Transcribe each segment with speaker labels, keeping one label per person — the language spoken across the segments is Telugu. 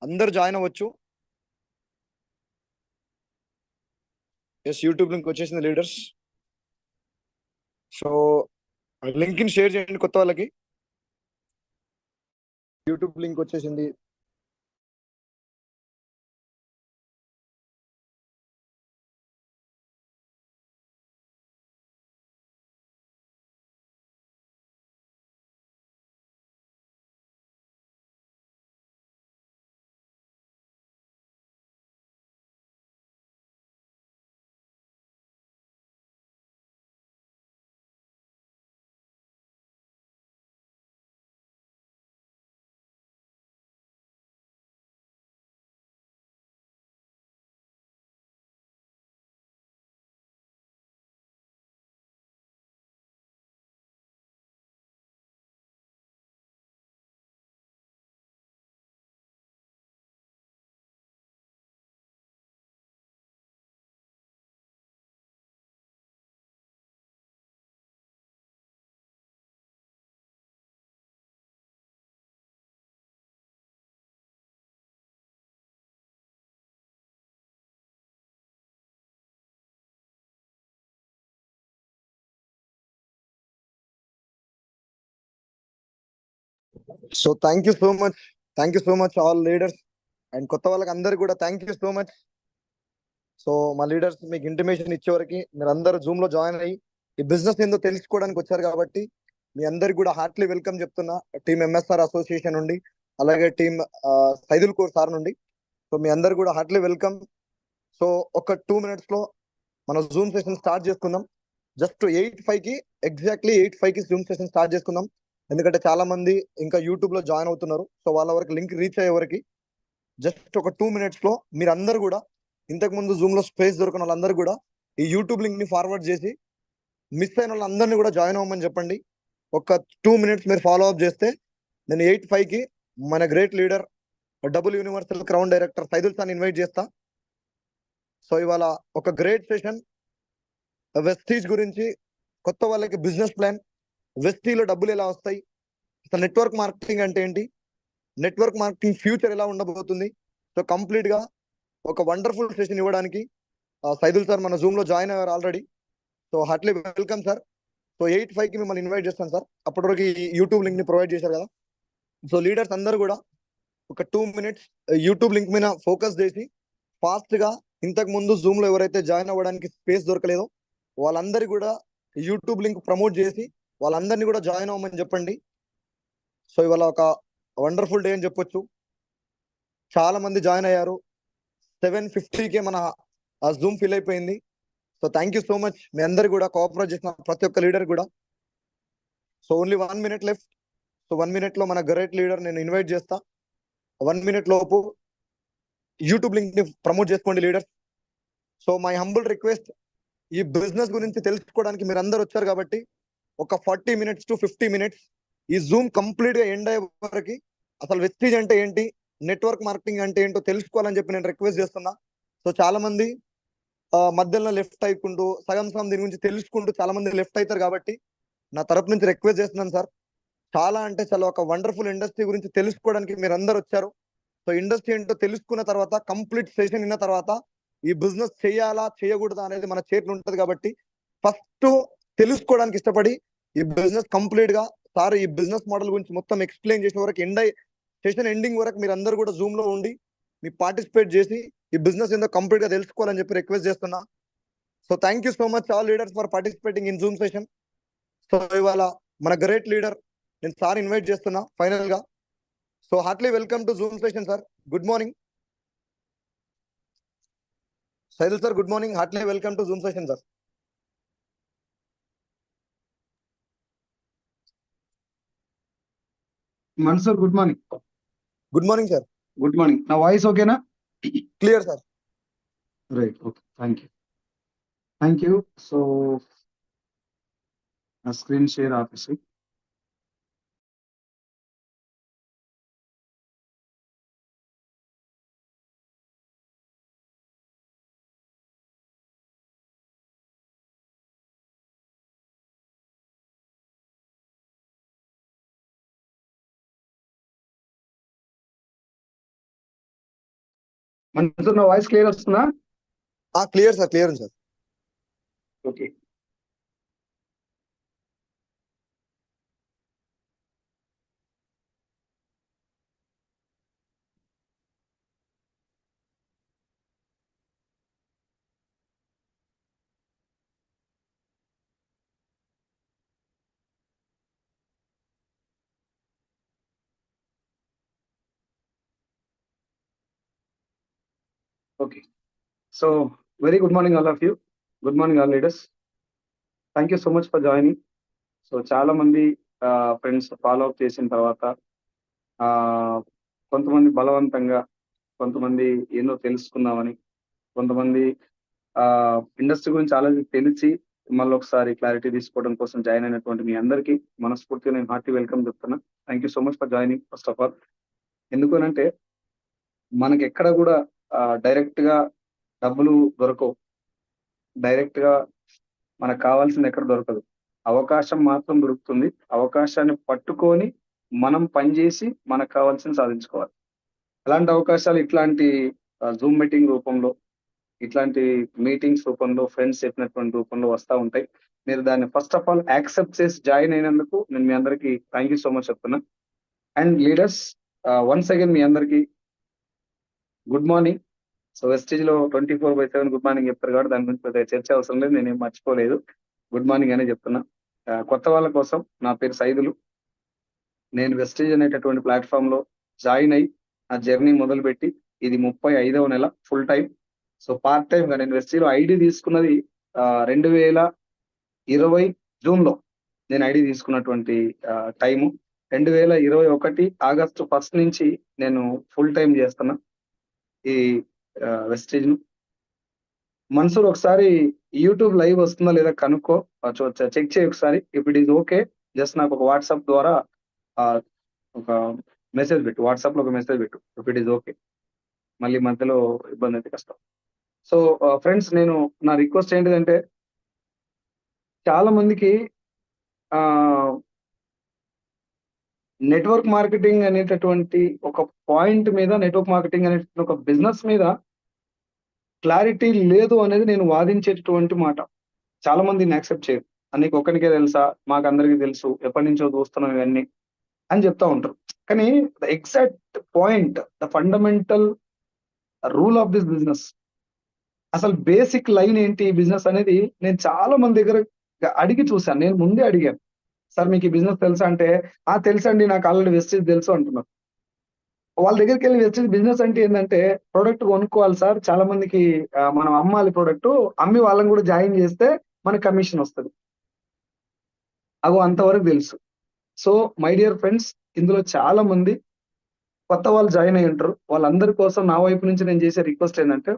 Speaker 1: అందరూ జాయిన్ అవ్వచ్చు. ఎస్, యూట్యూబ్ లింక్ వచ్చేసింది లీడర్స్. సో లింక్ ని షేర్ చేయండి కొత్త వాళ్ళకి. యూట్యూబ్ లింక్ వచ్చేసింది. So thank you so much all leaders and కొత్త వాళ్ళకి అందరు కూడా thank you so much. So మా లీడర్స్ మీకు ఇంటిమేషన్ ఇచ్చే వరకు మీరు అందరూ జూమ్ లో జాయిన్ అయ్యి ఈ బిజినెస్ ఏందో తెలుసుకోవడానికి వచ్చారు కాబట్టి మీ అందరికి కూడా హార్ట్లీ వెల్కమ్ చెప్తున్నా. టీమ్ ఎంఎస్ఆర్ అసోసియేషన్ నుండి, అలాగే టీమ్ సైదుల్ కోర్ సార్ నుండి. సో మీ అందరు కూడా హార్ట్లీ వెల్కమ్. సో ఒక 2 minutes లో మన జూమ్ సెషన్ స్టార్ట్ చేసుకుందాం. జస్ట్ 8:05 కి ఎగ్జాక్ట్లీ 8:05 కి జూమ్ సెషన్ స్టార్ట్ చేసుకుందాం. ఎందుకంటే చాలా మంది ఇంకా యూట్యూబ్ లో జాయిన్ అవుతున్నారు. సో వాళ్ళ వరకు లింక్ రీచ్ అయ్యే వరకు జస్ట్ ఒక 2 minutes లో మీరందరూ కూడా ఇంతకు ముందు జూమ్ లో స్పేస్ దొరికిన వాళ్ళందరూ కూడా ఈ యూట్యూబ్ లింక్ ని ఫార్వర్డ్ చేసి మిస్ అయిన వాళ్ళందరినీ కూడా జాయిన్ అవ్వమని చెప్పండి. ఒక 2 minutes మీరు ఫాలో అప్ చేస్తే నేను 8:05 కి మన great leader double universal crown director Saidul sir invite చేస్తా. సో ఇవాళ ఒక గ్రేట్ సెషన్ వెస్టీజ్ గురించి, కొత్త వాళ్ళకి బిజినెస్ ప్లాన్, వెస్టీలో డబ్బులు ఎలా వస్తాయి, అసలు నెట్వర్క్ మార్కెటింగ్ అంటే ఏంటి, నెట్వర్క్ మార్కెటింగ్ ఫ్యూచర్ ఎలా ఉండబోతుంది. సో కంప్లీట్ గా ఒక వండర్ఫుల్ సెషన్ ఇవ్వడానికి సైదుల్ సార్ మన జూమ్ లో జాయిన్ అయ్యారు already. So heartly welcome sir. So 8:05 కి మిమ్మల్ని ఇన్వైట్ చేస్తాను సార్. అప్పటి వరకు ఈ యూట్యూబ్ లింక్ ని ప్రొవైడ్ చేశారు కదా. సో లీడర్స్ అందరూ కూడా ఒక 2 minutes యూట్యూబ్ లింక్ మీద ఫోకస్ చేసి ఫాస్ట్ గా ఇంతకు ముందు జూమ్ లో ఎవరైతే జాయిన్ అవ్వడానికి స్పేస్ దొరకలేదో వాళ్ళందరి కూడా యూట్యూబ్ లింక్ ప్రమోట్ చేసి వాళ్ళందరినీ కూడా జాయిన్ అవ్వమని చెప్పండి. సో ఇవాళ ఒక వండర్ఫుల్ డే అని చెప్పొచ్చు. చాలా మంది జాయిన్ అయ్యారు. 7:50కే మన జూమ్ ఫిల్ అయిపోయింది. So thank you so much మీ అందరు కూడా కోఆపరేట్ చేసిన ప్రతి ఒక్క లీడర్ కూడా. So only 1 minute left. So 1 minute లో మన గ్రేట్ లీడర్ నేను ఇన్వైట్ చేస్తా. 1 minute లోపు యూట్యూబ్ లింక్ ని ప్రమోట్ చేసుకోండి leader. So my humble request, ఈ బిజినెస్ గురించి తెలుసుకోవడానికి మీరు అందరు వచ్చారు కాబట్టి ఒక 40 minutes to 50 minutes ఈ జూమ్ కంప్లీట్ గా ఎండ్ అయ్యే వరకు అసలు వెస్టీజ్ అంటే ఏంటి, నెట్వర్క్ మార్కెటింగ్ అంటే ఏంటో తెలుసుకోవాలని చెప్పి నేను రిక్వెస్ట్ చేస్తున్నా. సో చాలా మంది మధ్యలో లెఫ్ట్ అయికుంటూ సగం సగం దీని గురించి తెలుసుకుంటూ చాలా మంది లెఫ్ట్ అవుతారు కాబట్టి నా తరపు నుంచి రిక్వెస్ట్ చేస్తున్నాను సార్. చాలా అంటే చాలా ఒక వండర్ఫుల్ ఇండస్ట్రీ గురించి తెలుసుకోవడానికి మీరు అందరు వచ్చారు. సో ఇండస్ట్రీ ఏంటో తెలుసుకున్న తర్వాత కంప్లీట్ సెషన్ విన్న తర్వాత ఈ బిజినెస్ చేయాలా చేయకూడదా అనేది మన చేతిలో ఉంటది కాబట్టి ఫస్ట్ తెలుసుకోవడానికి ఇష్టపడి ఈ బిజినెస్ కంప్లీట్ గా సార్ ఈ బిజినెస్ మోడల్ గురించి మొత్తం ఎక్స్ప్లెయిన్ చేసిన వరకు సెషన్ ఎండింగ్ వరకు మీరు అందరు కూడా జూమ్ లో ఉండి మీ పార్టిసిపేట్ చేసి ఈ బిజినెస్ ఏందో కంప్లీట్ గా తెలుసుకోవాలని చెప్పి రిక్వెస్ట్ చేస్తున్నా. So thank you so much all leaders for participating in Zoom session. So ఇవాళ మన గ్రేట్ లీడర్ నేను సార్ ఇన్వైట్ చేస్తున్నా ఫైనల్ గా. So heartly welcome to Zoom session sir. Good morning Saidul sir. Good morning. Heartly welcome to Zoom session sir.
Speaker 2: Mansur, good morning.
Speaker 1: Good morning sir.
Speaker 2: Good morning. Now voice okay na?
Speaker 1: Clear sir.
Speaker 2: Right. Okay. Thank you. Thank you. So, a screen share office. మంచి నా వాయిస్ క్లియర్ వస్తుందా?
Speaker 1: క్లియర్ సార్, క్లియర్ ఉంది sir.
Speaker 2: Okay. Okay. So very good morning all of you. Good morning all leaders. Thank you so much for joining. So చాలా మంది ఫ్రెండ్స్ ఫాలో అప్ చేసిన తర్వాత కొంతమంది బలవంతంగా, కొంతమంది ఎన్నో తెలుసుకుందామని, కొంతమంది ఇండస్ట్రీ గురించి ఆలోచి తెలిసి మళ్ళీ ఒకసారి క్లారిటీ తీసుకోవడం కోసం జాయిన్ అయినటువంటి మీ అందరికీ మనస్ఫూర్తిగా నేను హార్టీ వెల్కమ్ చెప్తున్నా. Thank you so much for joining first of all. ఎందుకనంటే మనకి ఎక్కడ కూడా డైరెక్ట్ గా డబ్బులు దొరకవు, డైరెక్ట్ గా మనకు కావాల్సింది ఎక్కడ దొరకదు. అవకాశం మాత్రం దొరుకుతుంది. అవకాశాన్ని పట్టుకొని మనం పనిచేసి మనకు కావాల్సింది సాధించుకోవాలి. అలాంటి అవకాశాలు ఇట్లాంటి జూమ్ మీటింగ్ రూపంలో, ఇట్లాంటి మీటింగ్స్ రూపంలో, ఫ్రెండ్స్ చెప్పినటువంటి రూపంలో వస్తూ ఉంటాయి. మీరు దాన్ని ఫస్ట్ ఆఫ్ ఆల్ యాక్సెప్ట్ చేసి జాయిన్ అయినందుకు నేను మీ అందరికీ థ్యాంక్ యూ సో మచ్ చెప్తున్నా. అండ్ లీడర్స్, వన్స్ అగైన్ మీ అందరికీ గుడ్ మార్నింగ్. సో వెస్టేజ్ లో 24/7 గుడ్ మార్నింగ్ చెప్తారు కాబట్టి దాని గురించి పెద్దగా చర్చ అవసరం లేదు, నేనేం మర్చిపోలేదు, గుడ్ మార్నింగ్ అనే చెప్తున్నా. కొత్త వాళ్ళ కోసం, నా పేరు సైదులు. నేను వెస్టేజ్ అనేటటువంటి ప్లాట్ఫామ్ లో జాయిన్ అయ్యి ఆ జర్నీ మొదలుపెట్టి ఇది 35వ నెల full time. So part time గా నేను వెస్టేజ్ లో ఐడి తీసుకున్నది 2020 జూన్ లో నేను ఐడి తీసుకున్నటువంటి టైము. 2021 ఆగస్టు 1 నుంచి నేను ఫుల్ టైం చేస్తున్నా ఈ వెస్టేజ్ ను. మన్సూర్ ఒకసారి యూట్యూబ్ లైవ్ వస్తుందా లేదా కనుక్కో, చెక్ చేయి ఒకసారి. If it is okay, just నాకు ఒక వాట్సాప్ ద్వారా ఒక మెసేజ్ పెట్టు, వాట్సాప్ లో ఒక మెసేజ్ పెట్టు ఇఫ్ ఇట్ ఈస్ ఓకే. మళ్ళీ మధ్యలో ఇబ్బంది అయితే కష్టం. సో ఫ్రెండ్స్, నేను నా రిక్వెస్ట్ ఏంటిదంటే, చాలా మందికి నెట్వర్క్ మార్కెటింగ్ అనేటటువంటి ఒక పాయింట్ మీద, నెట్వర్క్ మార్కెటింగ్ అనేటువంటి ఒక బిజినెస్ మీద క్లారిటీ లేదు అనేది నేను వాదించేటటువంటి మాట. చాలా మంది యాక్సెప్ట్ చేయరు. నీకు ఒక్కనికే తెలుసా, మాకు అందరికీ తెలుసు, ఎప్పటి నుంచో చూస్తున్నాం ఇవన్నీ అని చెప్తా ఉంటారు. కానీ the exact point, the fundamental rule of this business, అసలు బేసిక్ లైన్ ఏంటి ఈ బిజినెస్ అనేది నేను చాలా మంది దగ్గర అడిగి చూశాను. నేను ముందే అడిగాను, సార్ మీకు ఈ బిజినెస్ తెలుసా అంటే, తెలుసండి, నాకు ఆల్రెడీ వెస్టేజ్ తెలుసు అంటున్నారు. వాళ్ళ దగ్గరికి వెళ్ళి వెస్టేజ్ బిజినెస్ అంటే ఏంటంటే, ప్రొడక్ట్ కొనుక్కోవాలి సార్, చాలా మందికి మనం అమ్మాలి, ప్రొడక్ట్ అమ్మి వాళ్ళని కూడా జాయిన్ చేస్తే మనకి కమిషన్ వస్తుంది. అగో అంతవరకు తెలుసు. సో మై డియర్ ఫ్రెండ్స్, ఇందులో చాలా మంది కొత్త వాళ్ళు జాయిన్ అయ్యి ఉంటారు. వాళ్ళందరి కోసం నా వైపు నుంచి నేను చేసే రిక్వెస్ట్ ఏంటంటే,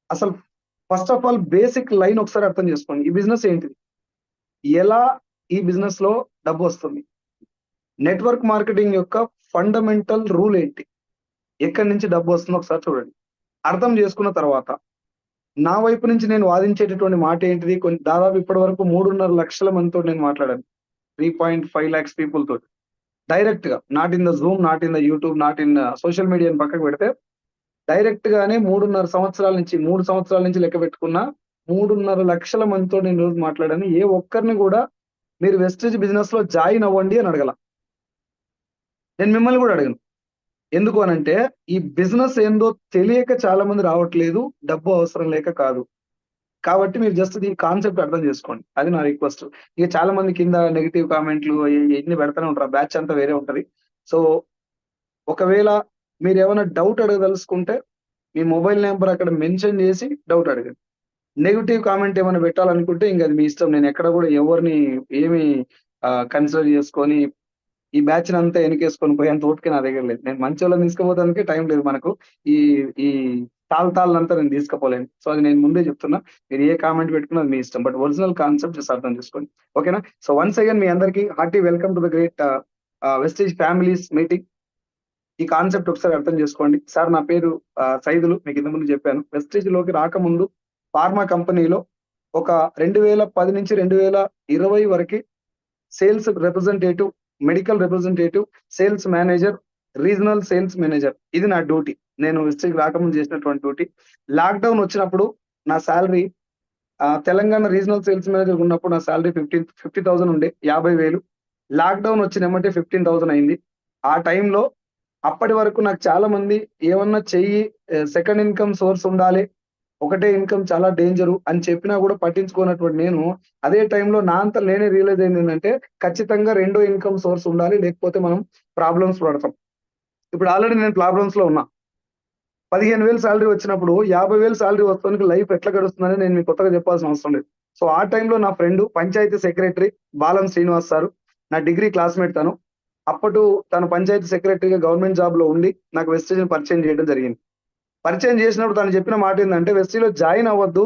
Speaker 2: అసలు first of all basic line ఒకసారి అర్థం చేసుకోండి. ఈ బిజినెస్ ఏంటిది, ఎలా ఈ బిజినెస్ లో డబ్బు వస్తుంది, నెట్వర్క్ మార్కెటింగ్ యొక్క ఫండమెంటల్ రూల్ ఏంటి, ఎక్కడి నుంచి డబ్బు వస్తుందో ఒకసారి చూడండి. అర్థం చేసుకున్న తర్వాత నా వైపు నుంచి నేను వాదించేటటువంటి మాట ఏంటిది, దాదాపు ఇప్పటి వరకు 3.5 లక్షల మందితో నేను మాట్లాడాను. 3.5 lakhs పీపుల్ తోటి డైరెక్ట్ గా, not in the Zoom, not in the YouTube, not in social మీడియాని పక్కకు పెడితే, డైరెక్ట్ గానే 3.5 సంవత్సరాల నుంచి, 3 సంవత్సరాల నుంచి లెక్క పెట్టుకున్న 3.5 లక్షల మందితో నేను రోజు మాట్లాడాను. ఏ ఒక్కరిని కూడా మీరు వెస్టేజ్ బిజినెస్ లో జాయిన్ అవ్వండి అని అడగల. నేను మిమ్మల్ని కూడా అడగను. ఎందుకు అనంటే, ఈ బిజినెస్ ఏందో తెలియక చాలా మంది రావట్లేదు, డబ్బు అవసరం లేక కాదు. కాబట్టి మీరు జస్ట్ దీని కాన్సెప్ట్ అర్థం చేసుకోండి, అది నా రిక్వెస్ట్. ఇక చాలా మంది కింద నెగిటివ్ కామెంట్లు ఎన్ని పెడతానే ఉంటారు, బ్యాచ్ అంతా వేరే ఉంటది. సో ఒకవేళ మీరు ఏమైనా డౌట్ అడగదలుచుకుంటే మీ మొబైల్ నెంబర్ అక్కడ మెన్షన్ చేసి డౌట్ అడగండి. నెగిటివ్ కామెంట్ ఏమైనా పెట్టాలనుకుంటే ఇంకా అది మీ ఇష్టం. నేను ఎక్కడ కూడా ఎవరిని ఏమి కన్సిడర్ చేసుకొని ఈ బ్యాచ్ అంతా వెనకేసుకొని పోయేంత ఓపిక నా దగ్గర లేదు. నేను మంచి వాళ్ళని తీసుకుపోతానికి టైం లేదు మనకు. ఈ ఈ తాళ్ళంతా నేను తీసుకుపోలేను. సో అది నేను ముందే చెప్తున్నా, మీరు ఏ కామెంట్ పెట్టుకున్నా అది మీ ఇష్టం, బట్ ఒరిజినల్ కాన్సెప్ట్ జస్ట్ అర్థం చేసుకోండి, ఓకేనా? సో వన్స్ అగైన్ మీ అందరికీ hearty welcome to the great Vestige families meeting. ఈ కాన్సెప్ట్ ఒకసారి అర్థం చేసుకోండి. సార్ నా పేరు సైదులు, మీకు ఇంత ముందు చెప్పాను. వెస్టేజ్ లోకి రాకముందు ఫార్మా కంపెనీలో ఒక 2010 నుంచి 2020 వరకు sales representative, medical representative, sales manager, regional sales manager. ఇది నా డ్యూటీ. నేను వెస్టేజ్‌కి రాకముందు చేసినటువంటి డ్యూటీ. లాక్‌డౌన్ వచ్చినప్పుడు నా సాలరీ తెలంగాణ రీజనల్ సేల్స్ మేనేజర్‌గా ఉన్నప్పుడు నా సాలరీ 50,000 ఉండే. 50,000. లాక్‌డౌన్ వచ్చిన ఎమ్మటే 15,000 అయింది. ఆ టైంలో అప్పటి వరకు నాకు చాలా మంది ఏమన్నా చెయ్యి, సెకండ్ ఇన్‌కమ్ సోర్స్ ఉండాలి. ఒకటే ఇన్‌కమ్ చాలా డేంజరు అని చెప్పినా కూడా పట్టించుకోనటువంటి నేను, అదే టైంలో నా అంతట నేనే రియలైజ్ అయిందేంటంటే, ఖచ్చితంగా రెండో ఇన్‌కమ్ సోర్స్ ఉండాలి. లేకపోతే మనం ప్రాబ్లమ్స్ పడతాం. ఇప్పుడు ఆల్రెడీ నేను ప్రాబ్లమ్స్‌లో ఉన్నా. 15,000 సాలరీ వచ్చినప్పుడు 50,000 సాలరీ వస్తోనికి లైఫ్ ఎట్లా గడుస్తుందని నేను మీకు కొత్తగా చెప్పాల్సిన అవసరం లేదు. సో, ఆ టైంలో నా friend panchayat secretary Balam Srinivas sir. నా డిగ్రీ క్లాస్‌మేట్ తను. తను పంచాయతీ సెక్రటరీగా గవర్నమెంట్ జాబ్‌లో ఉండి నాకు వెస్టేజ్‌ని పరిచయం చేయడం జరిగింది. పరిచయం చేసినప్పుడు తను చెప్పిన మాటేందంటే, "వెస్టీలో జాయిన్ అవ్వద్దు.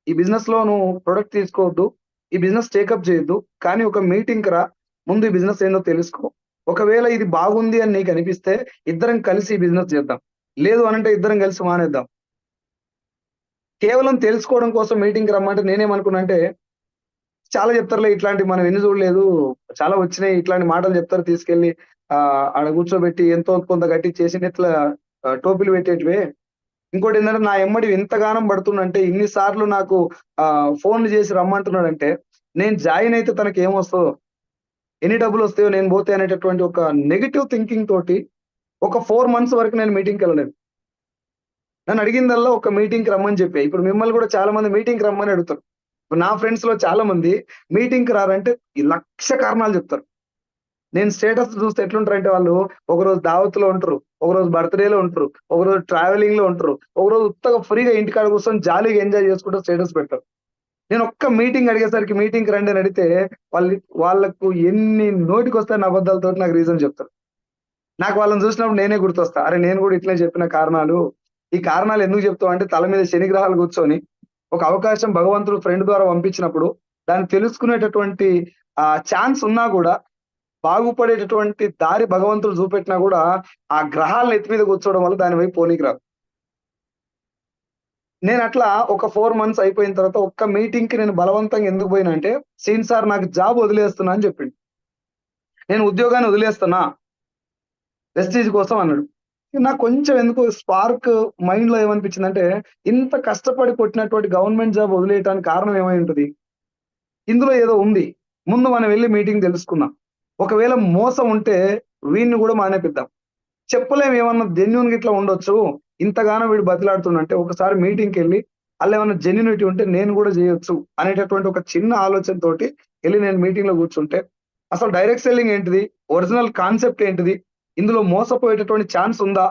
Speaker 2: ఈ బిజినెస్‌లో నువ్వు ప్రొడక్ట్ తీసుకోవద్దు. ఈ బిజినెస్ టేకప్ చేయొద్దు. కానీ ఒక మీటింగ్‌కి రా. ముందు ఈ బిజినెస్ ఏందో తెలుసుకో. ఒకవేళ ఇది బాగుంది అని నీకనిపిస్తే ఇద్దరం కలిసి ఈ బిజినెస్ చేద్దాం. లేదు అనంటే ఇద్దరం కలిసి మానేద్దాం." కేవలం తెలుసుకోవడం కోసం మీటింగ్‌కి రమ్మంటే నేనేమనుకున్నా అంటే, చాలా చెప్తారులే ఇట్లాంటివి మనం ఎన్ని చూడలేదు. చాలా వచ్చినాయి. ఇట్లాంటి మాటలు చెప్తారు తీసుకెళ్ళి ఆడ కూర్చోబెట్టి ఎంతో కొంత కట్టిచ్చేసి నెత్తిల టోపీలు పెట్టేటివే. ఇంకోటేందంటే నా ఎమ్మడి ఎంతగానం పడుతుండంటే ఇన్ని సార్లు నాకు ఫోన్‌లు చేసి రమ్మంటున్నాడంటే, నేను జాయిన్ అయితే తనకేమొస్తదో, ఎన్ని డబ్బులొస్తాయో నేను పోతే అనేటటువంటి ఒక నెగెటివ్ థింకింగ్ తోటి ఒక 4 మంత్స్ వరకు నేను మీటింగ్‌కెళ్ళలేదు. నన్నడిగిందల్లా ఒక మీటింగ్‌కి రమ్మని చెప్పా. ఇప్పుడు మిమ్మల్ని కూడా చాలా మంది మీటింగ్‌కి రమ్మని అడుగుతారు. ఇప్పుడు నా ఫ్రెండ్స్‌లో చాలా మంది మీటింగ్‌కి రారంటే ఈ 1,00,000 కారణాలు చెప్తారు. నేను స్టేటస్ చూస్తే ఎట్లుంటారంటే వాళ్ళు ఒకరోజు దావత్‌లో ఉంటరు. ఒకరోజు బర్త్‌డేలో ఉంటరు. ఒకరోజు ట్రావెలింగ్‌లో ఉంటరు. ఒకరోజు ఉత్తగా ఫ్రీగా ఇంటికాడ కూర్చొని జాలీగా ఎంజాయ్ చేసుకుంటూ స్టేటస్ పెడతారు. నేను ఒక్క మీటింగ్ అడిగేసరికి మీటింగ్‌కి రండి అని అడిగితే వాళ్ళకు ఎన్ని నోటికొస్తాయన్ని అబద్దాలతోటి నాకు రీజన్ చెప్తారు. నాకు వాళ్ళని చూసినప్పుడు నేనే గుర్తొస్తా. అరే! నేను కూడా ఇట్లే చెప్పిన కారణాలు. ఈ కారణాలు ఎందుకు చెప్తావు అంటే తల మీద శనిగ్రహాలు కూర్చొని ఒక అవకాశం భగవంతుడు ఫ్రెండ్ ద్వారా పంపించినప్పుడు దాన్ని తెలుసుకునేటటువంటి ఛాన్స్ ఉన్నా గూడా బాగుపడేటటువంటి దారి భగవంతుడు చూపెట్టినా గూడా ఆ గ్రహాలు నెత్తి మీద కూర్చోవడం వల్ల దాని వైపు పోనీకి రాదు. నేనట్లా ఒక 4 మంత్స్ అయిపోయిన తర్వాత ఒక్క మీటింగ్‌కి నేను బలవంతంగా ఎందుకు పోయినా అంటే, "సీన్ సార్ నాకు జాబ్ వదిలేస్తున్నా" అని చెప్పిండు. "నేను ఉద్యోగాన్ని వదిలేస్తున్నా వెస్టీజ్ కోసం" అన్నాడు. నాకు కొంచెం ఎందుకో స్పార్క్ మైండ్‌లో ఏమనిపించిందంటే, ఇంత కష్టపడి కొట్టినటువంటి గవర్నమెంట్ జాబ్ వదిలేయటానికి కారణం ఏమై ఉంటది? ఇందులో ఏదో ఉంది. ముందు మనం వెళ్లి మీటింగ్ తెలుసుకుందాం. ఒకవేళ మోసం ఉంటే వీడిని గూడా మానేపిద్దాం. చెప్పలేం ఏమన్నా జెన్యూన్‌గా ఇట్లా ఉండొచ్చు. ఇంతగానం వీడు బతిలాడుతుండంటే ఒకసారి మీటింగ్‌కెళ్ళి ఆళ్ళేమన్నా జెన్యూనిటీ ఉంటే నేను గూడా జేయొచ్చు అనేటటువంటి ఒక చిన్న ఆలోచనతోటి ఎళ్లి నేను మీటింగ్‌లో కూర్చుంటే, అసలు డైరెక్ట్ సెల్లింగ్ ఏంటిది? ఒరిజినల్ కాన్సెప్ట్ ఏంటిది? ఇందులో మోసపోయేటటువంటి ఛాన్స్ ఉందా?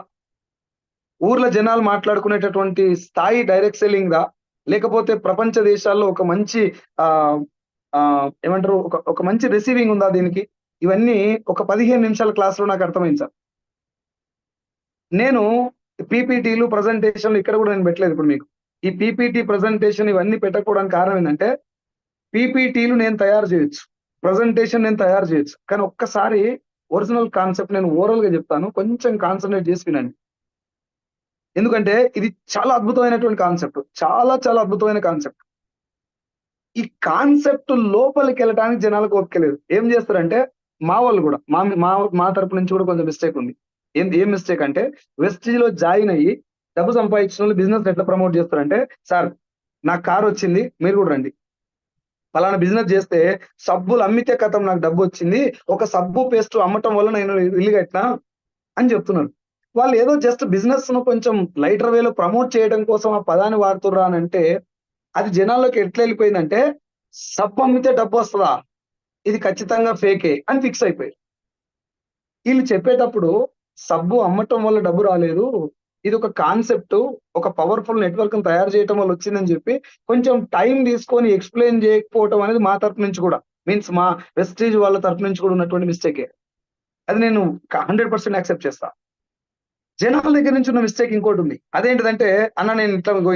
Speaker 2: ఊర్లో జనాలు మాట్లాడుకునేటటువంటి స్థాయి డైరెక్ట్ సెల్లింగ్‌దా? లేకపోతే ప్రపంచ దేశాల్లో ఒక మంచి ఆహ్, ఏమంటారు? ఒక మంచి రిసీవింగ్ ఉందా దీనికి? ఇవన్నీ ఒక 15 నిమిషాల క్లాస్‌లో నాకు అర్థమైంది సార్. నేను పీపీటీలు, ప్రెజెంటేషన్‌లు ఇక్కడ గూడా నేను పెట్టలేదు ఇప్పుడు మీకు. ఈ పీపీటీ, ప్రెజెంటేషన్ ఇవన్నీ పెట్టకపోవడానికి కారణం ఏందంటే, పీపీటీలు నేను తయారు జేయొచ్చు. ప్రెజెంటేషన్ నేను తయారు జేయొచ్చు. కానీ ఒక్కసారి ఒరిజినల్ కాన్సెప్ట్ నేను ఓరల్‌గా జెప్తాను. కొంచెం కాన్సంట్రేట్ జేసి వినండి. ఎందుకంటే ఇది చాలా అద్భుతమైనటువంటి కాన్సెప్ట్. చాలా చాలా అద్భుతమైన కాన్సెప్ట్. ఈ కాన్సెప్ట్ లోపలికెళ్ళటానికి జనాలకు ఓపిక లేదు. ఏం జేస్తారంటే, మా వాళ్ళు గూడా మా మా మా తరపు నుంచి గూడా కొంచెం మిస్టేక్ ఉంది. ఏం మిస్టేక్ అంటే, వెస్టీజ్‌లో జాయిన్ అయ్యి డబ్బు సంపాదించినోళ్ళు బిజినెస్ ఎట్లా ప్రమోట్ జేస్తారంటే, "సార్ నాకు కారొచ్చింది. మీరు గూడా రండి. పలానా బిజినెస్ జేస్తే సబ్బులు అమ్మితే ఖతం నాకు డబ్బొచ్చింది. ఒక సబ్బు, పేస్ట్ అమ్మటం వల్ల నేను ఇల్లు కట్టినా" అని జెప్తున్నారు. వాళ్ళు ఏదో జస్ట్ బిజినెస్‌ను కొంచెం లైటర్ వేలో ప్రమోట్ చేయడం కోసం ఆ పదాన్ని వాడుతుర్రా అనంటే, అది జనాల్లోకి ఎట్లా ఎళ్ళిపోయిందంటే, సబ్బమ్మితే డబ్బొస్తదా? ఇది ఖచ్చితంగా ఫేకే అని ఫిక్స్ అయిపోయారు. ఈళ్ళు చెప్పేటప్పుడు సబ్బు అమ్మటం వల్ల డబ్బు రాలేదు. ఇదొక కాన్సెప్టు, ఒక పవర్‌ఫుల్ నెట్‌వర్క్‌ని తయారు చేయటం వల్ల వచ్చిందని జెప్పి, కొంచెం టైమ్ తీసుకొని ఎక్స్‌ప్లెయిన్ జేయకపోవటం అనేది మా తరపు నుంచి గూడా, మీన్స్ మా వెస్టీజ్ వాళ్ళ తరపు నుంచి కూడా ఉన్నటువంటి మిస్టేకే. అది నేను 100% యాక్సెప్ట్ చేస్తా. జనాల దగ్గర నుంచి ఉన్న మిస్టేక్ ఇంకోటుంది. అదేంటిదంటే, అన్న నేను ఇట్లా ఇగో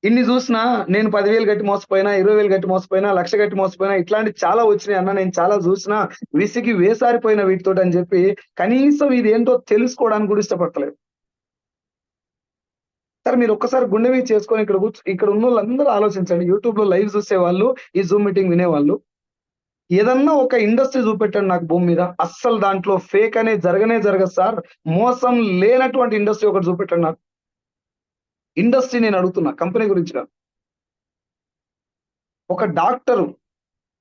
Speaker 2: ఇన్ని జూసినా నేను 10,000 గట్టి మోసపోయినా, 20,000 గట్టి మోసపోయినా, 1,00,000 గట్టి మోసపోయినా ఇట్లాంటివి చాలా వచ్చినాయి అన్న. నేను చాలా జూసినా, విసిగి వేసారిపోయిన వీటితోటని జెప్పి, కనీసం ఇదేంటో తెలుసుకోవడానికి గూడా ఇష్టపడతలేరు. సరే మీరొక్కసారి గుండె మీద చేసుకొని ఇక్కడ ఉన్నోళ్ళందరూ ఆలోచించండి. యూట్యూబ్‌లో లైవ్ జూసేవాళ్ళు, ఈ జూమ్ మీటింగ్ వినేవాళ్ళు. ఏదన్నా ఒక ఇండస్ట్రీ చూపెట్టండి నాకు భూమి మీద, అస్సలు దాంట్లో ఫేక్ అనేది జరగదు సార్. మోసం లేనటువంటి ఇండస్ట్రీ ఒకటి చూపెట్టండి నాకు. ఇండస్ట్రీ నేను అడుగుతున్నా, కంపెనీ గురించి కాదు. ఒక డాక్టరు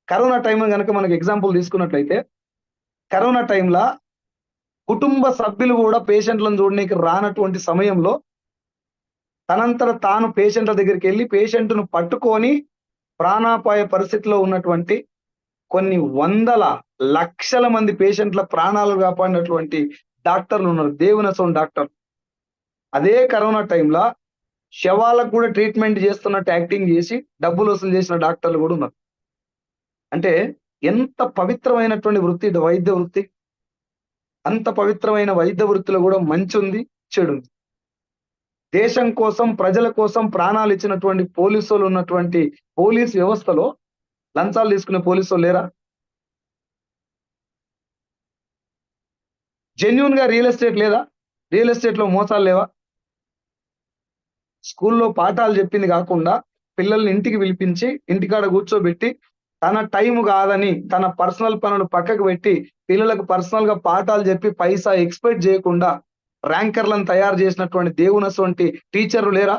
Speaker 2: కరోనా టైం గనక మనకు ఎగ్జాంపుల్ తీసుకున్నట్లయితే, కరోనా టైంలో కుటుంబ సభ్యులు కూడా పేషెంట్లను చూడనీకి రానటువంటి సమయంలో తనంతట తాను పేషెంట్ల దగ్గరికి వెళ్ళి పేషెంట్‌ను పట్టుకొని ప్రాణాపాయ పరిస్థితిలో ఉన్నటువంటి కొన్ని వందల, లక్షల మంది పేషెంట్ల ప్రాణాలు కాపాడినటువంటి డాక్టర్లున్నారు. దేవునసోని డాక్టర్. అదే కరోనా టైంలో శవాలకు కూడా ట్రీట్మెంట్ చేస్తున్నట్టు యాక్టింగ్ చేసి డబ్బులు వసూలు చేసిన డాక్టర్లు కూడా ఉన్నారు. అంటే ఎంత పవిత్రమైనటువంటి వృత్తి ఇది వైద్య వృత్తి. అంత పవిత్రమైన వైద్య వృత్తిలో కూడా మంచుంది, చెడుంది. దేశం కోసం, ప్రజల కోసం ప్రాణాలు ఇచ్చినటువంటి పోలీసోళ్ళు ఉన్నటువంటి పోలీస్ వ్యవస్థలో లంచాలు తీసుకునే పోలీసోళ్ళు లేరా? జెన్యూన్ గా రియల్ ఎస్టేట్ లేదా? రియల్ ఎస్టేట్ లో మోసాలు లేవా? స్కూల్లో పాఠాలు చెప్పింది కాకుండా పిల్లల్ని ఇంటికి పిలిపించి ఇంటికాడ కూర్చోబెట్టి తన టైం కాదని తన పర్సనల్ పనులు పక్కకు పెట్టి పిల్లలకు పర్సనల్ గా పాఠాలు చెప్పి పైసా ఎక్స్పెక్ట్ చేయకుండా ర్యాంకర్లను తయారు చేసినటువంటి దేవునటువంటి టీచర్లు లేరా?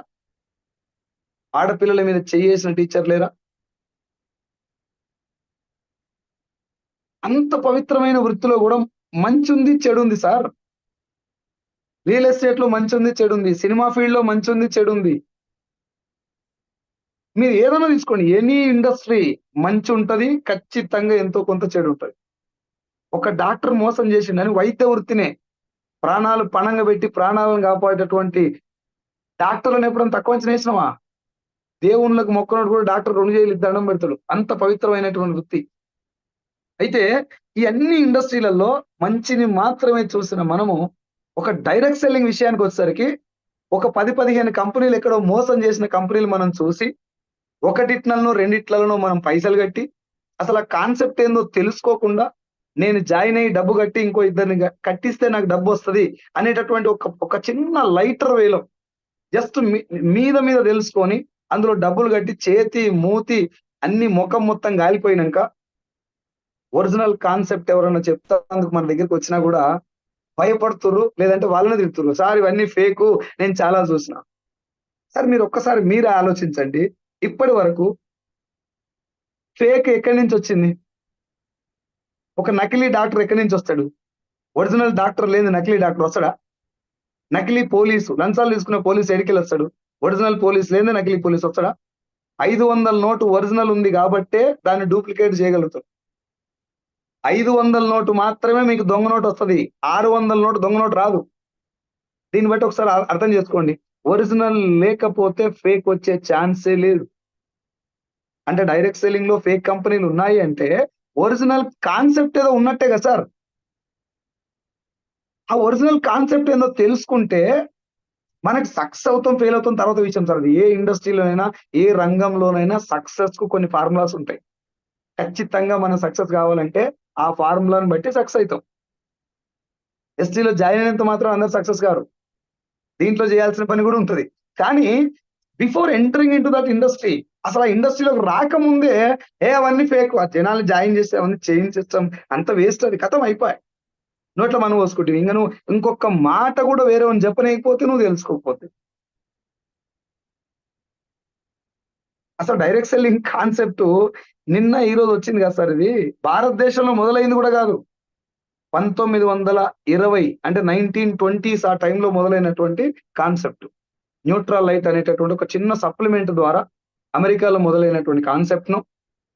Speaker 2: ఆడపిల్లల మీద చేసిన టీచర్ లేరా? అంత పవిత్రమైన వృత్తిలో కూడా మంచి ఉంది, చెడు ఉంది సార్. రియల్ ఎస్టేట్ లో మంచి ఉంది, చెడు ఉంది. సినిమా ఫీల్డ్ లో మంచి ఉంది, చెడు ఉంది. మీరు ఏదైనా తీసుకోండి, ఎనీ ఇండస్ట్రీ మంచి ఉంటది, ఖచ్చితంగా ఎంతో కొంత చెడు ఉంటది. ఒక డాక్టర్ మోసం చేసిండని వైద్య వృత్తినే ప్రాణాలు పణంగా పెట్టి ప్రాణాలను కాపాడేటటువంటి డాక్టర్లను ఎప్పుడైనా తక్కువ అంచనా వేసినావా? దేవుళ్ళకు మొక్కనోడు కూడా డాక్టర్ 2 చేతులు దండం పెడతాడు. అంత పవిత్రమైనటువంటి వృత్తి. అయితే ఈ అన్ని ఇండస్ట్రీలలో మంచిని మాత్రమే చూసిన మనము ఒక డైరెక్ట్ సెల్లింగ్ విషయానికి వచ్చేసరికి ఒక 10-15 కంపెనీలు ఎక్కడో మోసం చేసిన కంపెనీలు మనం చూసి ఒకటిట్లనో రెండిట్లలోనో మనం పైసలు కట్టి అసలు ఆ కాన్సెప్ట్ ఏందో తెలుసుకోకుండా నేను జాయిన్ అయ్యి డబ్బు కట్టి ఇంకో ఇద్దరిని కట్టిస్తే నాకు డబ్బు వస్తది అనేటటువంటి ఒక చిన్న లైటర్ వేలో జస్ట్ మీద తెలుసుకొని అందులో డబ్బులు కట్టి చేతి మూతి అన్ని ముఖం మొత్తం గాలిపోయినాక ఒరిజినల్ కాన్సెప్ట్ ఎవరైనా చెప్తాందుకు మన దగ్గరికి వచ్చినా కూడా భయపడుతుర్రు, లేదంటే వాళ్ళని తిడుతుర్రు. సార్ ఇవన్నీ ఫేకు, నేను చాలా చూసిన. సార్ మీరు ఒక్కసారి మీరే ఆలోచించండి. ఇప్పటి వరకు ఫేక్ ఎక్కడి నుంచి వచ్చింది? ఒక నకిలీ డాక్టర్ ఎక్కడి నుంచి వస్తాడు? ఒరిజినల్ డాక్టర్ లేని నకిలీ డాక్టర్ వస్తాడా? నకిలీ పోలీసు, లంచాలు తీసుకున్న పోలీసు ఎడికెళ్ళి వస్తాడు? ఒరిజినల్ పోలీస్ లేని నకిలీ పోలీసు వస్తాడా? 500 నోటు ఒరిజినల్ ఉంది కాబట్టే దాన్ని డూప్లికేట్ చేయగలుగుతాడు. 500 నోటు మాత్రమే మీకు దొంగ నోటు వస్తది. 600 నోటు దొంగ నోటు రాదు. దీన్ని బట్టి ఒకసారి అర్థం చేసుకోండి. ఒరిజినల్ లేకపోతే ఫేక్ వచ్చే ఛాన్సే లేదు. అంటే డైరెక్ట్ సెల్లింగ్ లో ఫేక్ కంపెనీలు ఉన్నాయి అంటే ఒరిజినల్ కాన్సెప్ట్ ఏదో ఉన్నట్టే కదా సార్. ఆ ఒరిజినల్ కాన్సెప్ట్ ఏందో తెలుసుకుంటే మనకి సక్సెస్ అవుతాం, ఫెయిల్ అవుతాం తర్వాత విషయం సార్. ఏ ఇండస్ట్రీలోనైనా ఏ రంగంలోనైనా సక్సెస్ కు కొన్ని ఫార్ములాస్ ఉంటాయి. ఖచ్చితంగా మనం సక్సెస్ కావాలంటే ఆ ఫార్ములాని బట్టి సక్సెస్ అవుతాం. ఎస్టీలో జాయిన్ అయినంత మాత్రం అందరు సక్సెస్ కారు. దీంట్లో చేయాల్సిన పని కూడా ఉంటది. కానీ before entering in to that industry, అసలు ఆ ఇండస్ట్రీలోకి రాకముందే అవన్నీ ఫేక్, జనాలు జాయిన్ చేస్తే అవన్నీ చేంజ్ చేస్తాం, అంత వేస్ట్, అది కథం అయిపోయాయి. నోట్లో మనం పోసుకుంటుంది. ఇంకా నువ్వు ఇంకొక మాట కూడా వేరే చెప్పనైపోతే నువ్వు తెలుసుకోకపోతే. అసలు డైరెక్ట్ సెల్లింగ్ కాన్సెప్ట్ నిన్న ఈ రోజు వచ్చింది కదా సార్. ఇది భారతదేశంలో మొదలైంది కూడా కాదు. 1920 అంటే 1920s ఆ టైంలో మొదలైనటువంటి కాన్సెప్ట్. న్యూట్రల్ లైట్ అనేటటువంటి ఒక చిన్న సప్లిమెంట్ ద్వారా అమెరికాలో మొదలైనటువంటి కాన్సెప్ట్ ను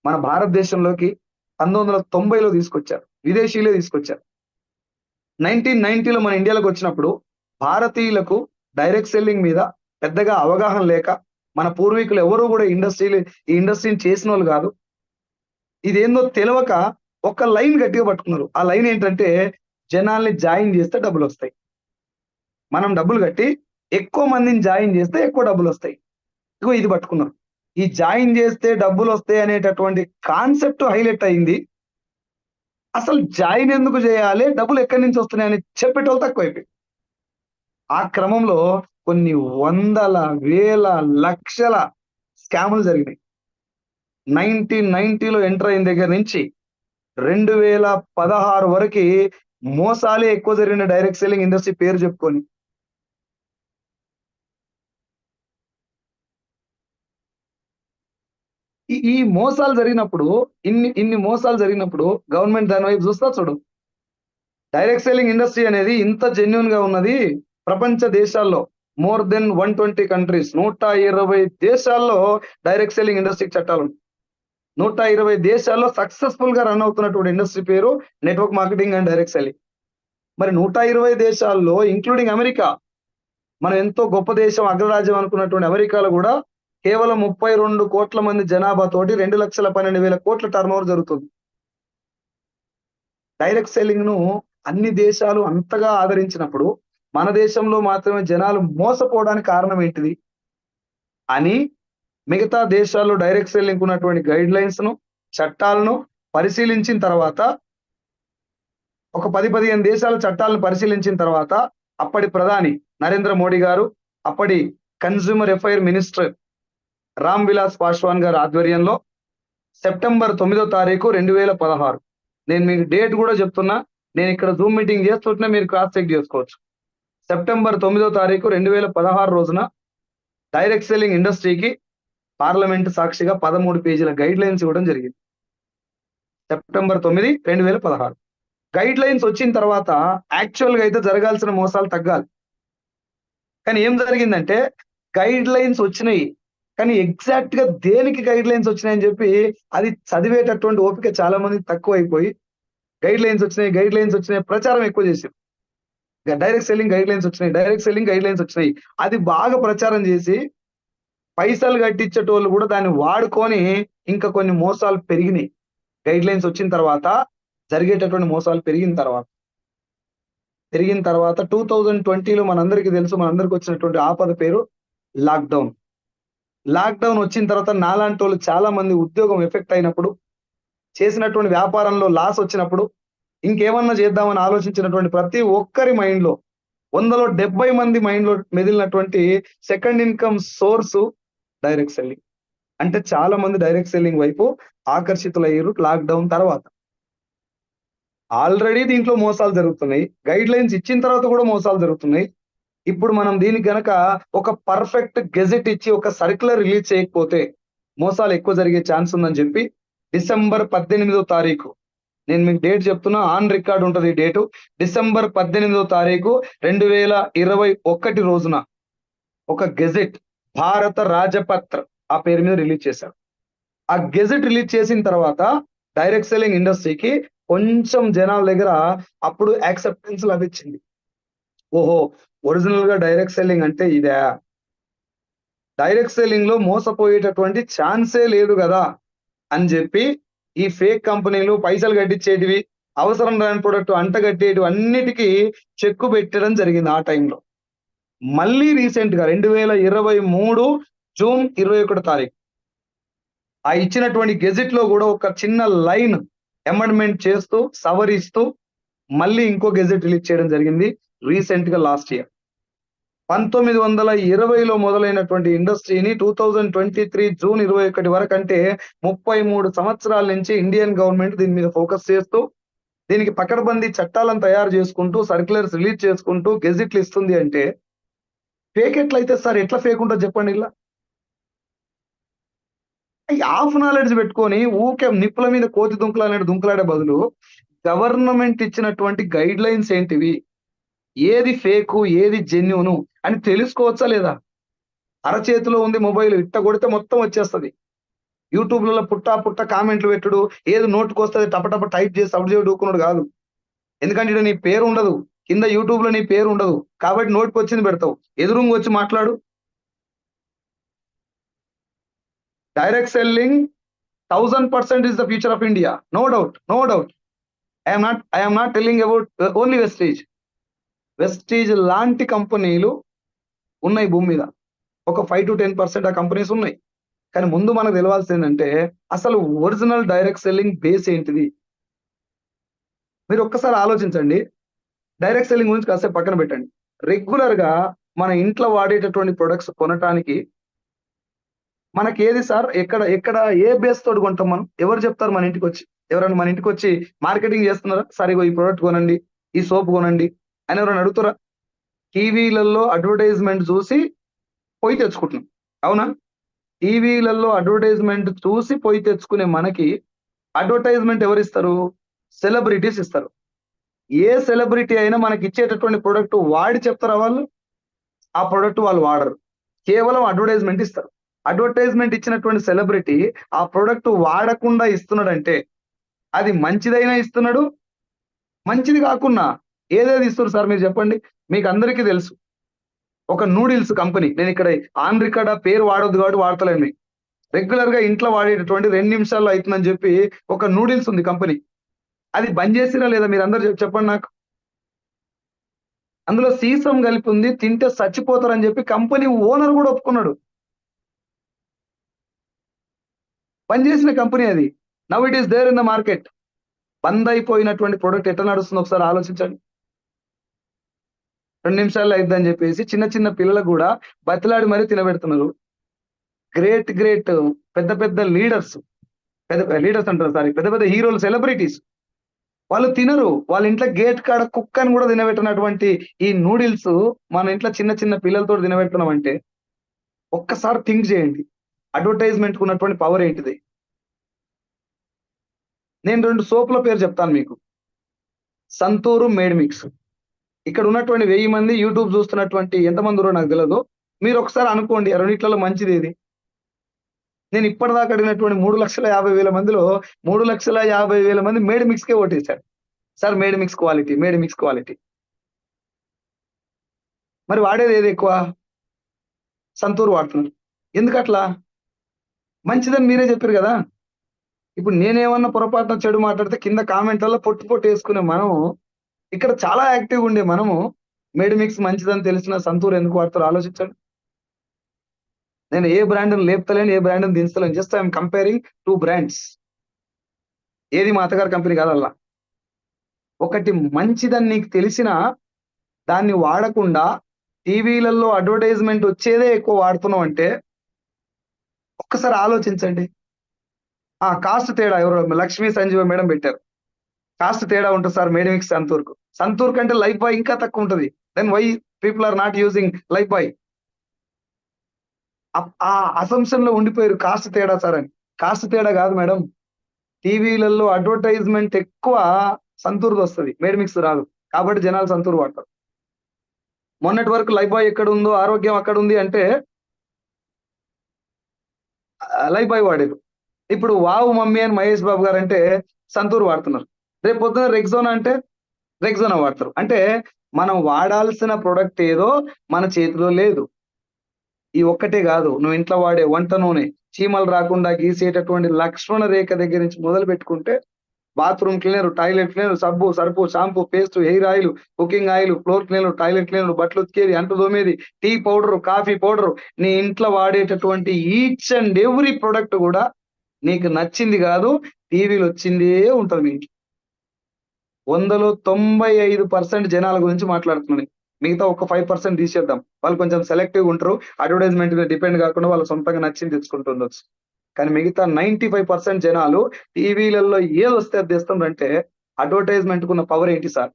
Speaker 2: మన భారతదేశంలోకి 1990లో తీసుకొచ్చారు. విదేశీయులే తీసుకొచ్చారు. 1990లో మన ఇండియాలోకి వచ్చినప్పుడు భారతీయులకు డైరెక్ట్ సెల్లింగ్ మీద పెద్దగా అవగాహన లేక మన పూర్వీకులు ఎవరు కూడా ఈ ఇండస్ట్రీని చేసిన వాళ్ళు కాదు. ఇదేందో తెలియక ఒక లైన్ గట్టిగా పట్టుకున్నారు. ఆ లైన్ ఏంటంటే జనాల్ని జాయిన్ చేస్తే డబ్బులు వస్తాయి. మనం డబ్బులు కట్టి ఎక్కువ మందిని జాయిన్ చేస్తే ఎక్కువ డబ్బులు వస్తాయి. ఇగో ఇది పట్టుకున్నారు. ఈ జాయిన్ చేస్తే డబ్బులు వస్తాయి అనేటటువంటి కాన్సెప్ట్ హైలైట్ అయింది. అసలు జాయిన్ ఎందుకు చేయాలి, డబ్బులు ఎక్కడి నుంచి వస్తున్నాయని చెప్పేటోళ్ళు తక్కువైపోయి. ఆ క్రమంలో కొన్ని వందల వేల లక్షల స్కాములు జరిగినాయి. 1990లో ఎంటర్ అయిన దగ్గర నుంచి 2016 వరకు మోసాలే ఎక్కువ జరిగిన డైరెక్ట్ సెల్లింగ్ ఇండస్ట్రీ పేరు చెప్పుకొని. ఈ మోసాలు జరిగినప్పుడు, ఇన్ని మోసాలు జరిగినప్పుడు గవర్నమెంట్ దాని వైపు చూస్తా చూడు. డైరెక్ట్ సెల్లింగ్ ఇండస్ట్రీ అనేది ఇంత జెన్యున్ గా ఉన్నది ప్రపంచ దేశాల్లో మోర్ దెన్ 120 కంట్రీస్, 120 దేశాల్లో డైరెక్ట్ సెల్లింగ్ ఇండస్ట్రీ చట్టాలు ఉన్నాయి. 120 దేశాల్లో సక్సెస్ఫుల్ గా రన్ అవుతున్నటువంటి ఇండస్ట్రీ పేరు network marketing and direct selling. మరి 120 దేశాల్లో ఇంక్లూడింగ్ అమెరికా, మనం ఎంతో గొప్ప దేశం, అగ్రరాజ్యం అనుకున్నటువంటి అమెరికాలో కూడా కేవలం 32 కోట్ల మంది జనాభా తోటి 2,12,000 కోట్ల టర్న్ ఓవర్ జరుగుతుంది. డైరెక్ట్ సెల్లింగ్ ను అన్ని దేశాలు అంతగా ఆదరించినప్పుడు మన దేశంలో మాత్రమే జనాలు మోసపోవడానికి కారణం ఏంటిది అని మిగతా దేశాల్లో డైరెక్ట్ సెల్లింగ్ ఉన్నటువంటి గైడ్ లైన్స్ ను, చట్టాలను పరిశీలించిన తర్వాత, ఒక 10-15 దేశాల చట్టాలను పరిశీలించిన తర్వాత అప్పటి ప్రధాని నరేంద్ర మోడీ గారు, అప్పటి consumer affair minister Ram Vilas Paswan గారి ఆధ్వర్యంలో సెప్టెంబర్ 9వ తారీఖు 2016, నేను మీకు డేట్ కూడా చెప్తున్నా, నేను ఇక్కడ జూమ్ మీటింగ్ చేస్తుంటే మీరు క్రాస్ చెక్ చేసుకోవచ్చు. సెప్టెంబర్ 9వ తారీఖు 2016 రోజున డైరెక్ట్ సెల్లింగ్ ఇండస్ట్రీకి పార్లమెంట్ సాక్షిగా 13 పేజీల గైడ్ లైన్స్ ఇవ్వడం జరిగింది. సెప్టెంబర్ 9, 2016 గైడ్ లైన్స్ వచ్చిన తర్వాత యాక్చువల్ గా అయితే జరగాల్సిన మోసాలు తగ్గాలి. కానీ ఏం జరిగిందంటే గైడ్ లైన్స్ వచ్చినాయి, కానీ ఎగ్జాక్ట్ గా దేనికి గైడ్ లైన్స్ వచ్చినాయని చెప్పి అది చదివేటటువంటి ఓపిక చాలా మంది తక్కువ అయిపోయి గైడ్ లైన్స్ వచ్చినాయి ప్రచారం ఎక్కువ చేశారు. డైరెక్ట్ సెల్లింగ్ గైడ్ లైన్స్ వచ్చినాయి అది బాగా ప్రచారం చేసి పైసలు కట్టించేటోళ్ళు కూడా దాన్ని వాడుకొని ఇంకా కొన్ని మోసాలు పెరిగినాయి. గైడ్ లైన్స్ వచ్చిన తర్వాత జరిగేటటువంటి మోసాలు పెరిగిన తర్వాత 2020లో మనందరికీ తెలుసు, మనందరికి వచ్చినటువంటి ఆపద పేరు లాక్డౌన్. లాక్డౌన్ వచ్చిన తర్వాత నాలాంటి వాళ్ళు చాలా మంది ఉద్యోగం ఎఫెక్ట్ అయినప్పుడు, చేసినటువంటి వ్యాపారంలో లాస్ వచ్చినప్పుడు, ఇంకేమన్నా చేద్దామని ఆలోచించినటువంటి ప్రతి ఒక్కరి మైండ్ లో 100లో 70 మంది మైండ్ లో మెదిలినటువంటి second income source direct selling. అంటే చాలా మంది డైరెక్ట్ సెల్లింగ్ వైపు ఆకర్షితులయ్యారు లాక్డౌన్ తర్వాత. ఆల్రెడీ దీంట్లో మోసాలు జరుగుతున్నాయి, గైడ్ లైన్స్ ఇచ్చిన తర్వాత కూడా మోసాలు జరుగుతున్నాయి. ఇప్పుడు మనం దీనికి గనక ఒక పర్ఫెక్ట్ గెజెట్ ఇచ్చి ఒక సర్క్యులర్ రిలీజ్ చేయకపోతే మోసాలు ఎక్కువ జరిగే ఛాన్స్ ఉందని చెప్పి డిసెంబర్ 18వ తారీఖు, నేను మీకు డేట్ చెప్తున్నా, ఆన్ రికార్డ్ ఉంటది ఈ డేటు, డిసెంబర్ 18వ తారీఖు 2021 రోజున ఒక గెజెట్ భారత రాజపత్ర ఆ పేరు మీద రిలీజ్ చేశారు. ఆ గెజెట్ రిలీజ్ చేసిన తర్వాత డైరెక్ట్ సెల్లింగ్ ఇండస్ట్రీకి కొంచెం జనాల దగ్గర అప్పుడు యాక్సెప్టెన్స్ లభించింది. ఓహో, ఒరిజినల్ గా డైరెక్ట్ సెల్లింగ్ అంటే ఇదే, డైరెక్ట్ సెల్లింగ్ లో మోసపోయేటటువంటి ఛాన్సే లేదు కదా అని చెప్పి ఈ ఫేక్ కంపెనీలు పైసలు కట్టించేటివి, అవసరం రాని ప్రొడక్ట్ అంటగట్టేటివి అన్నిటికీ చెక్కు పెట్టడం జరిగింది ఆ టైంలో. మళ్ళీ రీసెంట్ గా 2023 జూన్ 21 తారీఖు ఆ ఇచ్చినటువంటి గెజెట్ లో కూడా ఒక చిన్న లైన్ అమెండ్మెంట్ చేస్తూ సవరిస్తూ మళ్ళీ ఇంకో గెజెట్ రిలీజ్ చేయడం జరిగింది రీసెంట్ గా లాస్ట్ ఇయర్. 1920లో మొదలైనటువంటి ఇండస్ట్రీని 2023 జూన్ 21 వరకు, అంటే 33 సంవత్సరాల నుంచి ఇండియన్ గవర్నమెంట్ దీని మీద ఫోకస్ చేస్తూ దీనికి పకడ్బందీ చట్టాలను తయారు చేసుకుంటూ సర్క్యులర్స్ రిలీజ్ చేసుకుంటూ గెజెట్లు ఇస్తుంది. అంటే ఫేక్ ఎట్లయితే సార్, ఎట్లా ఫేక్ ఉంటుంది చెప్పండి. ఇలా హాఫ్ నాలెడ్జ్ పెట్టుకొని ఊకే నిప్పుల మీద కోతి దుంకులాడే బదులు గవర్నమెంట్ ఇచ్చినటువంటి గైడ్ లైన్స్ ఏంటివి, ఏది ఫేకు ఏది జెన్యూను అని తెలుసుకోవచ్చా లేదా? అరచేతిలో ఉంది మొబైల్, ఇట్ట కొడితే మొత్తం వచ్చేస్తుంది. యూట్యూబ్లలో పుట్ట కామెంట్లు పెట్టుడు, ఏది నోటుకు వస్తుంది టపటప టైప్ చేసి అప్పుడు డూకున్నాడు కాదు. ఎందుకంటే ఇక్కడ నీ పేరు ఉండదు, కింద యూట్యూబ్ లో నీ పేరు ఉండదు, కాబట్టి నోటికి వచ్చింది పెడతావు, ఎదురుంగి వచ్చి మాట్లాడు. Direct selling 1000% is the future of India. No doubt. I am not telling about only Vestige లాంటి కంపెనీలు ఉన్నాయి భూమి మీద, ఒక 5 to 10% ఆ కంపెనీస్ ఉన్నాయి. కానీ ముందు మనకు తెలవాల్సింది ఏంటంటే అసలు ఒరిజినల్ డైరెక్ట్ సెల్లింగ్ బేస్ ఏంటిది. మీరు ఒక్కసారి ఆలోచించండి, డైరెక్ట్ సెల్లింగ్ గురించి కాసేపు పక్కన పెట్టండి. రెగ్యులర్ గా మన ఇంట్లో వాడేటటువంటి ప్రొడక్ట్స్ కొనటానికి మనకి ఏది సార్, ఎక్కడ ఏ బేస్ తోటి కొంటాం మనం? ఎవరు చెప్తారు మన ఇంటికి వచ్చి? ఎవరైనా మన ఇంటికి వచ్చి మార్కెటింగ్ చేస్తున్నారా? సార్ ఇగో ఈ ప్రోడక్ట్ కొనండి, ఈ సోప్ కొనండి అని ఎవరైనా అడుగుతారా? టీవీలలో అడ్వర్టైజ్మెంట్ చూసి పోయి తెచ్చుకుంటున్నాం. అవునా? టీవీలలో అడ్వర్టైజ్మెంట్ చూసి పోయి తెచ్చుకునే మనకి అడ్వర్టైజ్మెంట్ ఎవరిస్తారు? సెలబ్రిటీస్ ఇస్తారు. ఏ సెలబ్రిటీ అయినా మనకి ఇచ్చేటటువంటి ప్రొడక్ట్ వాడి చెప్తారా వాళ్ళు? ఆ ప్రొడక్ట్ వాళ్ళు వాడరు. కేవలం అడ్వర్టైజ్మెంట్ ఇస్తారు. అడ్వర్టైజ్మెంట్ ఇచ్చినటువంటి సెలబ్రిటీ ఆ ప్రొడక్ట్ వాడకుండా ఇస్తున్నాడంటే అది మంచిదైనా ఇస్తున్నాడు, మంచిది కాకున్నా ఏదేది ఇస్తున్నారు సార్ మీరు చెప్పండి? మీకు అందరికీ తెలుసు. ఒక నూడిల్స్ కంపెనీ, నేను ఇక్కడ ఆన్ రికార్డ్ పేరు వాడొద్దు కాబట్టి వాడతలేను. రెగ్యులర్ గా ఇంట్లో వాడేటటువంటి 2 నిమిషాల్లో అవుతుందని చెప్పి ఒక నూడిల్స్ ఉంది కంపెనీ. అది బంద్ చేసిరా లేదా మీరు అందరు చెప్పండి నాకు? అందులో సీసం కలిపి ఉంది, తింటే చచ్చిపోతారని చెప్పి కంపెనీ ఓనర్ కూడా ఒప్పుకున్నాడు. బంద్ చేసిన కంపెనీ అది. Now it is there in the market. బంద్ అయిపోయినటువంటి ప్రొడక్ట్ ఎట్లా నడుస్తుందో ఒకసారి ఆలోచించండి. 2 నిమిషాల్లో అయిద్దని చెప్పేసి చిన్న చిన్న పిల్లలకు కూడా బతిలాడి మరీ తినబెడుతున్నారు. గ్రేట్ పెద్ద పెద్ద లీడర్స్, లీడర్స్ అంటారు సారీ, పెద్ద పెద్ద హీరోలు, సెలబ్రిటీస్ వాళ్ళు తినరు. వాళ్ళ ఇంట్లో గేట్ కాడ కుక్కని కూడా తినబెట్టినటువంటి ఈ నూడిల్స్ మన ఇంట్లో చిన్న చిన్న పిల్లలతో తినబెడుతున్నాం అంటే ఒక్కసారి థింక్ చేయండి. అడ్వర్టైజ్మెంట్ కు ఉన్నటువంటి పవర్ ఏంటిది? నేను 2 సోపుల పేరు చెప్తాను మీకు. Santoor, made mix. ఇక్కడ ఉన్నటువంటి 1000 మంది యూట్యూబ్ చూస్తున్నటువంటి ఎంతమంది ఉన్నారో నాకు తెలియదు. మీరు ఒకసారి అనుకోండి ఆ రెండిట్లలో మంచిది ఏది? నేను ఇప్పటిదాకా అడిగినటువంటి 3,50,000 మందిలో 3,50,000 మంది మేడ్ మిక్స్‌కే ఓటేశారు. Sir Medimix quality, Medimix quality. మరి వాడేది ఏది ఎక్కువ? సంతూర్ వాడుతున్నారు. ఎందుకట్లా? మంచిదని మీరే చెప్పారు కదా! ఇప్పుడు నేనేమన్నా పొరపాటున చెడు మాట్లాడితే కింద కామెంట్‌లలో పొట్టు యేసుకునే మనము, ఇక్కడ చాలా యాక్టివ్‌గా ఉండే మనము మేడ్ మిక్స్ మంచిదని తెలిసిన సంతూర్ ఎందుకు వాడతారో ఆలోచించండి. నేను ఏ బ్రాండ్‌ని లేపుతలేను, ఏ బ్రాండ్‌ని దించుతలేను. Just I am comparing 2 brands. ఏది మా అత్తగారి కంపెనీ కాదల్లా. ఒకటి మంచిదని నీకు తెలిసినా దాన్ని వాడకుండా టీవీలలో అడ్వర్టైజ్మెంట్ వచ్చేదే ఎక్కువ వాడుతున్నాం అంటే ఒక్కసారి ఆలోచించండి. కాస్ట్ తేడా ఎవరో లక్ష్మీ సంజీవ మేడం పెట్టారు. కాస్ట్ తేడా ఉంటది సార్ మేడ్ మిక్స్ సంతూర్‌కు. సంతూర్ కంటే లైఫ్ బాయ్ ఇంకా తక్కువ ఉంటది. Then why people are not using Lifebuoy? ఆ అసంప్షన్‌లో ఉండిపోయారు కాస్ట్ తేడా సార్ అని. కాస్ట్ తేడా కాదు మేడం. టీవీలలో అడ్వర్టైజ్మెంట్ ఎక్కువ సంతూర్‌దొస్తది. మేడ్ మిక్స్ రాదు. కాబట్టి జనాలు సంతూర్ వాడతారు. మొన్నటి వరకు లైఫ్ బాయ్ ఎక్కడుందో, ఆరోగ్యం అక్కడుంది అంటే లైఫ్ బాయ్ వాడారు. ఇప్పుడు వావ్ మమ్మీ అని మహేష్ బాబు గారంటే సంతూర్ వాడుతున్నారు. రేపు పొద్దున రెక్సానా అంటే రెక్సానా వాడతారు. అంటే మనం వాడాల్సిన ప్రొడక్ట్ ఏదో మన చేతిలో లేదు. ఈ ఒక్కటే గాదు. నువ్వు ఇంట్లో వాడే వంట నూనె, చీమలు రాకుండా గీసేటటువంటి లక్ష్మణ రేఖ దగ్గర నుంచి మొదలుపెట్టుకుంటే బాత్రూమ్ క్లీనర్, టాయిలెట్ క్లీనర్, సబ్బు, Surf, shampoo, paste, hair oil, cooking oil, floor cleaner, toilet cleaner, బట్టలు ఉతికేది, అంట్లు తోమేది, టీ పౌడర్, కాఫీ పౌడర్, నీ ఇంట్లో వాడేటటువంటి ఈచ్ అండ్ ఎవ్రీ ప్రొడక్ట్ గూడా నీకు నచ్చింది గాదు, టీవీలో వచ్చిందే ఉంటది మీ ఇంట్లో. 100లో 95% జనాల గురించి మాట్లాడుతున్నాను. మిగతా ఒక 5% తీసేద్దాం. వాళ్ళు కొంచెం సెలెక్టివ్‌గా ఉంటారు. అడ్వర్టైజ్‌మెంట్ మీద డిపెండ్ కాకుండా వాళ్ళు సొంతంగా నచ్చింది తెచ్చుకుంటుండొచ్చు. కానీ మిగతా 95% జనాలు టీవీలలో ఏదొస్తే అది తెస్తుండ్రంటే అడ్వర్టైజ్‌మెంట్‌కున్న పవర్ ఏంటి సార్?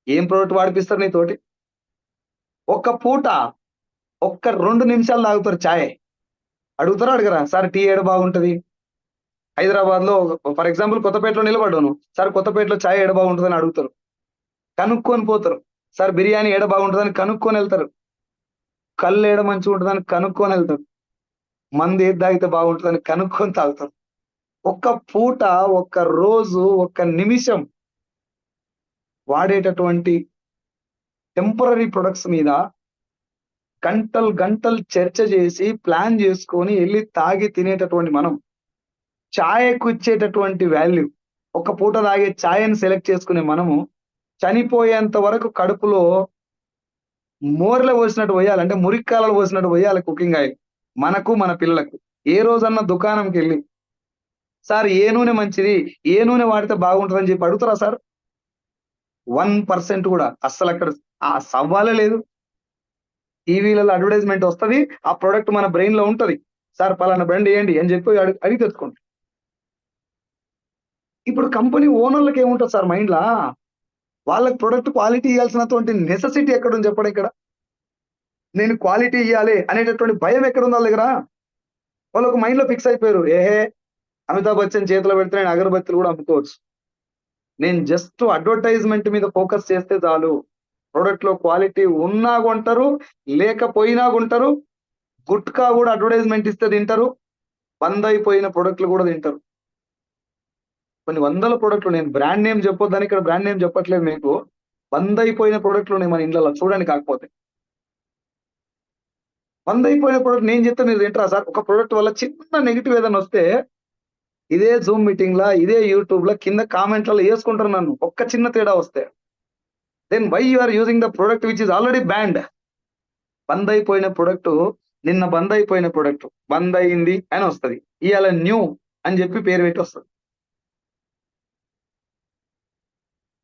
Speaker 2: ఏం ప్రొడక్ట్ వాడిపిస్తారు నీతోటి? ఒక్క పూట, ఒక్క 2 నిమిషాలు తాగుతారు చాయ్. అడుగుతారా? అడగరా? సార్ టీ ఏడ బాగుంటది? హైదరాబాద్‌లో ఫర్ ఎగ్జాంపుల్ కొత్తపేటలో నిలబడ్డావు నువ్వు. సార్ కొత్తపేటలో చాయ్ ఏడ బాగుంటదని అడుగుతారు. కనుక్కొని పోతారు. సార్ బిర్యానీ ఏడ బాగుంటదని కనుక్కొనెళ్తారు. కళ్ళు ఏడ మంచిగుంటదని కనుక్కొనెళ్తారు. మందు ఏది తాగితే బాగుంటదని కనుక్కొని తాగుతారు. ఒక్క పూట, ఒక్క రోజు, ఒక్క నిమిషం వాడేటటువంటి టెంపరరీ ప్రొడక్ట్స్ మీద గంటలు చర్చ చేసి, ప్లాన్ చేసుకొని ఎళ్లి తాగి తినేటటువంటి మనం, చాయకు ఇచ్చేటటువంటి వాల్యూ, ఒక పూట తాగే చాయని సెలెక్ట్ చేసుకునే మనము, చనిపోయేంత వరకు కడుపులో మోర్‌లో పోసినట్టు పోయాలి. అంటే మురిక్కాలలో పోసినట్టు పోయాలి కుకింగ్ ఆయిల్. మనకు, మన పిల్లలకు. ఏ రోజన్నా దుకాణంకెళ్ళి, సార్ ఏ నూనె మంచిది? ఏ నూనె వాడితే బాగుంటదని చెప్పి అడుగుతారా సార్? 1% కూడా అస్సలక్కడ ఆ సవ్వాలే లేదు. టీవీలలో అడ్వర్టైజ్‌మెంట్ వస్తది. ఆ ప్రొడక్ట్ మన బ్రెయిన్‌లో ఉంటది. సార్ పలానా బ్రాండ్ ఎయండి అని చెప్పి అడిగి తెచ్చుకుంటాం. ఇప్పుడు కంపెనీ ఓనర్లకు ఏముంటుంది సార్ మైండ్ లా, వాళ్ళకి ప్రొడక్ట్ క్వాలిటీ ఇవ్వాల్సినటువంటి నెసెసిటీ ఎక్కడ ఉంది చెప్పండి. ఇక్కడ నేను క్వాలిటీ ఇవ్వాలి అనేటటువంటి భయం ఎక్కడ ఉంది వాళ్ళ దగ్గర. వాళ్ళకు మైండ్ లో ఫిక్స్ అయిపోయారు, ఏహే అమితాబ్ బచ్చన్ చేతిలో పెడితే నేను అగరబత్తులు కూడా అమ్ముకోవచ్చు, నేను జస్ట్ అడ్వర్టైజ్మెంట్ మీద ఫోకస్ చేస్తే చాలు. ప్రొడక్ట్ లో క్వాలిటీ ఉన్నా కొంటారు, లేకపోయినా కొంటారు. గుట్కా కూడా అడ్వర్టైజ్మెంట్ ఇస్తే తింటారు, బంద్ అయిపోయిన ప్రొడక్ట్లు కూడా తింటారు. కొన్ని వందల ప్రొడక్ట్లు, నేను బ్రాండ్ నేమ్ చెప్పొద్దని ఇక్కడ బ్రాండ్ నేమ్ చెప్పట్లేదు మీకు, బంద్ అయిపోయిన ప్రొడక్ట్లు ఉన్నాయి మన ఇంట్లో చూడండి. కాకపోతే బంద్ అయిపోయిన ప్రొడక్ట్ నేను చెప్తే మీరు తింటారా సార్? ఒక ప్రొడక్ట్ వల్ల చిన్న నెగిటివ్ ఏదైనా వస్తే ఇదే జూమ్ మీటింగ్ లా, ఇదే యూట్యూబ్ లా కింద కామెంట్లలో వేసుకుంటారు నన్ను, ఒక్క చిన్న తేడా వస్తే. Then why you are using the product which is already banned. బంద్ అయిపోయిన ప్రొడక్ట్, నిన్న బంద్ అయిపోయిన ప్రొడక్ట్ బంద్ అయింది అని వస్తుంది, ఇవాళ న్యూ అని చెప్పి పేరు పెట్టి వస్తుంది.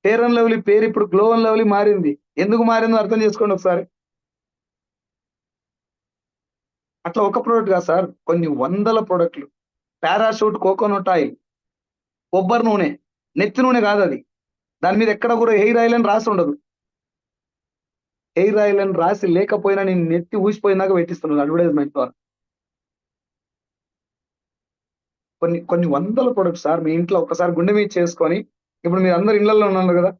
Speaker 2: ఫేర్ అండ్ లవ్లీ పేరు ఇప్పుడు గ్లో అండ్ లవ్లీ మారింది. ఎందుకు మారిందో అర్థం చేసుకోండి ఒకసారి. అట్లా ఒక ప్రోడక్ట్ కాదు సార్, కొన్ని వందల ప్రోడక్ట్లు. పారాషూట్ కోకోనట్ ఆయిల్, కొబ్బరి నూనె, నెత్తి నూనె కాదు అది, దాని మీద ఎక్కడ కూడా హెయిర్ ఆయిల్ అని రాసి ఉండదు. హెయిర్ ఆయిల్ అని రాసి లేకపోయినా నేను నెత్తి ఊసిపోయినాక పెట్టిస్తున్నాను అడ్వర్టైజ్మెంట్ ద్వారా. కొన్ని కొన్ని వందల ప్రొడక్ట్స్ సార్. మీ ఇంట్లో ఒక్కసారి గుండె మీద చేసుకొని, ఇప్పుడు మీరు అందరు ఇళ్లలో ఉన్నారు కదా,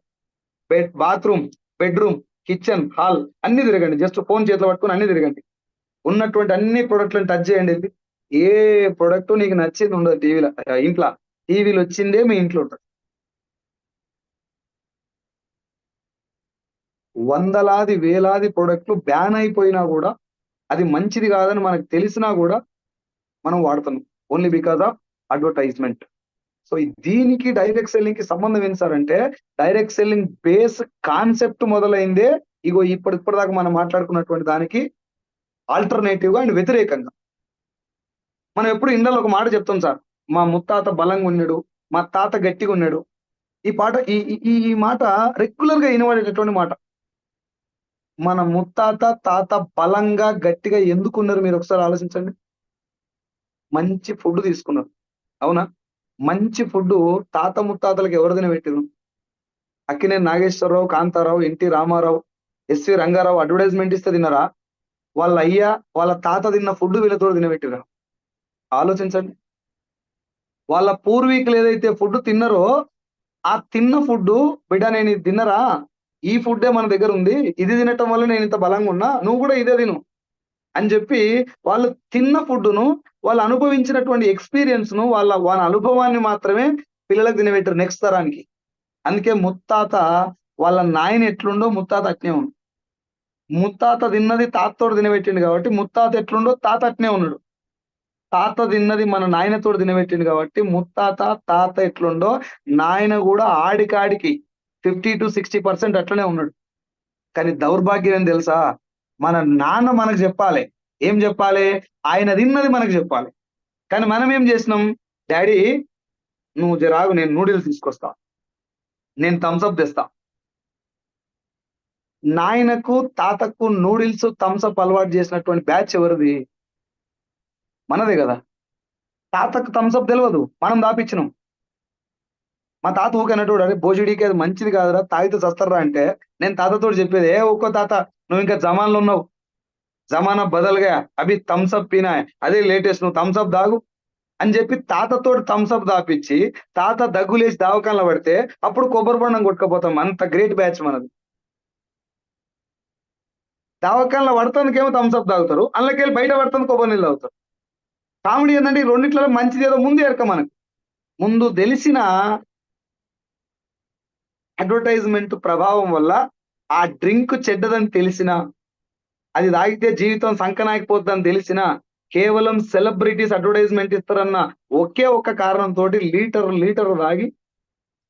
Speaker 2: బాత్రూమ్, బెడ్రూమ్, కిచెన్, హాల్ అన్ని తిరగండి. జస్ట్ ఫోన్ చేతిలో పట్టుకొని అన్ని తిరగండి. ఉన్నటువంటి అన్ని ప్రొడక్ట్లను టచ్ చేయండి. ఏ ప్రొడక్ట్ నీకు నచ్చింది ఉండదు టీవీలో, ఇంట్లో. టీవీలో వచ్చిందే మీ ఇంట్లో ఉంటుంది. వందలాది వేలాది ప్రొడక్ట్లు బ్యాన్ అయిపోయినా కూడా, అది మంచిది కాదని మనకు తెలిసినా కూడా మనం వాడుతున్నాం, only because of advertisement. So దీనికి డైరెక్ట్ సెల్లింగ్ కి సంబంధం ఏంటి సార్ అంటే, డైరెక్ట్ సెల్లింగ్ బేస్ కాన్సెప్ట్ మొదలైందే ఇగో ఇప్పటిదాకా మనం మాట్లాడుకున్నటువంటి దానికి ఆల్టర్నేటివ్ గా అండ్ వ్యతిరేకంగా. మనం ఎప్పుడు ఇండ్లలో ఒక మాట చెప్తాం సార్, మా ముత్తాత బలంగా ఉన్నాడు, మా తాత గట్టిగా ఉన్నాడు. ఈ పాట ఈ ఈ ఈ మాట రెగ్యులర్ గా వినబడేటటువంటి మాట. మన ముత్తాత తాత బలంగా గట్టిగా ఎందుకున్నారు మీరు ఒకసారి ఆలోచించండి. మంచి ఫుడ్ తీసుకున్నారు, అవునా? మంచి ఫుడ్ తాత ముత్తాతలకు ఎవరు తినబెట్టారు? Akkineni Nageswararao, Kantharao, NT Ramarao, SV Rangarao advertisement ఇస్తే తిన్నారా? వాళ్ళ అయ్యా వాళ్ళ తాత తిన్న ఫుడ్ వీళ్ళతో తినబెట్టిరా? ఆలోచించండి. వాళ్ళ పూర్వీకులు ఏదైతే ఫుడ్ తిన్నారో, ఆ తిన్న ఫుడ్, బిడ్డ నేను ఇది తిన్నరా, ఈ ఫుడ్డే మన దగ్గర ఉంది, ఇది తినటం వల్ల నేను ఇంత బలంగా ఉన్నా, నువ్వు కూడా ఇదే తిను అని చెప్పి వాళ్ళు తిన్న ఫుడ్ను, వాళ్ళు అనుభవించినటువంటి ఎక్స్పీరియన్స్ ను, వాళ్ళ అనుభవాన్ని మాత్రమే పిల్లలకు తినబెట్టారు నెక్స్ట్ తరానికి. అందుకే ముత్తాత వాళ్ళ నాయన ఎట్లుండో ముత్తాత అట్నే ఉండు. ముత్తాత తిన్నది తాతతోడు తినబెట్టిండు కాబట్టి ముత్తాత ఎట్లుండో తాత అట్నే ఉన్నాడు. తాత తిన్నది మన నాయనతోడు తినబెట్టిండు కాబట్టి ముత్తాత తాత ఎట్లుండో నాయన కూడా ఆడికాడికి 50-60% అట్లనే ఉన్నాడు. కానీ దౌర్భాగ్యం ఏం తెలుసా? మన నాన్న మనకు చెప్పాలి, ఏం చెప్పాలి? ఆయన తిన్నది మనకు చెప్పాలి. కానీ మనం ఏం చేసినాం? డాడీ నువ్వు జరాగు, నేను నూడిల్స్ తీసుకొస్తా, నేను థమ్స్అప్ తెస్తా. నాయనకు తాతకు నూడిల్స్ థమ్స్అప్ అలవాటు చేసినటువంటి బ్యాచ్ ఎవరిది? మనదే కదా. తాతకు థమ్స్అప్ తెలియదు, మనం దాపిచ్చినాం. మా తాత ఊకన్నట్టు, అరే భోజుడికి అది మంచిది కాదురా, తాగితే చస్తారా అంటే, నేను తాతతో చెప్పేది, ఏ ఒక్కో తాత నువ్వు ఇంకా జమాన్లో ఉన్నావు, జమానా బదల్గా, అభి థమ్స్అప్ పీనా, అదే లేటెస్ట్, నువ్వు థమ్స్అప్ దాగు అని చెప్పి తాతతో థమ్స్అప్ దాపిచ్చి, తాత దగ్గులేసి దావకాన్లో పడితే అప్పుడు కొబ్బరి బొండం కొట్టుకపోతాం. అంత గ్రేట్ బ్యాచ్ మనది. దావకాన్లో పడతానికేమో థమ్స్అప్ తాగుతారు, అందులోకెళ్ళి బయట పడతాను కొబ్బరి నీళ్ళు తాగుతారు. కామెడీ ఏంటంటే ఈ రెండిట్లలో మంచిది ఏదో ముందు ఎరక మనకు. ముందు తెలిసిన అడ్వర్టైజ్మెంట్ ప్రభావం వల్ల ఆ డ్రింక్ చెడ్డదని తెలిసిన, అది తాగితే జీవితం సంకనాకపోద్దని తెలిసిన, కేవలం సెలబ్రిటీస్ అడ్వర్టైజ్మెంట్ ఇస్తారన్న ఒకే ఒక్క కారణంతో లీటర్ తాగి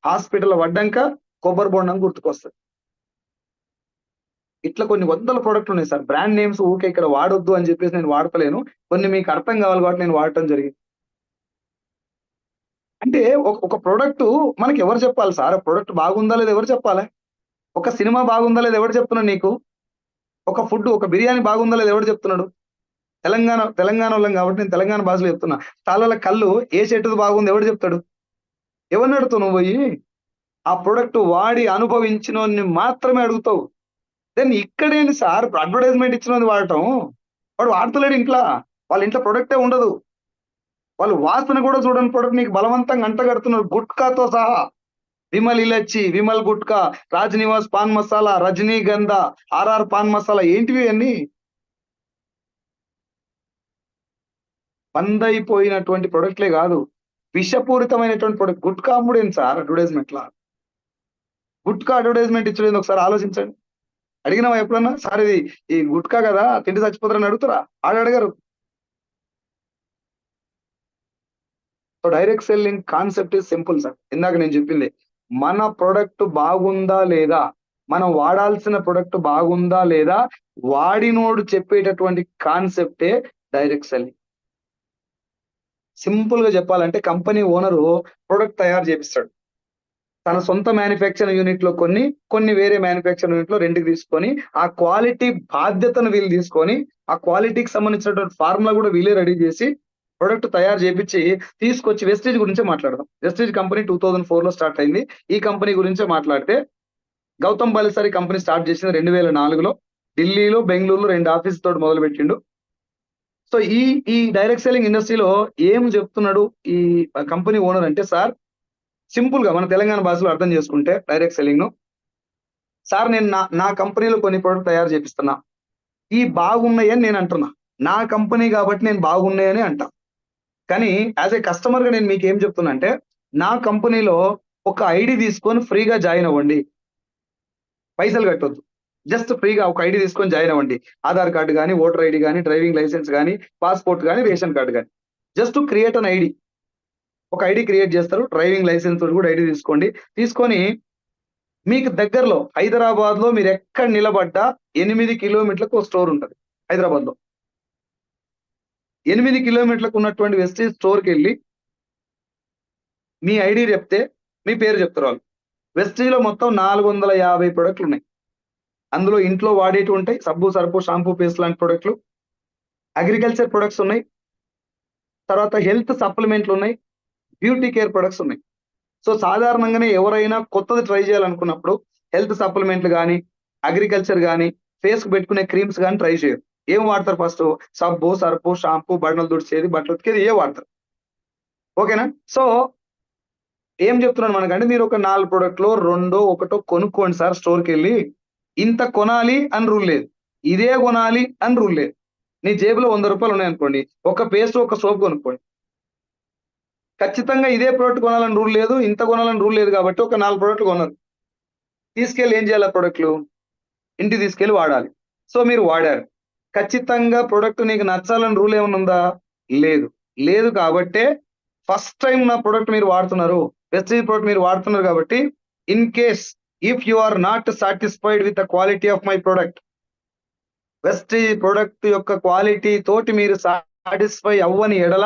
Speaker 2: హాస్పిటల్ పడ్డాక కొబ్బరి బొండం గుర్తుకొస్తుంది. ఇట్లా కొన్ని వందల ప్రోడక్ట్లు ఉన్నాయి సార్. బ్రాండ్ నేమ్స్ ఊకే ఇక్కడ వాడొద్దు అని చెప్పేసి నేను వాడతలేను, కొన్ని మీకు అర్థం కావాలి కాబట్టి నేను వాడటం జరిగింది. అంటే ఒక ప్రోడక్ట్ మనకి ఎవరు చెప్పాలి సార్? ప్రోడక్ట్ బాగుందా లేదా ఎవరు చెప్పాలి? ఒక సినిమా బాగుందా లేదా ఎవరు చెప్తున్నాడు నీకు? ఒక ఫుడ్, ఒక బిర్యానీ బాగుందా లేదా ఎవరు చెప్తున్నాడు? తెలంగాణ వాళ్ళం కాబట్టి నేను తెలంగాణ భాషలో చెప్తున్నా. తాళాల కళ్ళు ఏ చెట్టుది బాగుంది ఎవరు చెప్తాడు? ఎవరిని అడుగుతావు నువ్వు పోయి? ఆ ప్రొడక్ట్ వాడి అనుభవించిన మాత్రమే అడుగుతావు. దెన్ ఇక్కడేంటి సార్ అడ్వర్టైజ్మెంట్ ఇచ్చినది వాడటం? వాడు వాడతలేడు ఇంట్లో, వాళ్ళ ఇంట్లో ప్రొడక్టే ఉండదు, వాళ్ళు వాసన కూడా చూడని ప్రొడక్ట్ నీకు బలవంతంగా అంటగడుతున్నారు గుట్కాతో సహా. విమల్ ఇలచ్చి, విమల్ గుట్కా, రాజ్ నివాస్ పాన్ మసాలా, రజనీగంధ, ఆర్ఆర్ పాన్ మసాలా, ఏంటివి అన్ని బందైపోయినటువంటి ప్రొడక్ట్లే కాదు, విషపూరితమైనటువంటి ప్రొడక్ట్. గుట్కా అమ్ముడేంటి సార్ అడ్వర్టైజ్మెంట్ లా? గుట్కా అడ్వర్టైజ్మెంట్ ఇచ్చలేదు ఒకసారి ఆలోచించండి. అడిగినావా ఎప్పుడన్నా? సార్ ఇది ఈ గుట్కా కదా, తిండి చచ్చిపోతారని అడుగుతారా? అడగరు. So direct selling concept is simple sir. ఇందాక నేను చెప్పింది, మన ప్రొడక్ట్ బాగుందా లేదా, మనం వాడాల్సిన ప్రొడక్ట్ బాగుందా లేదా, వాడినోడు చెప్పేటటువంటి కాన్సెప్టే డైరెక్ట్ సెల్లింగ్. సింపుల్ గా చెప్పాలంటే, కంపెనీ ఓనరు ప్రొడక్ట్ తయారు చేపిస్తాడు, తన సొంత మ్యానుఫ్యాక్చరింగ్ యూనిట్ లో కొన్ని వేరే మ్యానుఫ్యాక్చరింగ్ యూనిట్ లో రెంట్కి తీసుకొని, ఆ క్వాలిటీ బాధ్యతను వీళ్ళు తీసుకొని, ఆ క్వాలిటీకి సంబంధించినటువంటి ఫార్ములా కూడా వీళ్ళే రెడీ చేసి ప్రొడక్ట్ తయారు చేపించి తీసుకొచ్చి వెస్టేజ్ గురించే మాట్లాడదాం. వెస్టేజ్ కంపెనీ 2004 లో స్టార్ట్ అయింది. ఈ కంపెనీ గురించే మాట్లాడితే, గౌతమ్ బాలిసారి కంపెనీ స్టార్ట్ చేసింది 2004లో. ఢిల్లీలో, బెంగళూరులో 2 ఆఫీస్ తోటి మొదలు పెట్టిండు. సో ఈ డైరెక్ట్ సెల్లింగ్ ఇండస్ట్రీలో ఏం చెప్తున్నాడు ఈ కంపెనీ ఓనర్ అంటే, సార్ సింపుల్ గా మన తెలంగాణ భాషలో అర్థం చేసుకుంటే డైరెక్ట్ సెల్లింగ్ ను, సార్ నేను నా కంపెనీలో కొన్ని ప్రొడక్ట్ తయారు చేపిస్తున్నా, ఈ బాగున్నాయి అని నేను అంటున్నా, నా కంపెనీ కాబట్టి నేను బాగున్నాయని అంటా. కానీ యాజ్ ఏ కస్టమర్ గా నేను మీకు ఏం చెప్తున్నా అంటే, నా కంపెనీలో ఒక ఐడి తీసుకొని ఫ్రీగా జాయిన్ అవ్వండి, పైసలు కట్టొద్దు, జస్ట్ ఫ్రీగా ఒక ఐడి తీసుకొని జాయిన్ అవ్వండి. ఆధార్ కార్డు కానీ, ఓటర్ ఐడి కానీ, డ్రైవింగ్ లైసెన్స్ కానీ, పాస్పోర్ట్ కానీ, రేషన్ కార్డు కానీ, జస్ట్ క్రియేట్ అన్ ఐడి. ఒక ఐడి క్రియేట్ చేస్తారు, డ్రైవింగ్ లైసెన్స్ తోటి కూడా ఐడి తీసుకోండి. తీసుకొని మీకు దగ్గరలో హైదరాబాద్ లో మీరు ఎక్కడ నిలబడ్డా 8 కిలోమీటర్లకు ఒక స్టోర్ ఉంటుంది హైదరాబాద్ లో. 8 కిలోమీటర్లకు ఉన్నటువంటి వెస్టేజ్ స్టోర్కి వెళ్ళి మీ ఐడి చెప్తే మీ పేరు చెప్తారు వాళ్ళు. వెస్టేజ్ లో మొత్తం 450 ప్రొడక్ట్లు ఉన్నాయి. అందులో ఇంట్లో వాడేటి ఉంటాయి, సబ్బు, సర్పు, షాంపూ, పేస్ట్ లాంటి ప్రొడక్ట్లు, అగ్రికల్చర్ ప్రొడక్ట్స్ ఉన్నాయి, తర్వాత హెల్త్ సప్లిమెంట్లు ఉన్నాయి, బ్యూటీ కేర్ ప్రొడక్ట్స్ ఉన్నాయి. సో సాధారణంగానే ఎవరైనా కొత్తది ట్రై చేయాలనుకున్నప్పుడు హెల్త్ సప్లిమెంట్లు కానీ, అగ్రికల్చర్ కానీ, ఫేస్ కు పెట్టుకునే క్రీమ్స్ కానీ ట్రై చేయరు. ఏం వాడతారు? ఫస్ట్ సబ్బు, సర్పు, షాంపూ, బట్టలు తుడిచేది, బట్టలు ఉతికేది ఏ వాడతారు. ఓకేనా? సో ఏం చెప్తున్నాను మనకంటే, మీరు ఒక 4 ప్రొడక్ట్లో 2 1 కొనుక్కోండి సార్ స్టోర్కి వెళ్ళి. ఇంత కొనాలి అని రూల్ లేదు, ఇదే కొనాలి అని రూల్ లేదు. నీ జేబులో 100 రూపాయలు ఉన్నాయనుకోండి, ఒక పేస్ట్, ఒక సోప్ కొనుక్కోండి. ఖచ్చితంగా ఇదే ప్రోడక్ట్ కొనాలని రూల్ లేదు, ఇంత కొనాలని రూల్ లేదు, కాబట్టి ఒక 4 ప్రోడక్ట్లు కొన్నారు. తీసుకెళ్ళి ఏం చేయాలి? ఆ ప్రోడక్ట్లు ఇంటికి తీసుకెళ్ళి వాడాలి. సో మీరు వాడారు, ఖచ్చితంగా ప్రోడక్ట్ నీకు నచ్చాలని రూల్ ఏమైనా ఉందా? లేదు. లేదు కాబట్టే ఫస్ట్ టైం నా ప్రోడక్ట్ మీరు వాడుతున్నారు, వెస్టేజ్ ప్రోడక్ట్ మీరు వాడుతున్నారు కాబట్టి, in case if you are not satisfied with the quality of my product, Vestige product యొక్క క్వాలిటీ తోటి మీరు సాటిస్ఫై అవ్వని ఎడల,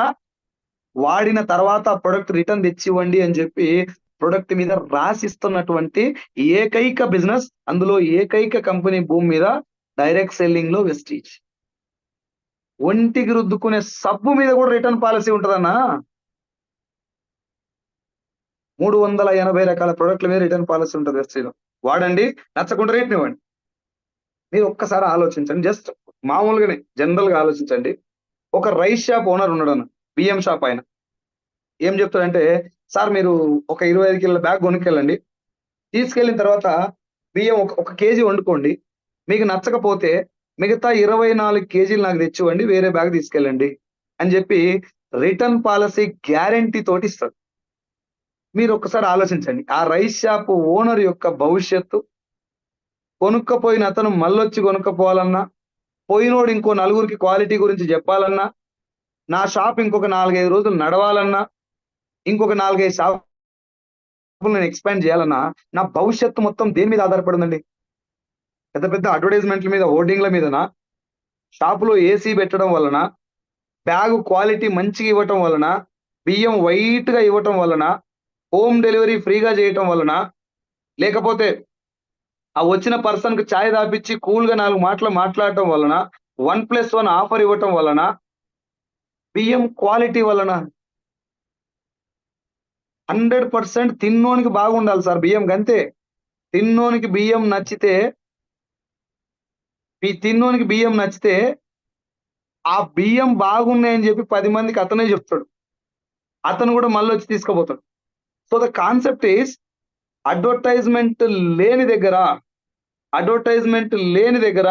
Speaker 2: వాడిన తర్వాత ఆ ప్రొడక్ట్ రిటర్న్ తెచ్చివ్వండి అని చెప్పి ప్రొడక్ట్ మీద రాసిస్తున్నటువంటి ఏకైక బిజినెస్, అందులో ఏకైక కంపెనీ భూమి మీద డైరెక్ట్ సెల్లింగ్ లో వెస్టీజ్. ఒంటికి రుద్దుకునే సబ్బు మీద కూడా రిటర్న్ పాలసీ ఉంటుందన్నా. 380 రకాల ప్రొడక్ట్ల మీద రిటర్న్ పాలసీ ఉంటుంది వెస్టీజ్ లో. వాడండి, నచ్చకుండా రేట్ని ఇవ్వండి. మీరు ఒక్కసారి ఆలోచించండి, జస్ట్ మామూలుగానే జనరల్ గా ఆలోచించండి. ఒక రైస్ షాప్ ఓనర్ ఉన్నాడు అన్న, బియ్యం షాప్ ఆయన. ఏం చెప్తాడంటే, సార్ మీరు ఒక 25 కిలోల బ్యాగ్ కొనుక్కెళ్ళండి, తీసుకెళ్ళిన తర్వాత బియ్యం ఒక కేజీ వండుకోండి, మీకు నచ్చకపోతే మిగతా 24 కేజీలు నాకు తెచ్చివ్వండి, వేరే బ్యాగ్ తీసుకెళ్ళండి అని చెప్పి రిటర్న్ పాలసీ గ్యారంటీ తోటి ఇస్తాడు. మీరు ఒక్కసారి ఆలోచించండి, ఆ రైస్ షాప్ ఓనర్ యొక్క భవిష్యత్తు, కొనుక్కపోయిన అతను మళ్ళొచ్చి కొనుక్కపోవాలన్నా, పోయినోడు ఇంకో 4గురికి క్వాలిటీ గురించి చెప్పాలన్నా, నా షాప్ ఇంకొక 4-5 రోజులు నడవాలన్నా, ఇంకొక 4-5 షాపులు నేను ఎక్స్పాండ్ చేయాలన్నా, నా భవిష్యత్తు మొత్తం దేని మీద ఆధారపడిందండి? పెద్ద పెద్ద అడ్వర్టైజ్మెంట్ల మీద, హోర్డింగ్ల మీదనా, షాపులో ఏసీ పెట్టడం వలన, బ్యాగ్ క్వాలిటీ మంచిగా ఇవ్వటం వలన, బియ్యం వైట్ గా ఇవ్వటం వలన, హోమ్ డెలివరీ ఫ్రీగా చేయటం వలన, లేకపోతే ఆ వచ్చిన పర్సన్ కు ఛాయ్ తాపిచ్చి కూల్ గా 4 మాటలు మాట్లాడటం వలన, 1+1 ఆఫర్ ఇవ్వటం వలన, బియ్యం క్వాలిటీ వలన? 100% తిన్నోనికి బాగుండాలి సార్ బియ్యం గంతే. తిన్నోనికి బియ్యం నచ్చితే తిన్నోనికి బియ్యం నచ్చితే ఆ బియ్యం బాగున్నాయని చెప్పి 10 మందికి అతనే చెప్తాడు. అతను కూడా మళ్ళీ వచ్చి తీసుకుపోతాడు. So the concept is advertisement లేని దగ్గర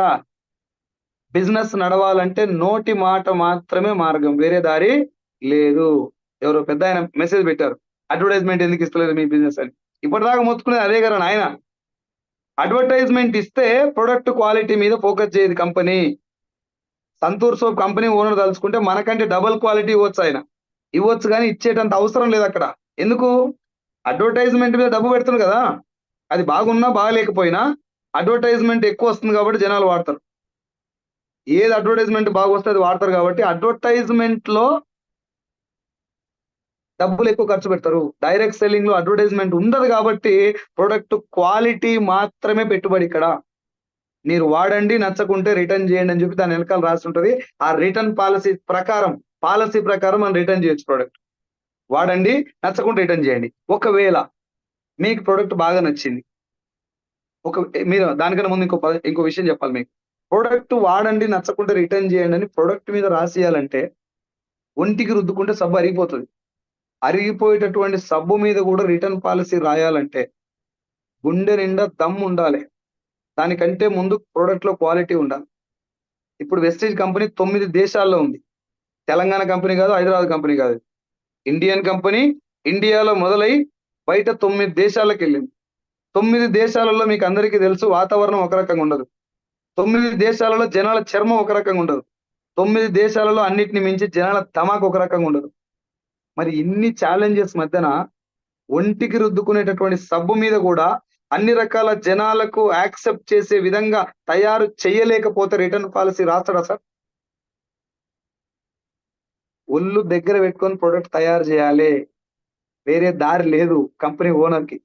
Speaker 2: బిజినెస్ నడవాలంటే నోటి మాట మాత్రమే మార్గం, వేరే దారి లేదు. ఎవరో పెద్ద ఆయన మెసేజ్ పెట్టారు, అడ్వర్టైజ్మెంట్ ఎందుకు ఇస్తలేదు మీ బిజినెస్ అని. ఇప్పటిదాకా మొత్తుకునేది అదే కదా నాయన. అడ్వర్టైజ్మెంట్ ఇస్తే ప్రొడక్ట్ క్వాలిటీ మీద ఫోకస్ చేయదు company. Santoor soap company owner తలుచుకుంటే మనకంటే డబుల్ క్వాలిటీ ఇవ్వచ్చు, ఆయన ఇవ్వచ్చు, కానీ ఇచ్చేటంత అవసరం లేదు అక్కడ. ఎందుకు? అడ్వర్టైజ్మెంట్ మీద డబ్బు పెడుతుంది కదా, అది బాగున్నా బాగలేకపోయినా అడ్వర్టైజ్మెంట్ ఎక్కువ వస్తుంది కాబట్టి జనాలు వాడతారు. ఏది అడ్వర్టైజ్మెంట్ బాగా వస్తే అది వాడతారు కాబట్టి అడ్వర్టైజ్మెంట్ లో డబ్బులు ఎక్కువ ఖర్చు పెడతారు. డైరెక్ట్ సెల్లింగ్ లో అడ్వర్టైజ్మెంట్ ఉండదు కాబట్టి ప్రొడక్ట్ క్వాలిటీ మాత్రమే పెట్టుబడి. ఇక్కడ మీరు వాడండి, నచ్చకుంటే రిటర్న్ చేయండి అని చెప్పి దాని వెనకాల రాసి ఉంటుంది. ఆ రిటర్న్ పాలసీ ప్రకారం మనం రిటర్న్ చేయొచ్చు. ప్రొడక్ట్ వాడండి, నచ్చకుంటే రిటర్న్ చేయండి. ఒకవేళ మీకు ప్రొడక్ట్ బాగా నచ్చింది, మీరు దానికన్నా ముందు ఇంకో విషయం చెప్పాలి మీకు. ప్రొడక్ట్ వాడండి, నచ్చకుంటే రిటర్న్ చేయండి అని ప్రొడక్ట్ మీద రాసియాలంటే ఒంటికి రుద్దుకుంటే సబ్బు అరిగిపోతుంది. అరిగిపోయేటటువంటి సబ్బు మీద కూడా రిటర్న్ పాలసీ రాయాలంటే గుండె నిండా దమ్ ఉండాలి. దానికంటే ముందు ప్రొడక్ట్ లో క్వాలిటీ ఉండాలి. ఇప్పుడు వెస్టేజ్ కంపెనీ 9 దేశాల్లో ఉంది. తెలంగాణ కంపెనీ కాదు, హైదరాబాద్ కంపెనీ కాదు, ఇండియన్ కంపెనీ. ఇండియాలో మొదలై బయట 9 దేశాలకు వెళ్ళింది. 9 దేశాలలో మీకు అందరికీ తెలుసు వాతావరణం ఒక రకంగా ఉండదు. 9 దేశాలలో జనాల చర్మం ఒక రకంగా ఉండదు. 9 దేశాలలో అన్నిటిని మించి జనాల తమాకు ఒక రకంగా ఉండదు. మరి ఇన్ని ఛాలెంజెస్ మధ్యన ఒంటికి రుద్దుకునేటటువంటి సబ్బు మీద కూడా అన్ని రకాల జనాలకు యాక్సెప్ట్ చేసే విధంగా తయారు చేయలేకపోతే రిటర్న్ పాలసీ రాస్తాడా సార్? ఒళ్ళు దగ్గర పెట్టుకొని ప్రొడక్ట్ తయారు చేయాలి, వేరే దారి లేదు కంపెనీ ఓనర్ కి.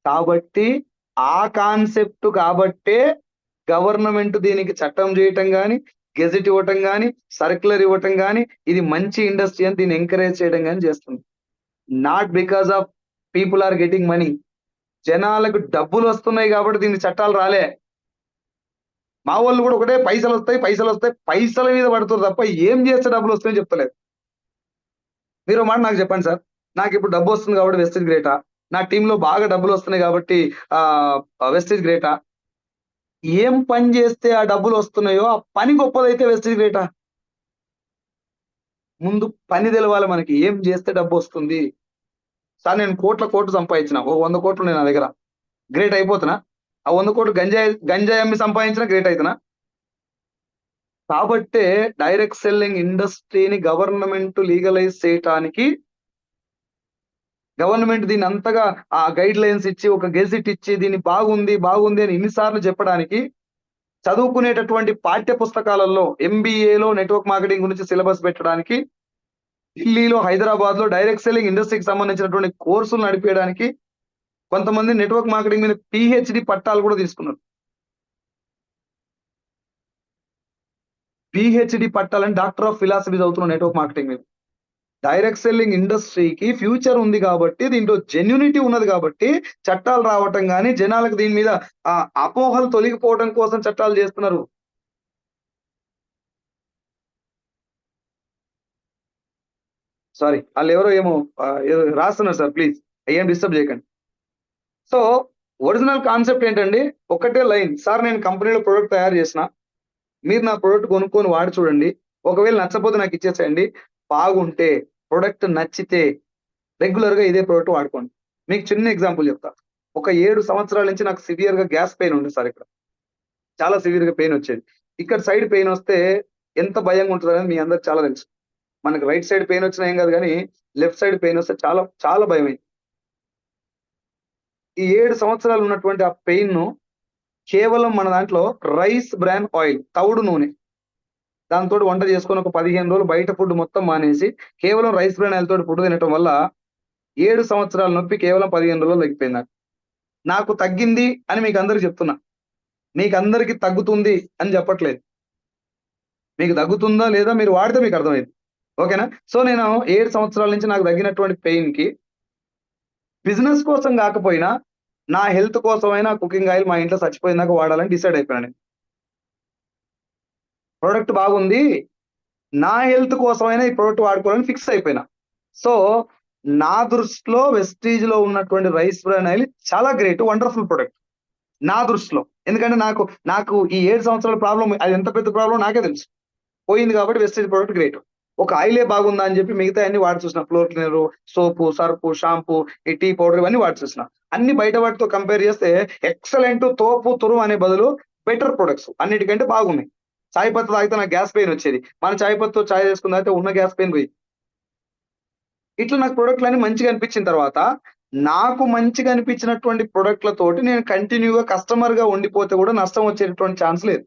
Speaker 2: కాబట్టి ఆ కాన్సెప్ట్ కాబట్టే గవర్నమెంట్ దీనికి చట్టం చేయటం కానీ, గెజెట్ ఇవ్వటం కానీ, సర్క్యులర్ ఇవ్వటం కానీ, ఇది మంచి ఇండస్ట్రీ అని దీన్ని ఎంకరేజ్ చేయడం కానీ చేస్తుంది. Not because of people are getting money. జనాలకు డబ్బులు వస్తున్నాయి కాబట్టి దీనికి చట్టాలు రాలే. మా వాళ్ళు కూడా ఒకటే పైసలు వస్తాయి పైసల మీద పడుతుంది తప్ప ఏం చేస్తే డబ్బులు వస్తాయని చెప్తలేదు. మీరు మాట నాకు చెప్పండి సార్, నాకు ఇప్పుడు డబ్బు వస్తుంది కాబట్టి వెస్టేజ్ గ్రేటా? నా టీంలో బాగా డబ్బులు వస్తున్నాయి కాబట్టి వెస్టేజ్ గ్రేటా? ఏం పని చేస్తే ఆ డబ్బులు వస్తున్నాయో ఆ పని గొప్పదైతే వెస్టేజ్ గ్రేటా? ముందు పని తెలవాలి మనకి, ఏం చేస్తే డబ్బు వస్తుంది. సార్ నేను కోట్లు సంపాదించిన, 100 కోట్లు నేను నా దగ్గర, గ్రేట్ అయిపోతున్నా? ఆ 100 కోట్లు గంజాయి అమ్మి సంపాదించిన గ్రేట్ అవుతున్నా? కాబట్టే డైరెక్ట్ సెల్లింగ్ ఇండస్ట్రీని గవర్నమెంట్ లీగలైజ్ చేయటానికి గవర్నమెంట్ దీన్ని అంతగా ఆ గైడ్ లైన్స్ ఇచ్చి ఒక గెజిట్ ఇచ్చి దీన్ని బాగుంది అని ఇన్నిసార్లు చెప్పడానికి చదువుకునేటటువంటి పాఠ్య పుస్తకాలలో ఎంబీఏలో నెట్వర్క్ మార్కెటింగ్ గురించి సిలబస్ పెట్టడానికి, ఢిల్లీలో హైదరాబాద్ లో డైరెక్ట్ సెల్లింగ్ ఇండస్ట్రీకి సంబంధించినటువంటి కోర్సులు నడిపేయడానికి కొంతమంది నెట్వర్క్ మార్కెటింగ్ మీద పిహెచ్డి పట్టాలు కూడా తీసుకున్నారు. పిహెచ్డి పట్టాలని డాక్టర్ ఆఫ్ ఫిలాసఫీ చదువుతున్న నెట్వర్క్ మార్కెటింగ్ మీద. డైరెక్ట్ సెల్లింగ్ ఇండస్ట్రీకి ఫ్యూచర్ ఉంది కాబట్టి, దీంట్లో జెన్యూనిటీ ఉన్నది కాబట్టి చట్టాలు రావటం కానీ, జనాలకు దీని మీద అపోహలు తొలగిపోవడం కోసం చట్టాలు చేస్తున్నారు. సారీ, వాళ్ళు ఎవరో ఏమో రాస్తున్నారు సార్, ప్లీజ్ ఏం డిస్టర్బ్ చేయకండి. సో ఒరిజినల్ కాన్సెప్ట్ ఏంటండి, ఒకటే లైన్. సార్ నేను కంపెనీలో ప్రొడక్ట్ తయారు చేసిన, మీరు నా ప్రొడక్ట్ కొనుక్కొని వాడి చూడండి, ఒకవేళ నచ్చపోతే నాకు ఇచ్చేసేయండి. బాగుంటే ప్రొడక్ట్ నచ్చితే రెగ్యులర్ గా ఇదే ప్రొడక్ట్ వాడుకోండి. మీకు చిన్న ఎగ్జాంపుల్ చెప్తా. ఒక 7 సంవత్సరాల నుంచి నాకు సివియర్ గా గ్యాస్ పెయిన్ ఉంది సార్. ఇక్కడ చాలా సివియర్ గా పెయిన్ వచ్చేది. ఇక్కడ సైడ్ పెయిన్ వస్తే ఎంత భయంగా ఉంటుందని మీ అందరికి చాలా తెలుసు. మనకి రైట్ సైడ్ పెయిన్ వచ్చినా ఏం కాదు, కానీ లెఫ్ట్ సైడ్ పెయిన్ వస్తే చాలా చాలా భయమైంది. ఈ 7 సంవత్సరాలు ఉన్నటువంటి ఆ పెయిన్ ను కేవలం మన దాంట్లో రైస్ బ్రాన్ ఆయిల్, తవుడు నూనె, దాంతో వంట చేసుకొని ఒక 15 రోజులు బయట ఫుడ్ మొత్తం మానేసి కేవలం రైస్ బ్రాన్ ఆయిల్ తోటి ఫుడ్ తినటం వల్ల 7 సంవత్సరాల నొప్పి కేవలం 15 రోజులు తగ్గిపోయింది. నాకు తగ్గింది అని మీకు అందరికి చెప్తున్నా, మీకు అందరికి తగ్గుతుంది అని చెప్పట్లేదు. మీకు తగ్గుతుందా లేదా మీరు వాడితే మీకు అర్థమైంది, ఓకేనా? సో నేను 7 సంవత్సరాల నుంచి నాకు తగ్గినటువంటి పెయిన్ కి బిజినెస్ కోసం కాకపోయినా నా హెల్త్ కోసమైనా కుకింగ్ ఆయిల్ మా ఇంట్లో చచ్చిపోయిందాక వాడాలని డిసైడ్ అయిపోయాను నేను. ప్రోడక్ట్ బాగుంది, నా హెల్త్ కోసమైనా ఈ ప్రోడక్ట్ వాడుకోవాలని ఫిక్స్ అయిపోయినా. సో నా దృష్టిలో వెస్టీజ్ లో ఉన్నటువంటి రైస్ బ్రాన్ ఆయిల్ చాలా గ్రేట్, వండర్ఫుల్ ప్రొడక్ట్ నా దృష్టిలో. ఎందుకంటే నాకు ఈ 7 సంవత్సరాల ప్రాబ్లం, అది ఎంత పెద్ద ప్రాబ్లం నాకే తెలుసు. పోయింది కాబట్టి వెస్టీజ్ ప్రొడక్ట్ గ్రేట్. ఒక ఆయిలే బాగుందా అని చెప్పి మిగతా అన్ని వాడి చూసిన, ఫ్లోర్ క్లీనర్, సోపు, సర్పు, షాంపూ, ఈ టీ పౌడర్ ఇవన్నీ వాడి చూసిన. అన్ని బయట వాటితో కంపేర్ చేస్తే ఎక్సలెంట్, తోపు తురుము అనే బదులు బెటర్ ప్రొడక్ట్స్ అన్నిటికంటే బాగున్నాయి. చాయ్ పత్తి తాగితే నాకు గ్యాస్ పెయిన్ వచ్చేది, మన చాయ్ పత్తితో చాయ్ చేసుకున్న అయితే ఉన్న గ్యాస్ పెయిన్ పోయి. ఇట్లా నాకు ప్రొడక్ట్లు అన్ని మంచిగా అనిపించిన తర్వాత, నాకు మంచిగా అనిపించినటువంటి ప్రొడక్ట్లతోటి నేను కంటిన్యూగా కస్టమర్ గా ఉండిపోతే కూడా నష్టం వచ్చేటటువంటి ఛాన్స్ లేదు.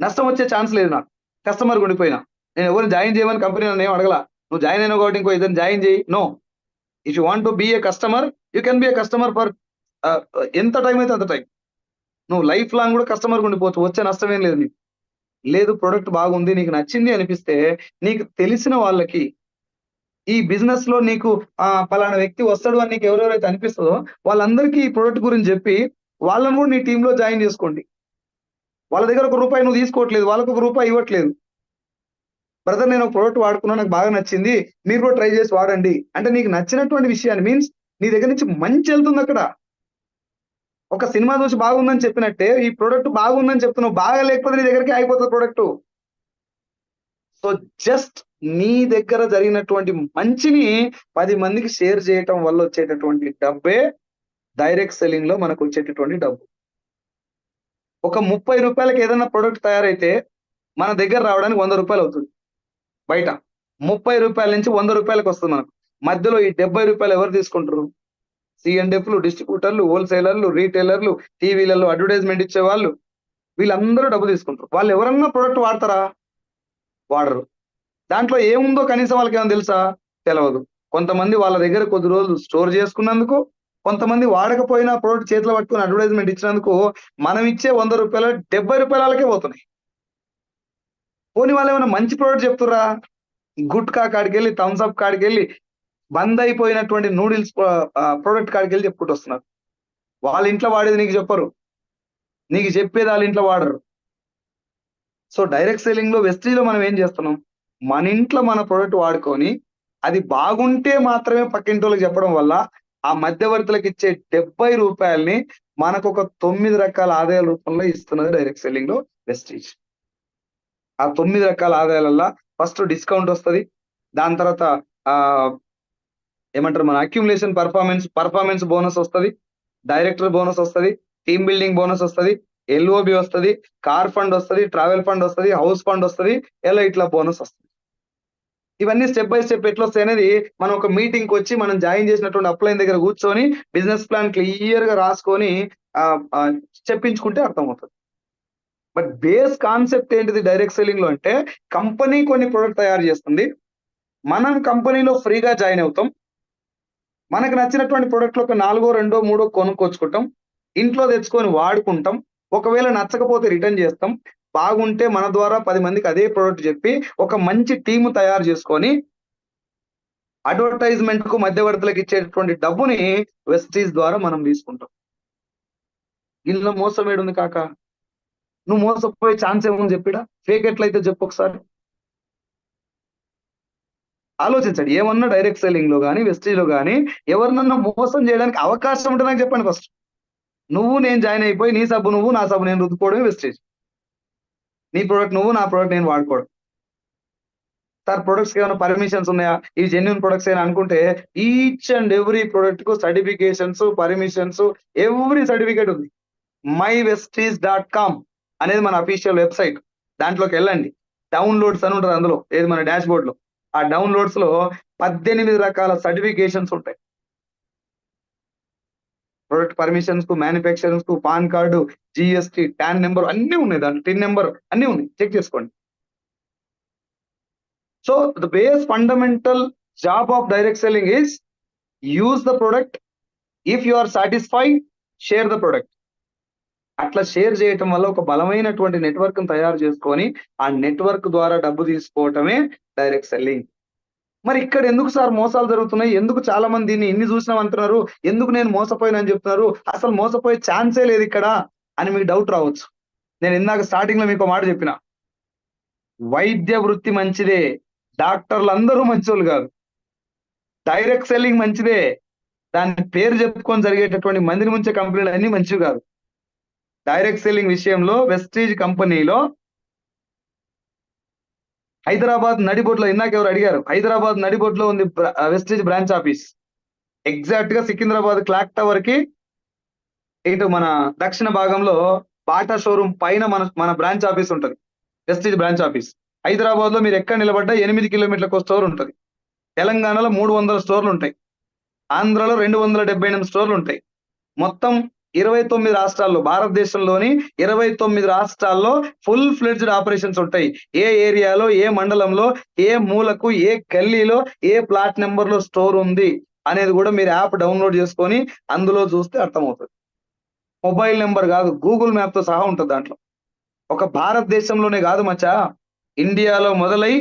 Speaker 2: నష్టం వచ్చే ఛాన్స్ లేదు నాకు కస్టమర్ ఉండిపోయినా. నేను ఎవరిని జాయిన్ చేయమని కంపెనీ నన్ను ఏం అడగల, నువ్వు జాయిన్ అయినా కాబట్టి ఇంకో ఇద్దరు జాయిన్ చేయి. No, if you want to be a customer, you can be a customer for ఎంత టైం అయితే అంత టైం. నువ్వు లైఫ్ లాంగ్ కూడా కస్టమర్ ఉండిపోవచ్చు, వచ్చే నష్టం ఏం లేదు నీకు. లేదు, ప్రొడక్ట్ బాగుంది, నీకు నచ్చింది అనిపిస్తే నీకు తెలిసిన వాళ్ళకి, ఈ బిజినెస్ లో నీకు పలానా వ్యక్తి వస్తాడు అని నీకు ఎవరెవరైతే అనిపిస్తుందో వాళ్ళందరికీ ఈ ప్రొడక్ట్ గురించి చెప్పి వాళ్ళని కూడా నీ టీంలో జాయిన్ చేసుకోండి. వాళ్ళ దగ్గర ₹1 నువ్వు తీసుకోవట్లేదు, వాళ్ళకు ₹1 ఇవ్వట్లేదు. బ్రదర్, నేను ఒక ప్రోడక్ట్ వాడుకున్నా, నాకు బాగా నచ్చింది, మీరు కూడా ట్రై చేసి వాడండి అంటే నీకు నచ్చినటువంటి విషయాన్ని, మీన్స్ నీ దగ్గర నుంచి మంచి వెళ్తుంది అక్కడ. ఒక సినిమా చూసి బాగుందని చెప్పినట్టే ఈ ప్రోడక్ట్ బాగుందని చెప్తున్నావు, బాగా లేకపోతే నీ దగ్గరికి అయిపోతుంది ప్రోడక్ట్. సో జస్ట్ నీ దగ్గర జరిగినటువంటి మంచిని 10 మందికి షేర్ చేయటం వల్ల వచ్చేటటువంటి డబ్బే డైరెక్ట్ సెల్లింగ్ లో మనకు వచ్చేటటువంటి డబ్బు. ఒక ₹30కి ఏదైనా ప్రొడక్ట్ తయారైతే మన దగ్గర రావడానికి ₹100 అవుతుంది. బయట ₹30 నుంచి ₹100కి వస్తుంది మనకు. మధ్యలో ఈ ₹70 ఎవరు తీసుకుంటారు? C&Fలు, డిస్ట్రిబ్యూటర్లు, హోల్సేలర్లు, రీటైలర్లు, టీవీలలో అడ్వర్టైజ్మెంట్ ఇచ్చే వాళ్ళు, వీళ్ళందరూ డబ్బు తీసుకుంటారు. వాళ్ళు ఎవరన్నా ప్రొడక్ట్ వాడతారా? వాడరు. దాంట్లో ఏముందో కనీసం వాళ్ళకి ఏమైనా తెలుసా? తెలియదు. కొంతమంది వాళ్ళ దగ్గర కొద్ది రోజులు స్టోర్ చేసుకున్నందుకు, కొంతమంది వాడకపోయినా ప్రోడక్ట్ చేతిలో పట్టుకుని అడ్వర్టైజ్మెంట్ ఇచ్చినందుకు మనం ఇచ్చే ₹100 ₹70 పోతున్నాయి. పోనీ వాళ్ళు ఏమైనా మంచి ప్రోడక్ట్ చెప్తురా? గుట్కా కాడికి వెళ్ళి, థమ్స్అప్ కాడికి వెళ్ళి, బంద్ అయిపోయినటువంటి నూడిల్స్ ప్రోడక్ట్ కాడికి వెళ్ళి చెప్పుకుంటూ వస్తున్నారు. వాళ్ళ ఇంట్లో వాడేది నీకు చెప్పరు, నీకు చెప్పేది వాళ్ళ ఇంట్లో వాడరు. సో డైరెక్ట్ సెల్లింగ్ లో, వెస్టీజ్ లో మనం ఏం చేస్తున్నాం? మన ఇంట్లో మన ప్రోడక్ట్ వాడుకొని అది బాగుంటే మాత్రమే పక్కింటోళ్ళకి చెప్పడం వల్ల ఆ మధ్యవర్తులకు ఇచ్చే ₹70 మనకు ఒక 9 రకాల ఆదాయాల రూపంలో ఇస్తున్నది డైరెక్ట్ సెల్లింగ్ లో వెస్టీజ్. ఆ 9 రకాల ఆదాయాలల్లో ఫస్ట్ డిస్కౌంట్ వస్తుంది, దాని తర్వాత ఏమంటారు మన అక్యుములేషన్ పర్ఫార్మెన్స్ బోనస్ వస్తుంది, డైరెక్టర్ బోనస్ వస్తుంది, టీమ్ బిల్డింగ్ బోనస్ వస్తుంది, LOB వస్తుంది, కార్ ఫండ్ వస్తుంది, ట్రావెల్ ఫండ్ వస్తుంది, హౌస్ ఫండ్ వస్తుంది, ఎలా ఇట్లా బోనస్ వస్తుంది. ఇవన్నీ స్టెప్ బై స్టెప్ ఎట్లా వస్తాయి అనేది మనం ఒక మీటింగ్ కి వచ్చి మనం జాయిన్ చేసినటువంటి అప్లైన్ దగ్గర కూర్చొని బిజినెస్ ప్లాన్ క్లియర్ గా రాసుకొని చెప్పించుకుంటే అర్థమవుతుంది. బట్ బేస్ కాన్సెప్ట్ ఏంటిది డైరెక్ట్ సెల్లింగ్ లో అంటే, కంపెనీ కొన్ని ప్రొడక్ట్ తయారు చేస్తుంది, మనం కంపెనీలో ఫ్రీగా జాయిన్ అవుతాం, మనకు నచ్చినటువంటి ప్రొడక్ట్ ఒక 4, 2, 3 కొనుక్కొచ్చుకుంటాం, ఇంట్లో తెచ్చుకొని వాడుకుంటాం, ఒకవేళ నచ్చకపోతే రిటర్న్ చేస్తాం, బాగుంటే మన ద్వారా 10 మందికి అదే ప్రోడక్ట్ చెప్పి ఒక మంచి టీము తయారు చేసుకొని అడ్వర్టైజ్మెంట్ కు మధ్యవర్తులకు ఇచ్చేటటువంటి డబ్బుని వెస్టీజ్ ద్వారా మనం తీసుకుంటాం. ఇందులో మోసం ఏడుంది కాక? నువ్వు మోసపోయే ఛాన్స్ ఏముంది చెప్పిడా? ఫేక్ ఎట్లయితే చెప్పు ఒకసారి ఆలోచించండి. ఏమన్నా డైరెక్ట్ సెల్లింగ్ లో కానీ వెస్టీజ్ లో కానీ ఎవరినన్నా మోసం చేయడానికి అవకాశం ఉంటే నాకు చెప్పండి. ఫస్ట్ నువ్వు నేను జాయిన్ అయిపోయి నీ సబ్బు నువ్వు, నా సబ్బు నేను రుద్దుకోవడమే వెస్టీజ్. నీ ప్రోడక్ట్ నువ్వు, నా ప్రోడక్ట్ నేను వాడుకోవడం. సార్ ప్రొడక్ట్స్ ఏమైనా పర్మిషన్స్ ఉన్నాయా, ఇవి జెన్యున్ ప్రొడక్ట్స్ అయినా అనుకుంటే ఈచ్ అండ్ ఎవ్రీ ప్రొడక్ట్ కు సర్టిఫికేషన్స్, పర్మిషన్స్, ఎవ్రీ సర్టిఫికేట్ ఉంది. myvestige.com అనేది మన అఫీషియల్ వెబ్సైట్. దాంట్లోకి వెళ్ళండి, డౌన్లోడ్స్ అని ఉంటుంది అందులో, ఏది మన డాష్ బోర్డ్ లో. ఆ డౌన్లోడ్స్ లో 18 రకాల సర్టిఫికేషన్స్ ఉంటాయి. ప్రొడక్ట్ పర్మిషన్స్ కు, మ్యానుఫ్యాక్చరర్స్ కు, pan card, GST, TAN number అన్ని ఉన్నాయి, దాంట్లో టిన్ నెంబర్ అన్ని ఉన్నాయి, చెక్ చేసుకోండి. So the base fundamental job of direct selling is use the product. If you are satisfied, share the product. అట్లా షేర్ చేయటం వల్ల ఒక బలమైనటువంటి నెట్వర్క్ తయారు చేసుకొని ఆ నెట్వర్క్ ద్వారా డబ్బు తీసుకోవటమే డైరెక్ట్ సెల్లింగ్. మరి ఇక్కడ ఎందుకు సార్ మోసాలు జరుగుతున్నాయి? ఎందుకు చాలా మంది దీన్ని ఇన్ని చూసినాం అంటున్నారు? ఎందుకు నేను మోసపోయానని చెప్తున్నారు? అసలు మోసపోయే ఛాన్సే లేదు ఇక్కడ అని మీకు డౌట్ రావచ్చు. నేను ఇందాక స్టార్టింగ్ లో మీకు మాట చెప్పిన, వైద్య వృత్తి మంచిదే, డాక్టర్లు అందరూ మంచోళ్ళు కాదు. డైరెక్ట్ సెల్లింగ్ మంచిదే, దాని పేరు చెప్పుకొని జరిగేటటువంటి మందిని ముంచే కంపెనీలు అన్ని మంచివి కాదు. డైరెక్ట్ సెల్లింగ్ విషయంలో వెస్టీజ్ కంపెనీలో హైదరాబాద్ నడిబొడ్లో, ఇందాక ఎవరు అడిగారు, హైదరాబాద్ నడిబొడ్లో ఉంది వెస్టీజ్ బ్రాంచ్ ఆఫీస్. ఎగ్జాక్ట్ గా సికింద్రాబాద్ క్లాక్ టవర్ కి ఇటు మన దక్షిణ భాగంలో బాటా షోరూమ్ పైన మన బ్రాంచ్ ఆఫీస్ ఉంటది, వెస్టీజ్ బ్రాంచ్ ఆఫీస్. హైదరాబాద్ లో మీరు ఎక్కడ నిలబడ్డా 8 కిలోమీటర్లకు స్టోర్ ఉంటది. తెలంగాణలో 300 స్టోర్లు ఉంటాయి. ఆంధ్రలో 278 స్టోర్లు ఉంటాయి. మొత్తం 29 రాష్ట్రాల్లో, భారతదేశంలోని 29 రాష్ట్రాల్లో ఫుల్ ఫ్లెడ్జ్డ్ ఆపరేషన్స్ ఉంటాయి. ఏ ఏరియాలో, ఏ మండలంలో, ఏ మూలకు, ఏ గల్లీలో, ఏ ప్లాట్ నెంబర్ లో స్టోర్ ఉంది అనేది కూడా మీరు యాప్ డౌన్లోడ్ చేసుకొని అందులో చూస్తే అర్థమవుతుంది. మొబైల్ నెంబర్ కాదు, గూగుల్ మ్యాప్ తో సహా ఉంటుంది దాంట్లో. ఒక భారతదేశంలోనే కాదు మచ్చా, ఇండియాలో మొదలై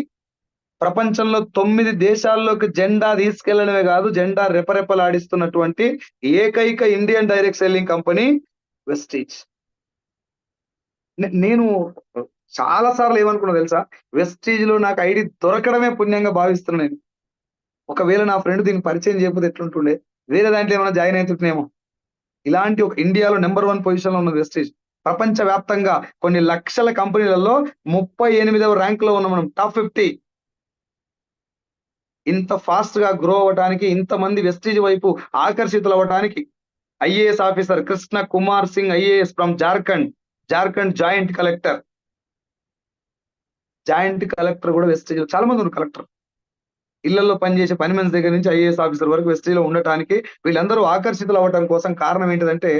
Speaker 2: ప్రపంచంలో 9 దేశాల్లోకి జెండా తీసుకెళ్లడమే కాదు, జెండా రెపరెపలాడిస్తున్నటువంటి ఏకైక Indian direct selling company Vestige. నేను చాలా సార్లు ఏమనుకున్నా తెలుసా, వెస్టీజ్ లో నాకు ఐడి దొరకడమే పుణ్యంగా భావిస్తున్నాను నేను. ఒకవేళ నా ఫ్రెండ్ దీన్ని పరిచయం చేయకపోతే ఎట్లుంటుండే, వేరే దాంట్లో ఏమైనా జాయిన్ అవుతుంటేనేమో. ఇలాంటి ఒక ఇండియాలో నెంబర్ 1 పొజిషన్ లో ఉన్న వెస్టీజ్, ప్రపంచ వ్యాప్తంగా కొన్ని లక్షల కంపెనీలలో 38వ ర్యాంక్ లో ఉన్న మనం, టాప్ 50. ఇంత ఫాస్ట్ గా గ్రో అవ్వడానికి, ఇంతమంది వెస్టీజ్ వైపు ఆకర్షితులు అవ్వడానికి IAS officer Krishna Kumar Singh IAS from Jharkhand joint collector కూడా వెస్టీజ్ లో. చాలా మంది ఉన్నారు కలెక్టర్. ఇళ్లలో పనిచేసే పని మనిషి దగ్గర నుంచి ఐఏఎస్ ఆఫీసర్ వరకు వెస్టీజ్ లో ఉండటానికి వీళ్ళందరూ ఆకర్షితులు అవ్వడం కోసం కారణం ఏంటిదంటే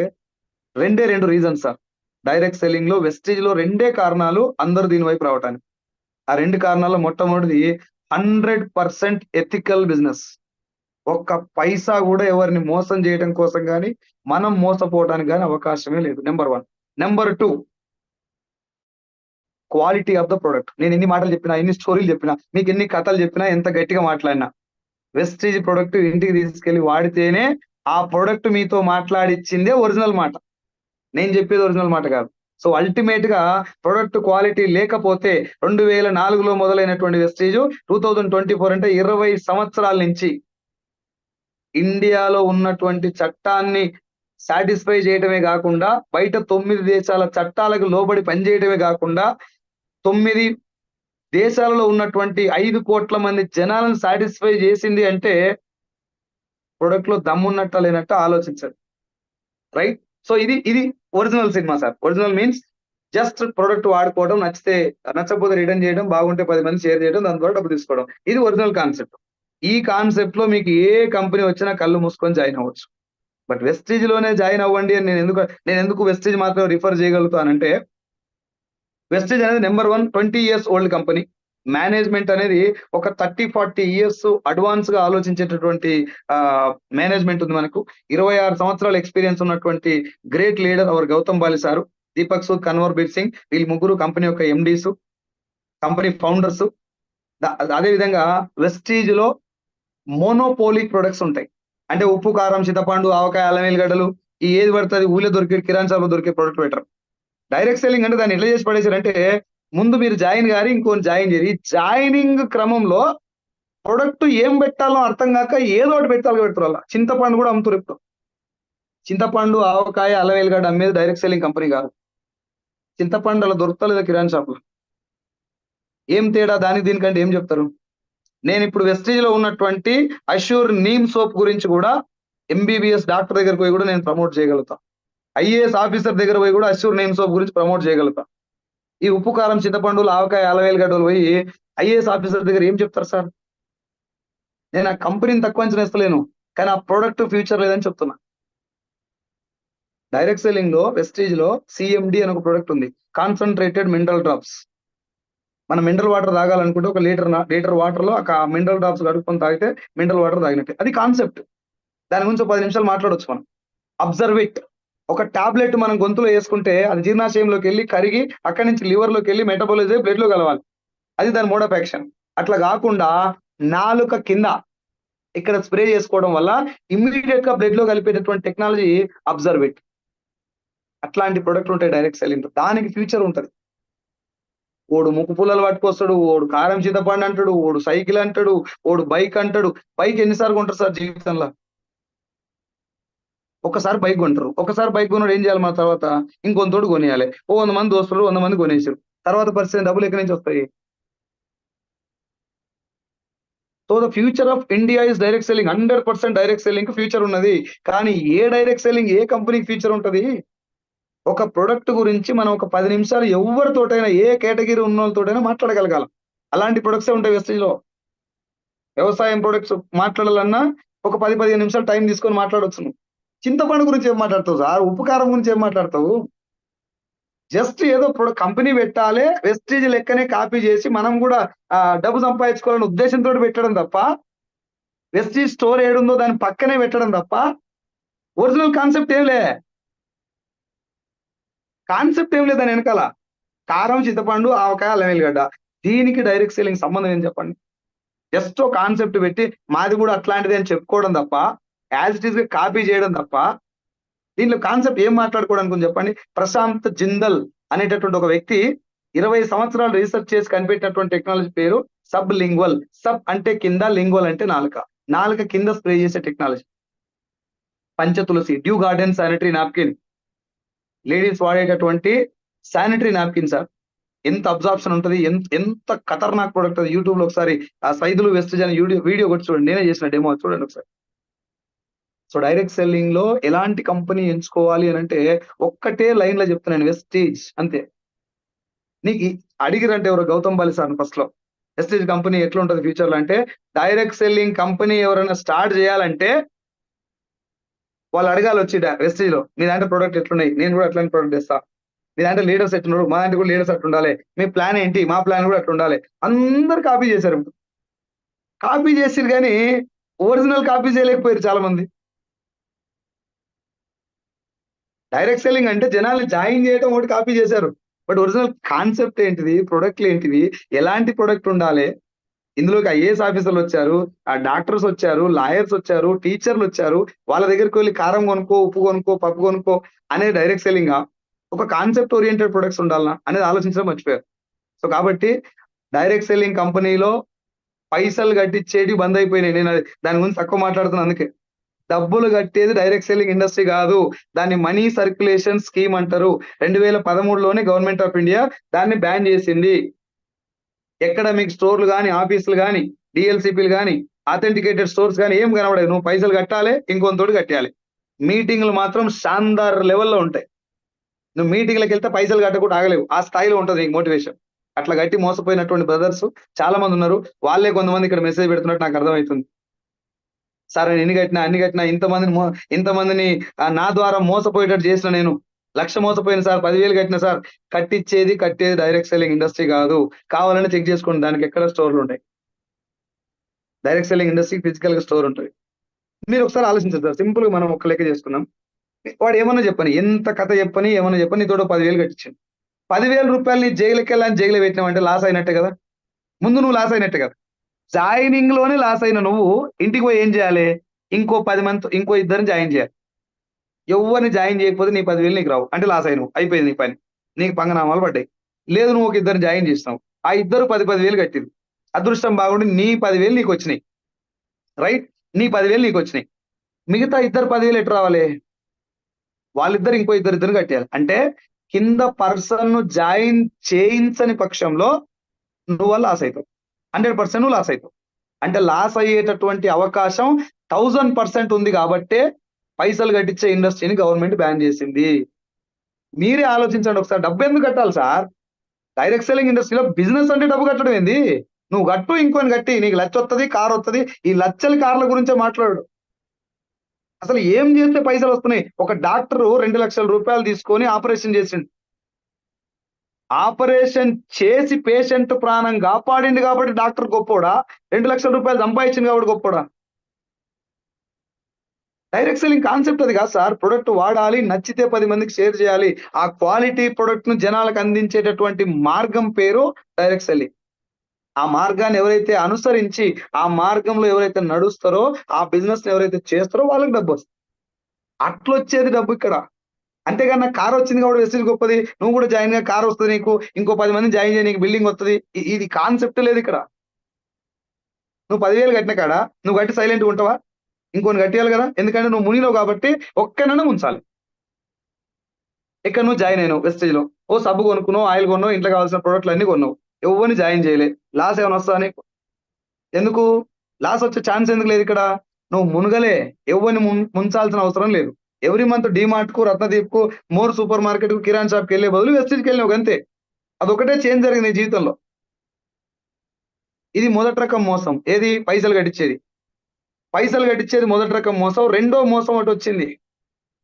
Speaker 2: 2 రీజన్స్ సార్. డైరెక్ట్ సెల్లింగ్ లో, వెస్టీజ్ లో 2 కారణాలు అందరూ దీని వైపు రావటానికి. ఆ 2 కారణాల్లో మొట్టమొదటిది 100% ఎథికల్ బిజినెస్. ఒక్క పైసా కూడా ఎవరిని మోసం చేయడం కోసం కానీ, మనం మోసపోవడానికి కానీ అవకాశమే లేదు. Number 1. Number 2, quality of the product. నేను ఎన్ని మాటలు చెప్పినా, ఎన్ని స్టోరీలు చెప్పినా, మీకు ఎన్ని కథలు చెప్పినా, ఎంత గట్టిగా మాట్లాడినా, వెస్టీజ్ ప్రొడక్ట్ ఇంటికి తీసుకెళ్లి వాడితేనే ఆ ప్రొడక్ట్ మీతో మాట్లాడిచ్చిందే ఒరిజినల్ మాట. నేను చెప్పేది ఒరిజినల్ మాట కాదు. సో అల్టిమేట్ గా ప్రొడక్ట్ క్వాలిటీ లేకపోతే 2004లో మొదలైనటువంటి వెస్టీజ్ 2024 అంటే 20 సంవత్సరాల నుంచి ఇండియాలో ఉన్నటువంటి చట్టాన్ని సాటిస్ఫై చేయడమే కాకుండా, బయట 9 దేశాల చట్టాలకు లోబడి పనిచేయడమే కాకుండా, 9 దేశాలలో ఉన్నటువంటి 5 కోట్ల మంది జనాలను సాటిస్ఫై చేసింది అంటే ప్రొడక్ట్ లో దమ్మున్నట్ట లేనట్ట ఆలోచించండి. రైట్? సో ఇది original cinema sir. Original means just product వాడుకోవడం, నచ్చకపోతే రిటర్న్ చేయడం, బాగుంటే 10 మంది షేర్ చేయడం, దాని ద్వారా డబ్బు తీసుకోవడం. ఇది ఒరిజినల్ కాన్సెప్ట్. ఈ కాన్సెప్ట్ లో మీకు ఏ కంపెనీ వచ్చినా కళ్ళు మూసుకొని జాయిన్ అవ్వచ్చు. బట్ వెస్టీజ్ లోనే జాయిన్ అవ్వండి అని నేను ఎందుకు వెస్టీజ్ మాత్రం రిఫర్ చేయగలుగుతానంటే, వెస్టీజ్ అనేది number 1 20 years old company. Management అనేది ఒక 30-40 years అడ్వాన్స్ గా ఆలోచించేటటువంటి మేనేజ్మెంట్ ఉంది మనకు. 26 సంవత్సరాల ఎక్స్పీరియన్స్ ఉన్నటువంటి great leader our Gautam Bali sir, Deepak Sood, Kanwar Bir Singh, వీళ్ళు ముగ్గురు కంపెనీ యొక్క ఎండీస్, కంపెనీ ఫౌండర్స్. అదే విధంగా వెస్టీజ్ లో మోనోపోలిక్ ప్రొడక్ట్స్ ఉంటాయి. అంటే ఉప్పు, కారం, చింతపండు, ఆవకాయ, అల్లం వెల్లిగడ్డలు, ఈ ఏది పడుతుంది ఊళ్ళో దొరికే కిరాణా షాప్ లో దొరికే ప్రొడక్ట్ బెటర్. డైరెక్ట్ సెల్లింగ్ అంటే దాన్ని ఎట్లా చేసి పడేసారంటే, ముందు మీరు జాయిన్ గారి ఇంకోని జాయిన్ చేయరు. ఈ జాయినింగ్ క్రమంలో ప్రొడక్ట్ ఏం పెట్టాలో అర్థం కాక ఏదో ఒకటి పెడతారు అలా. చింతపండు కూడా అమ్ముతారు ఇప్పుడు. చింతపండు, ఆవకాయ, అల్లం వెల్లిగడ్డ అమ్మేది డైరెక్ట్ సెల్లింగ్ కంపెనీ కాదు. చింతపండు అలా దొరుకుతలేదా కిరాణా షాప్ లో? ఏం తేడా దానికి దీనికంటే ఏం చెప్తారు? నేను ఇప్పుడు వెస్టీజ్ లో ఉన్నటువంటి అష్యూర్ నీమ్ సోప్ గురించి కూడా ఎంబీబీఎస్ డాక్టర్ దగ్గర పోయి కూడా నేను ప్రమోట్ చేయగలుగుతా. ఐఏఎస్ ఆఫీసర్ దగ్గర పోయి కూడా అష్యూర్ నీమ్ సోప్ గురించి ప్రమోట్ చేయగలుగుతా. ఈ ఉప్పు, కారం, చింతపండులు, ఆవకాయ, అల్లం వెల్లిగడ్డలు పోయి ఐఏఎస్ ఆఫీసర్ దగ్గర ఏం చెప్తారు సార్? నేను ఆ కంపెనీని తక్కువ అంచనా వేస్తలేను, కానీ ఆ ప్రొడక్ట్ ఫ్యూచర్ లేదని చెప్తున్నా. డైరెక్ట్ సెల్లింగ్ లో, వెస్టీజ్ లో సిఎండి అని ఒక ప్రొడక్ట్ ఉంది, కాన్సన్ట్రేటెడ్ మినరల్ డ్రాప్స్. మనం మినరల్ వాటర్ తాగాలనుకుంటే ఒక లీటర్ వాటర్ లో ఒక మినరల్ డ్రాప్స్ కడుక్కొని తాగితే మినరల్ వాటర్ తాగినట్టే. అది కాన్సెప్ట్. దాని గురించి 10 నిమిషాలు మాట్లాడొచ్చు మనం. Observe it. ఒక టాబ్లెట్ మనం గొంతులో వేసుకుంటే అది జీర్ణాశయంలోకి వెళ్ళి కరిగి అక్కడి నుంచి లివర్ లోకి వెళ్ళి మెటబాలైజ్ అయ్యి బ్లడ్ లో కలవాలి. అది దాని మోడ్ ఆఫ్ యాక్షన్. అట్లా కాకుండా నాలుక కింద ఇక్కడ స్ప్రే చేసుకోవడం వల్ల ఇమ్మీడియట్ గా బ్లడ్ లో కలిపేటటువంటి టెక్నాలజీ అబ్జర్వ్ ఇట్. అట్లాంటి ప్రొడక్ట్ ఉంటాయి డైరెక్ట్ సెల్లింగ్. దానికి ఫ్యూచర్ ఉంటది. ఓడు ముక్కు పుల్లలు పట్టుకొస్తాడు, ఓడు కారం చింతపండు అంటాడు, ఓడు సైకిల్ అంటాడు, ఓడు బైక్ అంటాడు. బైక్ ఎన్నిసార్లు కొంటారు సార్ జీవితంలో? ఒకసారి బైక్ కొంటారు. ఒకసారి బైక్ కొన్నాడు ఏం చేయాలి? మన తర్వాత ఇంకొంతోడు కొనియాలి. 100 మంది దోస్తులు 100 మంది కొనేసారు. తర్వాత పరిస్థితి డబ్బులు ఎక్కడి నుంచి వస్తాయి? So the future of India is direct selling. 100% direct selling future ఉన్నది. కానీ ఏ డైరెక్ట్ సెల్లింగ్ ఏ కంపెనీకి ఫ్యూచర్ ఉంటది? ఒక ప్రొడక్ట్ గురించి మనం ఒక 10 నిమిషాలు ఎవరితోటైనా ఏ కేటగిరీ ఉన్న వాళ్ళతోటైనా మాట్లాడగలగాలి. అలాంటి ప్రొడక్ట్స్ ఉంటాయి వెస్టేజ్ లో. వ్యవసాయం ప్రొడక్ట్స్ మాట్లాడాలన్నా ఒక 10-15 నిమిషాలు టైం తీసుకొని మాట్లాడొచ్చు. నువ్వు చింతపండు గురించి ఏం మాట్లాడతావు సార్? ఉప్పు కారం గురించి ఏం మాట్లాడతావు? జస్ట్ ఏదో కంపెనీ పెట్టాలి, వెస్టేజ్ లెక్కనే కాపీ చేసి మనం కూడా డబ్బు సంపాదించుకోవాలనే ఉద్దేశంతో పెట్టడం తప్ప, వెస్టేజ్ స్టోర్ ఏడుందో దాని పక్కనే పెట్టడం తప్ప ఒరిజినల్ కాన్సెప్ట్ ఏం లే. కాన్సెప్ట్ ఏం లేదు దాని వెనకాల. కారం, చింతపండు, ఆవకాయ, అల్లం వెల్లిగడ్డ. దీనికి డైరెక్ట్ సెల్లింగ్ సంబంధం ఏం చెప్పండి? జస్ట్ ఒక కాన్సెప్ట్ పెట్టి మాది కూడా అట్లాంటిది అని చెప్పుకోవడం తప్ప, యాజ్ ఇట్ ఈస్ గా కాపీ చేయడం తప్ప, దీంట్లో కాన్సెప్ట్ ఏం మాట్లాడుకోవడానికి ఉంది చెప్పండి? ప్రశాంత్ జిందల్ అనేటటువంటి ఒక వ్యక్తి 20 సంవత్సరాలు రీసెర్చ్ చేసి కనిపెట్టినటువంటి టెక్నాలజీ పేరు సబ్ లింగ్వల్. సబ్ అంటే కింద, లింగ్వల్ అంటే నాలుక. నాలుక కింద స్ప్రే చేసే technology. Panchatulsi dew garden sanitary napkin, ladies వాడేటటువంటి శానిటరీ నాప్కిన్ సార్. ఎంత అబ్జార్ప్షన్ ఉంటుంది, ఎంత ఖతర్నాక్ ప్రొడక్ట్ అది. యూట్యూబ్ లో ఒకసారి ఆ సైదులు వెస్టేజ్ అని వీడియో కొట్టి చూడండి. నేనే చేసిన డెమో, చూడండి ఒకసారి. సో డైరెక్ట్ సెల్లింగ్ లో ఎలాంటి కంపెనీ ఎంచుకోవాలి అని అంటే ఒక్కటే లైన్ లో చెప్తున్నాను, వెస్టేజ్ అంతే. నీకు అడిగిరంటే ఎవరు? గౌతమ్ బాలి సార్ ఫస్ట్ లో వెస్టేజ్ కంపెనీ ఎట్లా ఉంటుంది ఫ్యూచర్ లో అంటే, డైరెక్ట్ సెల్లింగ్ కంపెనీ ఎవరైనా స్టార్ట్ చేయాలంటే వాళ్ళు అడగాలి వచ్చి వెస్టేజ్ లో, మీ దాంట్లో ప్రొడక్ట్ ఎట్లున్నాయి, నేను కూడా అట్లాంటి ప్రొడక్ట్ తెస్తా. మీ దాంట్లో లీడర్స్ ఎట్లున్నారు, మా దాంట్లో కూడా లీడర్స్ అట్లా ఉండాలి. మీ ప్లాన్ ఏంటి, మా ప్లాన్ కూడా అట్లా ఉండాలి. అందరు కాపీ చేశారు. కాపీ చేసిరు కానీ ఒరిజినల్ కాపీ చేయలేకపోయారు చాలా మంది. డైరెక్ట్ సెల్లింగ్ అంటే జనాల్ని జాయిన్ చేయడం ఒకటి కాపీ చేశారు. బట్ ఒరిజినల్ కాన్సెప్ట్ ఏంటిది, ప్రొడక్ట్లు ఏంటివి, ఎలాంటి ప్రొడక్ట్ ఉండాలి, ఇందులోకి ఐఏఎస్ ఆఫీసర్లు వచ్చారు, ఆ డాక్టర్స్ వచ్చారు, లాయర్స్ వచ్చారు, టీచర్లు వచ్చారు. వాళ్ళ దగ్గరికి వెళ్ళి కారం కొనుక్కో, ఉప్పు కొనుక్కో, పప్పు కొనుక్కో అనేది డైరెక్ట్ సెల్లింగ్. ఒక కాన్సెప్ట్ ఓరియంటెడ్ ప్రొడక్ట్స్ ఉండాలన్నా అనేది ఆలోచించడం మర్చిపోయారు. సో కాబట్టి డైరెక్ట్ సెల్లింగ్ కంపెనీలో పైసలు కట్టించేటి బంద్ అయిపోయినాయి. నేను దాని గురించి తక్కువ మాట్లాడుతున్నాను. అందుకే డబ్బులు కట్టేది డైరెక్ట్ సెల్లింగ్ ఇండస్ట్రీ కాదు, దాన్ని మనీ సర్క్యులేషన్ స్కీమ్ అంటారు. 2013లోనే గవర్నమెంట్ ఆఫ్ ఇండియా దాన్ని బ్యాన్ చేసింది. ఎక్కడ మీకు స్టోర్లు కానీ, ఆఫీసులు కానీ, డిఎల్సిపిలు కానీ, అథెంటికేటెడ్ స్టోర్స్ కానీ ఏం కనబడదు. నువ్వు పైసలు కట్టాలి, ఇంకొంతోటి కట్టాలి. మీటింగ్లు మాత్రం షాందార్ లెవెల్లో ఉంటాయి. నువ్వు మీటింగ్లకు వెళ్తే పైసలు కట్టకుండా ఆగలేవు. ఆ స్థాయిలో ఉంటుంది నీకు మోటివేషన్. అట్లా గట్టి మోసపోయినటువంటి బ్రదర్స్ చాలా మంది ఉన్నారు. వాళ్ళే కొంతమంది ఇక్కడ మెసేజ్ పెడుతున్నట్టు నాకు అర్థమవుతుంది. సార్ నేను అన్ని కట్టినా ఇంతమందిని నా ద్వారా మోసపోయేటట్టు చేసిన, నేను 1,00,000 మోసపోయిన సార్, 10,000 కట్టిన సార్. కట్టేది డైరెక్ట్ సెల్లింగ్ ఇండస్ట్రీ కాదు. కావాలని చెక్ చేసుకోండి, దానికి ఎక్కడ స్టోర్లు ఉంటాయి. డైరెక్ట్ సెల్లింగ్ ఇండస్ట్రీ ఫిజికల్ గా స్టోర్ ఉంటుంది. మీరు ఒకసారి ఆలోచించారు సార్. సింపుల్ గా మనం ఒక లెక్క చేసుకున్నాం. వాడు ఏమన్నా చెప్పని, ఎంత కథ చెప్పని, ఏమన్నా చెప్పని, నీతో 10,000 కట్టించాను. 10,000 రూపాయలు నీ జైలుకి వెళ్ళాలని జైలు పెట్టినామంటే లాస్ అయినట్టే కదా. ముందు నువ్వు లాస్ అయినట్టే కదా. జాయినింగ్ లోనే లాస్ అయిన నువ్వు ఇంటికి పోయి ఏం చేయాలి? ఇంకో 10 మంది, ఇంకో ఇద్దరిని జాయిన్ చేయాలి. ఎవరిని జాయిన్ చేయకపోతే నీ 10,000 నీకు రావు. అంటే లాస్ అయినావు, అయిపోయింది నీ పని, నీకు పంగనామాలు పడ్డాయి. లేదు నువ్వు ఒక ఇద్దరిని జాయిన్ చేసినావు, ఆ ఇద్దరు 10,000 కట్టిరు. అదృష్టం బాగుండి నీ 10,000 నీకు వచ్చినాయి. రైట్, నీ 10,000 నీకు వచ్చినాయి. మిగతా ఇద్దరు 10,000 ఎటు రావాలి? వాళ్ళిద్దరు ఇంకో ఇద్దరు కట్టాలి. అంటే కింద పర్సన్ జాయిన్ చేయించని పక్షంలో నువ్వు లాస్ అవుతావు. 100% నువ్వు లాస్ అవుతావు. అంటే లాస్ అయ్యేటటువంటి అవకాశం 1000% ఉంది. కాబట్టే పైసలు కట్టించే ఇండస్ట్రీని గవర్నమెంట్ బ్యాన్ చేసింది. మీరే ఆలోచించండి ఒకసారి. డబ్బు ఎందుకు కట్టాలి సార్? డైరెక్ట్ సెల్లింగ్ ఇండస్ట్రీలో బిజినెస్ అంటే డబ్బు కట్టడం ఏంది? నువ్వు కట్టు, ఇంకొని కట్టి, నీకు 1,00,000 వస్తుంది, కారు వస్తుంది. ఈ లక్షల కార్ల గురించే మాట్లాడు. అసలు ఏం చేస్తే పైసలు వస్తున్నాయి? ఒక డాక్టర్ 2,00,000 రూపాయలు తీసుకొని ఆపరేషన్ చేసిండు. ఆపరేషన్ చేసి పేషెంట్ ప్రాణం కాపాడింది కాబట్టి డాక్టర్ గొప్పోడా? 2,00,000 రూపాయలు సంపాదించింది కాబట్టి గొప్పోడా? డైరెక్ట్ సెల్లింగ్ కాన్సెప్ట్ అది కాదు సార్. ప్రొడక్ట్ వాడాలి, నచ్చితే 10 మందికి షేర్ చేయాలి. ఆ క్వాలిటీ ప్రొడక్ట్ ను జనాలకు అందించేటటువంటి మార్గం పేరు డైరెక్ట్ సెల్లింగ్. ఆ మార్గాన్ని ఎవరైతే అనుసరించి ఆ మార్గంలో ఎవరైతే నడుస్తారో ఆ బిజినెస్ ఎవరైతే చేస్తారో వాళ్ళకి డబ్బు వస్తుంది. అట్లొచ్చేది డబ్బు ఇక్కడ. అంతేగాని నాకు కార్ వచ్చింది కాబట్టి వెస్టేజ్ గొప్పది, నువ్వు కూడా జాయిన్ గా కార్ వస్తుంది నీకు, ఇంకో 10 మందిని జాయిన్ చేయి నీకు బిల్డింగ్ వస్తుంది. ఇది కాన్సెప్ట్ లేదు ఇక్కడ. నువ్వు 10,000 కట్టిన కాడ నువ్వు కట్టి సైలెంట్‌గా ఉంటావా? ఇంకొన్ని కట్టియాలి కదా! ఎందుకంటే నువ్వు మునిగినావు కాబట్టి ఒక్కనైనా ముంచాలి. ఇక్కడ నువ్వు జాయిన్ అయినావు వెస్టేజ్‌లో. ఓ సబ్బు కొనుక్కున్నావు, ఆయిల్ కొన్నావు, ఇంట్లో కావాల్సిన ప్రొడక్ట్‌లు అన్నీ కొన్నావు. ఎవ్వరిని జాయిన్ చేయలే. లాస్ ఏమైనా వస్తదా నీకు? ఎందుకు? లాస్ వచ్చే ఛాన్స్ ఎందుకు లేదు ఇక్కడ? నువ్వు మునగలే. ఎవ్వరిని ముంచాల్సిన అవసరం లేదు. ఎవ్రీ మంత్ డీమార్ట్‌కు, రత్నదీప్‌కు, మోర్ సూపర్ మార్కెట్‌కు, కిరాణా షాప్‌కెళ్ళే బదులు వెస్టేజ్‌కెళ్ళినావు గంతే. అదొకటే చేంజ్ జరిగింది నీ జీవితంలో. ఇది మొదటి రకం మోసం. ఏది? పైసలు కట్టించేది. పైసలు కట్టించేది మొదటి రకం మోసం. రెండో మోసం ఒకటొచ్చింది.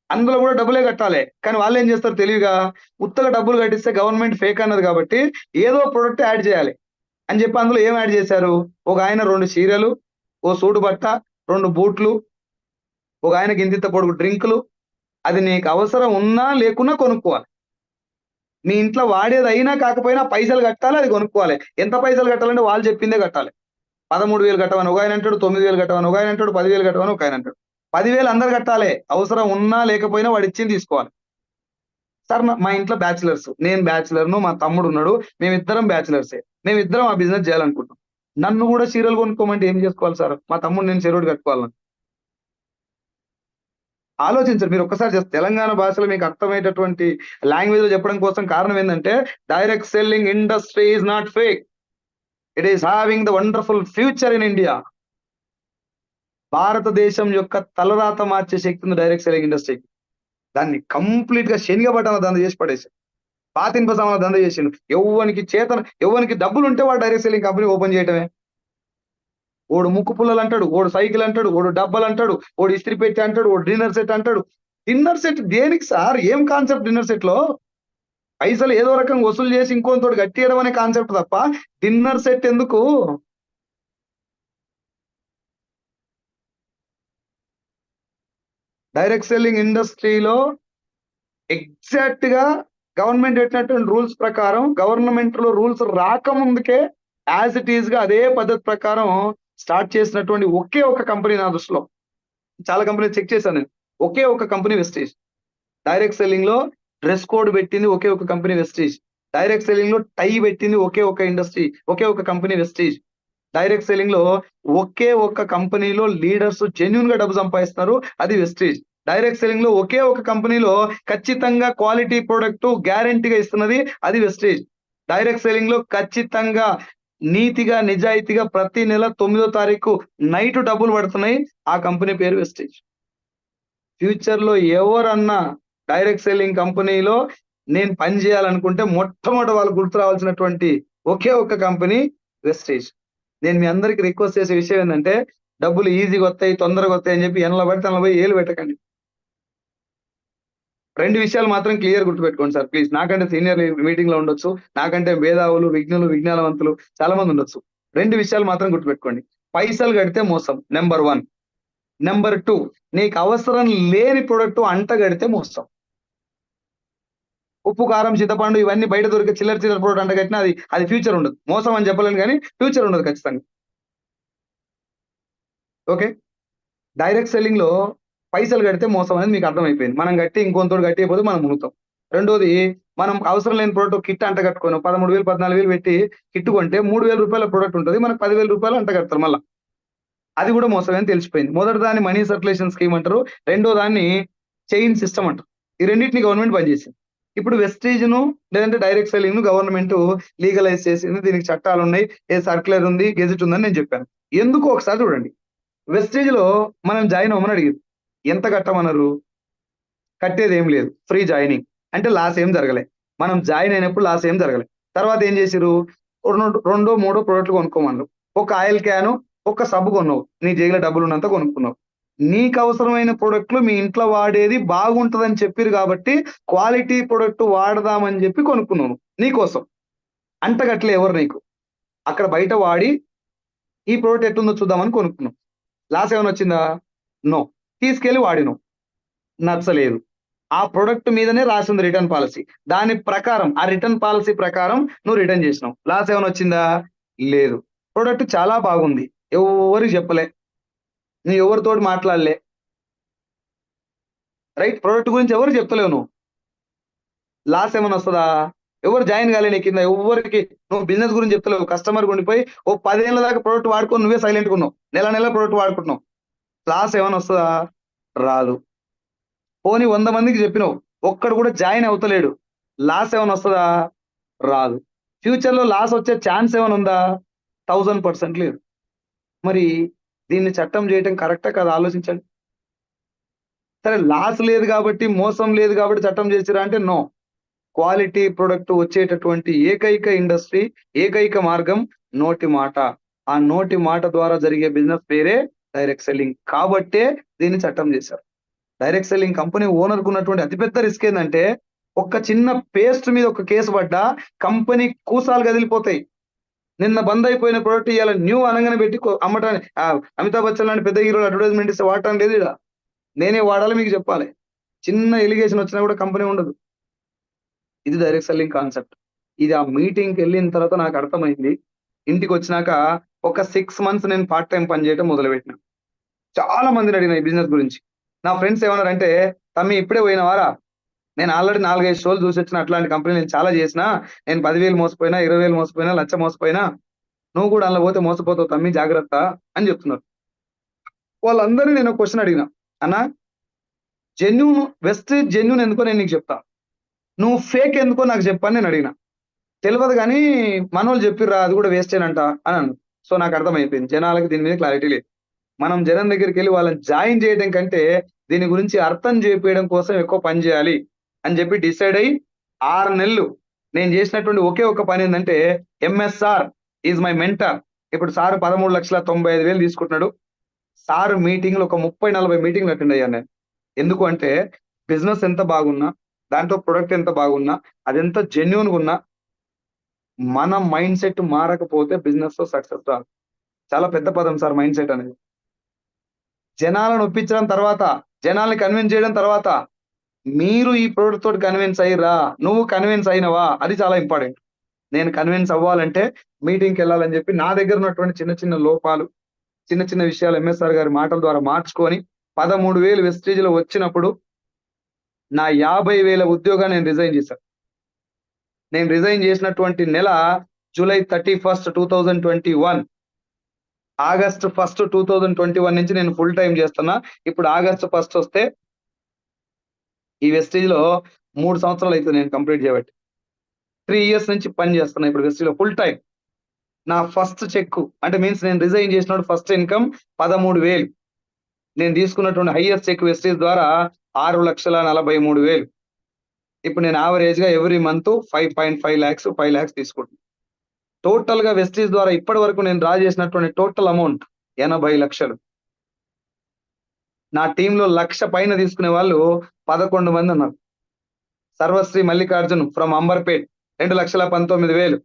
Speaker 2: అందులో కూడా డబ్బులే కట్టాలి. కానీ వాళ్ళేం చేస్తారు తెలివిగా, ఉత్తగా డబ్బులు కట్టిస్తే గవర్నమెంట్ ఫేక్ అన్నది కాబట్టి ఏదో ప్రొడక్ట్ యాడ్ చేయాలి అని చెప్పి అందులో ఏం యాడ్ చేశారు? ఒక ఆయన 2 చీరలు, ఓ సూటు బట్ట, 2 బూట్లు, ఒక ఆయనకి ఇంతింత పొడుగు డ్రింకులు. అది నీకు అవసరం ఉన్నా లేకున్నా కొనుక్కోవాలి. మీ ఇంట్లో వాడేది అయినా కాకపోయినా పైసలు కట్టాలి, అది కొనుక్కోవాలి. ఎంత పైసలు కట్టాలంటే వాళ్ళు చెప్పిందే కట్టాలి. 13,000 కట్టమని ఒక ఆయన అంటాడు, 9,000 కట్టమని ఒక ఆయన అంటాడు, 10,000 కట్టమని ఒక ఆయన అంటాడు. 10,000 అందరు కట్టాలి. అవసరం ఉన్నా లేకపోయినా వాడు ఇచ్చింది తీసుకోవాలి. సార్ మా ఇంట్లో బ్యాచిలర్స్. నేను బ్యాచిలర్‌ను, మా తమ్ముడున్నాడు. మేమిద్దరం బ్యాచిలర్సే. మేమిద్దరం ఆ బిజినెస్ చేయాలనుకుంటున్నాం. నన్ను కూడా చీరలు కొనుక్కోమంటే ఏం చేసుకోవాలి సార్? మా తమ్ముడు నేను చెరోటి కట్టుకోవాలనా? ఆలోచించండి. మీరు ఒక్కసారి జస్ట్ తెలంగాణ భాషలో మీకు అర్థమయ్యేటటువంటి లాంగ్వేజ్‌లో చెప్పడం కోసం కారణం ఏందంటే, direct selling industry is not fake. It is having the wonderful future in India. భారతదేశం యొక్క తలరాత మార్చే శక్తి ఉంది డైరెక్ట్ సెల్లింగ్ ఇండస్ట్రీకి. దాన్ని కంప్లీట్‌గా శనగబట్టాల దంద చేసి పడేసారు. పాతింప సామాన్ల దంద చేసిండు. ఎవ్వనికి డబ్బులుంటే వాడు డైరెక్ట్ సెల్లింగ్ కంపెనీ ఓపెన్ చేయటమే. ఓడు ముక్కు పుల్లలంటాడు, ఓడు సైకిల్ అంటాడు, ఓడు డబ్బాలంటాడు, ఓడు ఇస్త్రీ పెట్టె అంటాడు, ఓడు డిన్నర్ సెట్ అంటాడు. డిన్నర్ సెట్ దేనికి సార్? ఏం కాన్సెప్ట్ డిన్నర్ సెట్‌లో? పైసలు ఏదో రకంగా వసూలు చేసి ఇంకోనితోటి కట్టియడం అనే కాన్సెప్ట్ తప్ప డిన్నర్ సెట్ ఎందుకు? డైరెక్ట్ సెల్లింగ్ ఇండస్ట్రీలో ఎగ్జాక్ట్‌గా గవర్నమెంట్ పెట్టినటువంటి రూల్స్ ప్రకారం గవర్నమెంట్‌లో రూల్స్ రాకముందుకే యాస్ ఇట్ ఈస్‌గా అదే పద్ధతి ప్రకారం స్టార్ట్ చేసినటువంటి ఒకే ఒక కంపెనీ నా దృష్టిలో. చాలా కంపెనీలు చెక్ చేశాను నేను. ఒకే ఒక కంపెనీ వెస్టీజ్. డైరెక్ట్ సెల్లింగ్‌లో డ్రెస్ కోడ్ పెట్టింది ఒకే ఒక కంపెనీ వెస్టీజ్. డైరెక్ట్ సెల్లింగ్‌లో టై పెట్టింది ఒకే ఒక ఇండస్ట్రీ, ఒకే ఒక కంపెనీ వెస్టీజ్. డైరెక్ట్ సెల్లింగ్‌లో ఒకే ఒక్క కంపెనీలో లీడర్స్ జెన్యూన్‌గా డబ్బు సంపాదిస్తున్నారు. అది వెస్టీజ్. డైరెక్ట్ సెల్లింగ్‌లో ఒకే ఒక కంపెనీలో ఖచ్చితంగా క్వాలిటీ ప్రొడక్ట్ గ్యారంటీగా ఇస్తున్నది అది వెస్టీజ్. డైరెక్ట్ సెల్లింగ్‌లో ఖచ్చితంగా నీతిగా, నిజాయితీగా ప్రతి నెల 9వ తారీఖు నైట్ డబ్బులు పడుతున్నాయి. ఆ కంపెనీ పేరు వెస్టీజ్. ఫ్యూచర్‌లో ఎవరన్నా డైరెక్ట్ సెల్లింగ్ కంపెనీలో నేను పని చేయాలనుకుంటే మొట్టమొదట వాళ్ళకి గుర్తు రావాల్సినటువంటి ఒకే ఒక్క కంపెనీ వెస్టీజ్. నేను మీ అందరికి రిక్వెస్ట్ చేసే విషయం ఏందంటే డబ్బులు ఈజీగా వస్తాయి, తొందరగా వస్తాయి అని చెప్పి ఎనల పడితే అనల పోయి ఏలు పెట్టకండి. 2 విషయాలు మాత్రం క్లియర్ గుర్తుపెట్టుకోండి సార్ ప్లీజ్. నాకంటే సీనియర్ మీటింగ్‌లో ఉండొచ్చు. నాకంటే మేధావులు, విజ్ఞులు, విజ్ఞానవంతులు చాలా మంది ఉండొచ్చు. 2 విషయాలు మాత్రం గుర్తుపెట్టుకోండి. పైసలు కడితే మోసం నంబర్ 1. నంబర్ 2 నీకు అవసరం లేని ప్రొడక్ట్ అంటగడితే మోసం. ఉప్పు, కారం, చింతపండు ఇవన్నీ బయట దొరికే చిల్లర ప్రొడక్ట్ అంటగట్టినా అది ఫ్యూచర్ ఉండదు. మోసం అని చెప్పలేను గానీ ఫ్యూచర్ ఉండదు ఖచ్చితంగా. ఓకే. డైరెక్ట్ సెల్లింగ్‌లో పైసలు కడితే మోసం అనేది మీకు అర్థమైపోయింది. మనం కట్టి ఇంకొంతోటి కట్టియకపోతే మనం మునుగుతాం. రెండోది మనం అవసరం లేని ప్రొడక్ట్ కిట్ అంటగట్టుకోను 13,000, 14,000 పెట్టి కిట్ కొంటే రూ. 3,000 ప్రొడక్ట్ ఉంటది. మనకు రూ. 10,000 అంటగడతారు మళ్ళా. అది కూడా మోసమే అని తెలిసిపోయింది. మొదటి దాన్ని మనీ సర్క్యులేషన్ స్కీమ్ అంటారు. రెండో దాన్ని చైన్ సిస్టమ్ అంటారు. ఈ రెండిటిని గవర్నమెంట్ బంద్ చేసింది. ఇప్పుడు వెస్టీజ్‌ను లేదంటే డైరెక్ట్ సెల్లింగ్‌ను గవర్నమెంట్ లీగలైజ్ చేసింది. దీనికి చట్టాలున్నాయి. సర్క్యులర్ ఉంది, గెజెట్ ఉందని నేను చెప్పాను. ఎందుకో ఒకసారి చూడండి. వెస్టీజ్‌లో మనం జాయిన్ అవ్వమని అడిగారు. ఎంత కట్టమన్నారు? కట్టేదేం లేదు. Free joining. అంటే లాస్ ఏం జరగలే. మనం జాయిన్ అయినప్పుడు లాస్ ఏం జరగలే. తర్వాత ఏం చేసిర్రు? రెండో, మూడో ప్రొడక్ట్‌లు కొనుక్కోమన్నారు. ఒక ఆయిల్ క్యాను, ఒక సబ్బు కొన్నావు. నీ జేబులో డబ్బులున్నంత కొనుక్కున్నావు. నీకవసరమైన ప్రొడక్ట్‌లు మీ ఇంట్లో వాడేది బాగుంటదని చెప్పిర్రు కాబట్టి క్వాలిటీ ప్రొడక్ట్ వాడదామని చెప్పి కొనుక్కున్నావు నీకోసం. అంటగట్టలే ఎవరు నీకు. అక్కడ బయట వాడి ఈ ప్రొడక్ట్ ఎట్లుందో చూద్దామని కొనుక్కున్నావు. లాస్ ఏమైనా వచ్చిందా? నో. తీసుకెళ్ళి వాడినావు. నచ్చలేదు. ఆ ప్రొడక్ట్ మీదనే రాసింది రిటర్న్ పాలిసీ. దాని ప్రకారం ఆ రిటర్న్ పాలిసీ ప్రకారం నువ్వు రిటర్న్ చేసినావు. లాస్ ఏమైనా వచ్చిందా? లేదు. ప్రొడక్ట్ చాలా బాగుంది, ఎవరికి చెప్పలే, నీ ఎవరితోటి మాట్లాడలే, రైట్? ప్రొడక్ట్ గురించి ఎవరు చెప్తలేవు నువ్వు. లాస్ ఏమైనా వస్తుందా? ఎవరు జాయిన్ కాలే నీ కింద, ఎవరికి నువ్వు బిజినెస్ గురించి చెప్తలేవు. కస్టమర్ ఉండిపోయి ఓ 10 ఏళ్ళ దాకా ప్రొడక్ట్ వాడుకొని నువ్వే సైలెంట్గా ఉన్నావు, నెల ప్రొడక్ట్ వాడుకుంటున్నావు. లాస్ ఏమైనా వస్తుందా? రాదు. పోనీ 100 మందికి చెప్పినావు, ఒక్కడు కూడా జాయిన్ అవుతలేడు, లాస్ ఏమైనా వస్తుందా? రాదు. ఫ్యూచర్ లో లాస్ వచ్చే ఛాన్స్ ఏమైనా ఉందా? 1000% లేదు. మరి దీన్ని చట్టం చేయటం కరెక్టా కాదా? ఆలోచించండి. సరే, లాస్ లేదు కాబట్టి, మోసం లేదు కాబట్టి చట్టం చేసిరా అంటే నో. క్వాలిటీ ప్రొడక్ట్ వచ్చేటటువంటి ఏకైక ఇండస్ట్రీ, ఏకైక మార్గం నోటి మాట. ఆ నోటి మాట ద్వారా జరిగే బిజినెస్ పేరే డైరెక్ట్ సెల్లింగ్. కాబట్టే దీన్ని చట్టం చేశారు. డైరెక్ట్ సెల్లింగ్ కంపెనీ ఓనర్ కు ఉన్నటువంటి అతిపెద్ద రిస్క్ ఏంటంటే, ఒక్క చిన్న పేస్ట్ మీద ఒక కేసు పడ్డా కంపెనీ కూసాలు కదిలిపోతాయి. నిన్న బంద్ అయిపోయిన ప్రొడక్ట్ ఇవాళ న్యూ అనగానే పెట్టి అమ్మటానికి అమితాబ్ బచ్చన్ లాంటి పెద్ద హీరోలు అడ్వర్టైజ్మెంట్ ఇస్తే వాడటం లేదు. ఇలా నేనే వాడాలి మీకు చెప్పాలి. చిన్న ఎలిగేషన్ వచ్చినా కూడా కంపెనీ ఉండదు. ఇది డైరెక్ట్ సెల్లింగ్ కాన్సెప్ట్. ఇది ఆ మీటింగ్కి వెళ్ళిన తర్వాత నాకు అర్థమైంది. ఇంటికి వచ్చినాక ఒక 6 months నేను పార్ట్ టైం పని చేయడం మొదలుపెట్టిన. చాలా మందిని అడిగిన ఈ బిజినెస్ గురించి. నా ఫ్రెండ్స్ ఏమన్నారంటే, తమ్మి ఇప్పుడే పోయినవారా, నేను ఆల్రెడీ 4-5 షోలు చూసి వచ్చిన, అట్లాంటి కంపెనీ నేను చాలా చేసిన, నేను 10,000 మోసపోయినా, 20,000 మోసపోయినా, 1,00,000 మోసపోయినా, నువ్వు కూడా అందులో పోతే మోసపోతావు తమ్మి, జాగ్రత్త అని చెప్తున్నారు. వాళ్ళందరినీ నేను క్వశ్చన్ అడిగిన, అన్న జెన్యూన్ వెస్టేజ్ జెన్యూన్ ఎందుకో నేను నీకు చెప్తా, నువ్వు ఫేక్ ఎందుకో నాకు చెప్పని నేను అడిగిన. తెలియదు కానీ మనోళ్ళు చెప్పిర్రా అది కూడా వేస్టేనంట అని అన్నాను. సో నాకు అర్థమైపోయింది, జనాలకి దీని మీద క్లారిటీ లేదు. మనం జనం దగ్గరికి వెళ్ళి వాళ్ళని జాయిన్ చేయడం కంటే దీని గురించి అర్థం చేపించడం కోసం ఎక్కువ పని చేయాలి అని చెప్పి డిసైడ్ అయ్యి 6 నెలలు నేను చేసినటువంటి ఒకే ఒక పని ఏంటంటే, ఎంఎస్ఆర్ ఈజ్ మై మెంటర్. ఇప్పుడు సార్ 13,95,000 తీసుకుంటున్నాడు. సార్ మీటింగ్లు ఒక 30-40 మీటింగ్లు అటెండ్ అయ్యాను నేను. ఎందుకు అంటే, బిజినెస్ ఎంత బాగున్నా, దాంట్లో ప్రొడక్ట్ ఎంత బాగున్నా, అదెంత జెన్యూన్గా ఉన్నా, మన మైండ్ సెట్ మారకపోతే బిజినెస్ లో సక్సెస్ రాదు. చాలా పెద్ద పదం సార్ మైండ్ సెట్ అనేది. జనాలను ఒప్పించడం తర్వాత, జనాల్ని కన్విన్స్ చేయడం తర్వాత, మీరు ఈ ప్రొడక్ట్ తోటి కన్విన్స్ అయ్యిరా, నువ్వు కన్విన్స్ అయినవా, అది చాలా ఇంపార్టెంట్. నేను కన్విన్స్ అవ్వాలంటే మీటింగ్కి వెళ్ళాలని చెప్పి నా దగ్గర ఉన్నటువంటి చిన్న చిన్న లోపాలు, చిన్న చిన్న విషయాలు ఎంఎస్ఆర్ గారి మాటల ద్వారా మార్చుకొని 13,000 వెస్టేజ్ లో వచ్చినప్పుడు నా 50,000 ఉద్యోగాన్ని నేను రిజైన్ చేశాను. నేను రిజైన్ చేసినటువంటి నెల జూలై 31st, 2021. ఆగస్ట్ 1st, 2021 నుంచి నేను ఫుల్ టైం చేస్తున్నా. ఇప్పుడు ఆగస్ట్ 1st వస్తే ఈ వెస్టేజ్ లో 3 సంవత్సరాలు అయితే నేను కంప్లీట్ చేయబట్టి 3 years నుంచి పని చేస్తున్నా ఇప్పుడు వెస్టేజ్ లో ఫుల్ టైం. నా ఫస్ట్ చెక్ అంటే మీన్స్ నేను రిజైన్ చేసినప్పుడు ఫస్ట్ ఇన్కమ్ 13,000. నేను తీసుకున్నటువంటి హైయెస్ట్ చెక్ వెస్టేజ్ ద్వారా 6,43,000. ఇప్పుడు నేను యావరేజ్ గా ఎవ్రీ మంత్ 5.5 lakhs 5 lakhs తీసుకుంటున్నాను. టోటల్ గా వెస్టేజ్ ద్వారా ఇప్పటి వరకు నేను డ్రా చేసినటువంటి టోటల్ అమౌంట్ 80 లక్షలు. నా టీంలో 1,00,000 పైన తీసుకునే వాళ్ళు 11 మంది ఉన్నారు. సర్వశ్రీ మల్లికార్జున్ ఫ్రమ్ అంబర్పేట్ 2,19,000.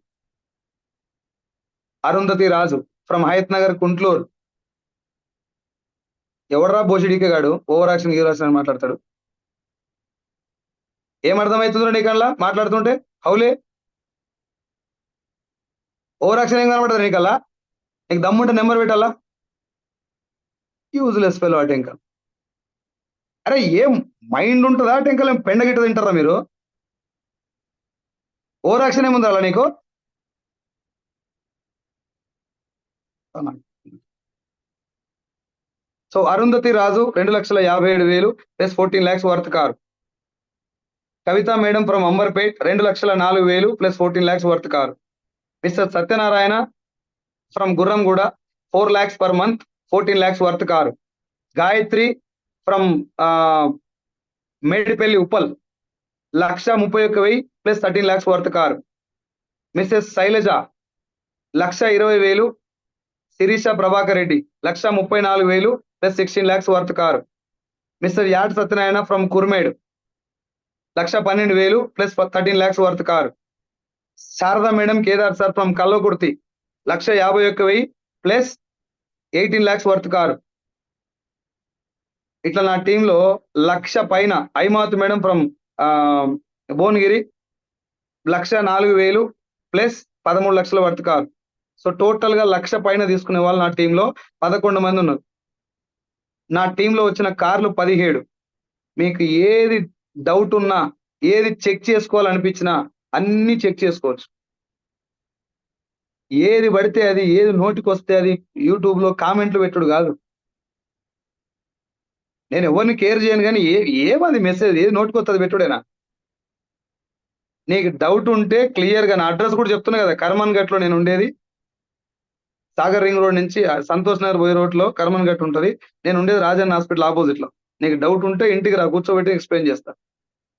Speaker 2: అరుంధతి రాజు ఫ్రమ్ హయత్ నగర్ కుంట్లూరు. ఎవడరా బోషిడికే గాడు ఓవర్ యాక్షన్ అని మాట్లాడతాడు. ఏమర్థమవుతుందో నీకల్లా మాట్లాడుతుంటే? హౌలే ఓవర్ యాక్షన్ ఏం కనబడదు నీకల్లా? నీకు దమ్ముంటే నెంబర్ పెట్టాలా? యూజ్లెస్ ఫెలో ఆ టెంకల్. అరే ఏం మైండ్ ఉంటుందా టెంకల్? ఏం పెండగిట్ట తింటారా మీరు? ఓవర్ యాక్షన్ ఏముంది అలా నీకు? So Arundhati Raju 2,57,000 plus 14 lakhs worth car. Kavitha madam from Amberpet 2,04,000 plus 14 lakhs worth car. Mister Satyanarayana from Gurramguda 4 lakhs per month 14 lakhs worth car. Gayatri from Medipalli Uppal 1,31,000 plus 13 lakhs worth car. Missus Shailaja 1,20,000. Sirisha Prabhakar Reddy 1,34,000 plus 16 lakhs worth car. Mister యాడ్ Satyanarayana from Kurmed 1,12,000 plus 13 lakhs worth car. Sharada madam Kedar sir from Kalwakurthy 1,51,000 plus 18 lakhs worth car. ఇట్లా నా టీంలో 1,00,000 పైన Aimath madam from Bhuvanagiri 1,04,000 plus 13 lakhs worth car. So total గా 1,00,000 పైన తీసుకునే వాళ్ళు నా టీంలో 11 మంది ఉన్నారు. నా టీంలో వచ్చిన కార్లు 17. మీకు ఏది డౌట్ ఉన్నా, ఏది చెక్ చేసుకోవాలనిపించినా అన్ని చెక్ చేసుకోవచ్చు. ఏది పడితే అది, ఏది నోటికొస్తే అది యూట్యూబ్ లో కామెంట్లు పెట్టుడు కాదు. నేను ఎవరిని కేర్ చేయను, కానీ ఏమది మెసేజ్ ఏది నోటికొస్తుంది పెట్టుడేనా? నీకు డౌట్ ఉంటే క్లియర్ గా, నా అడ్రస్ కూడా చెప్తున్నా కదా, కర్మన్ ఘట్లో నేను ఉండేది. సాగర్ రింగ్ రోడ్ నుంచి సంతోష్ నగర్ పోయే రోడ్ లో కర్మన్ ఘట్ ఉంటది. నేను ఉండేది రాజన్న హాస్పిటల్ ఆపోజిట్ లో. నీకు డౌట్ ఉంటే ఇంటికి రా, కూర్చోబెట్టి ఎక్స్ప్లెయిన్ చేస్తా.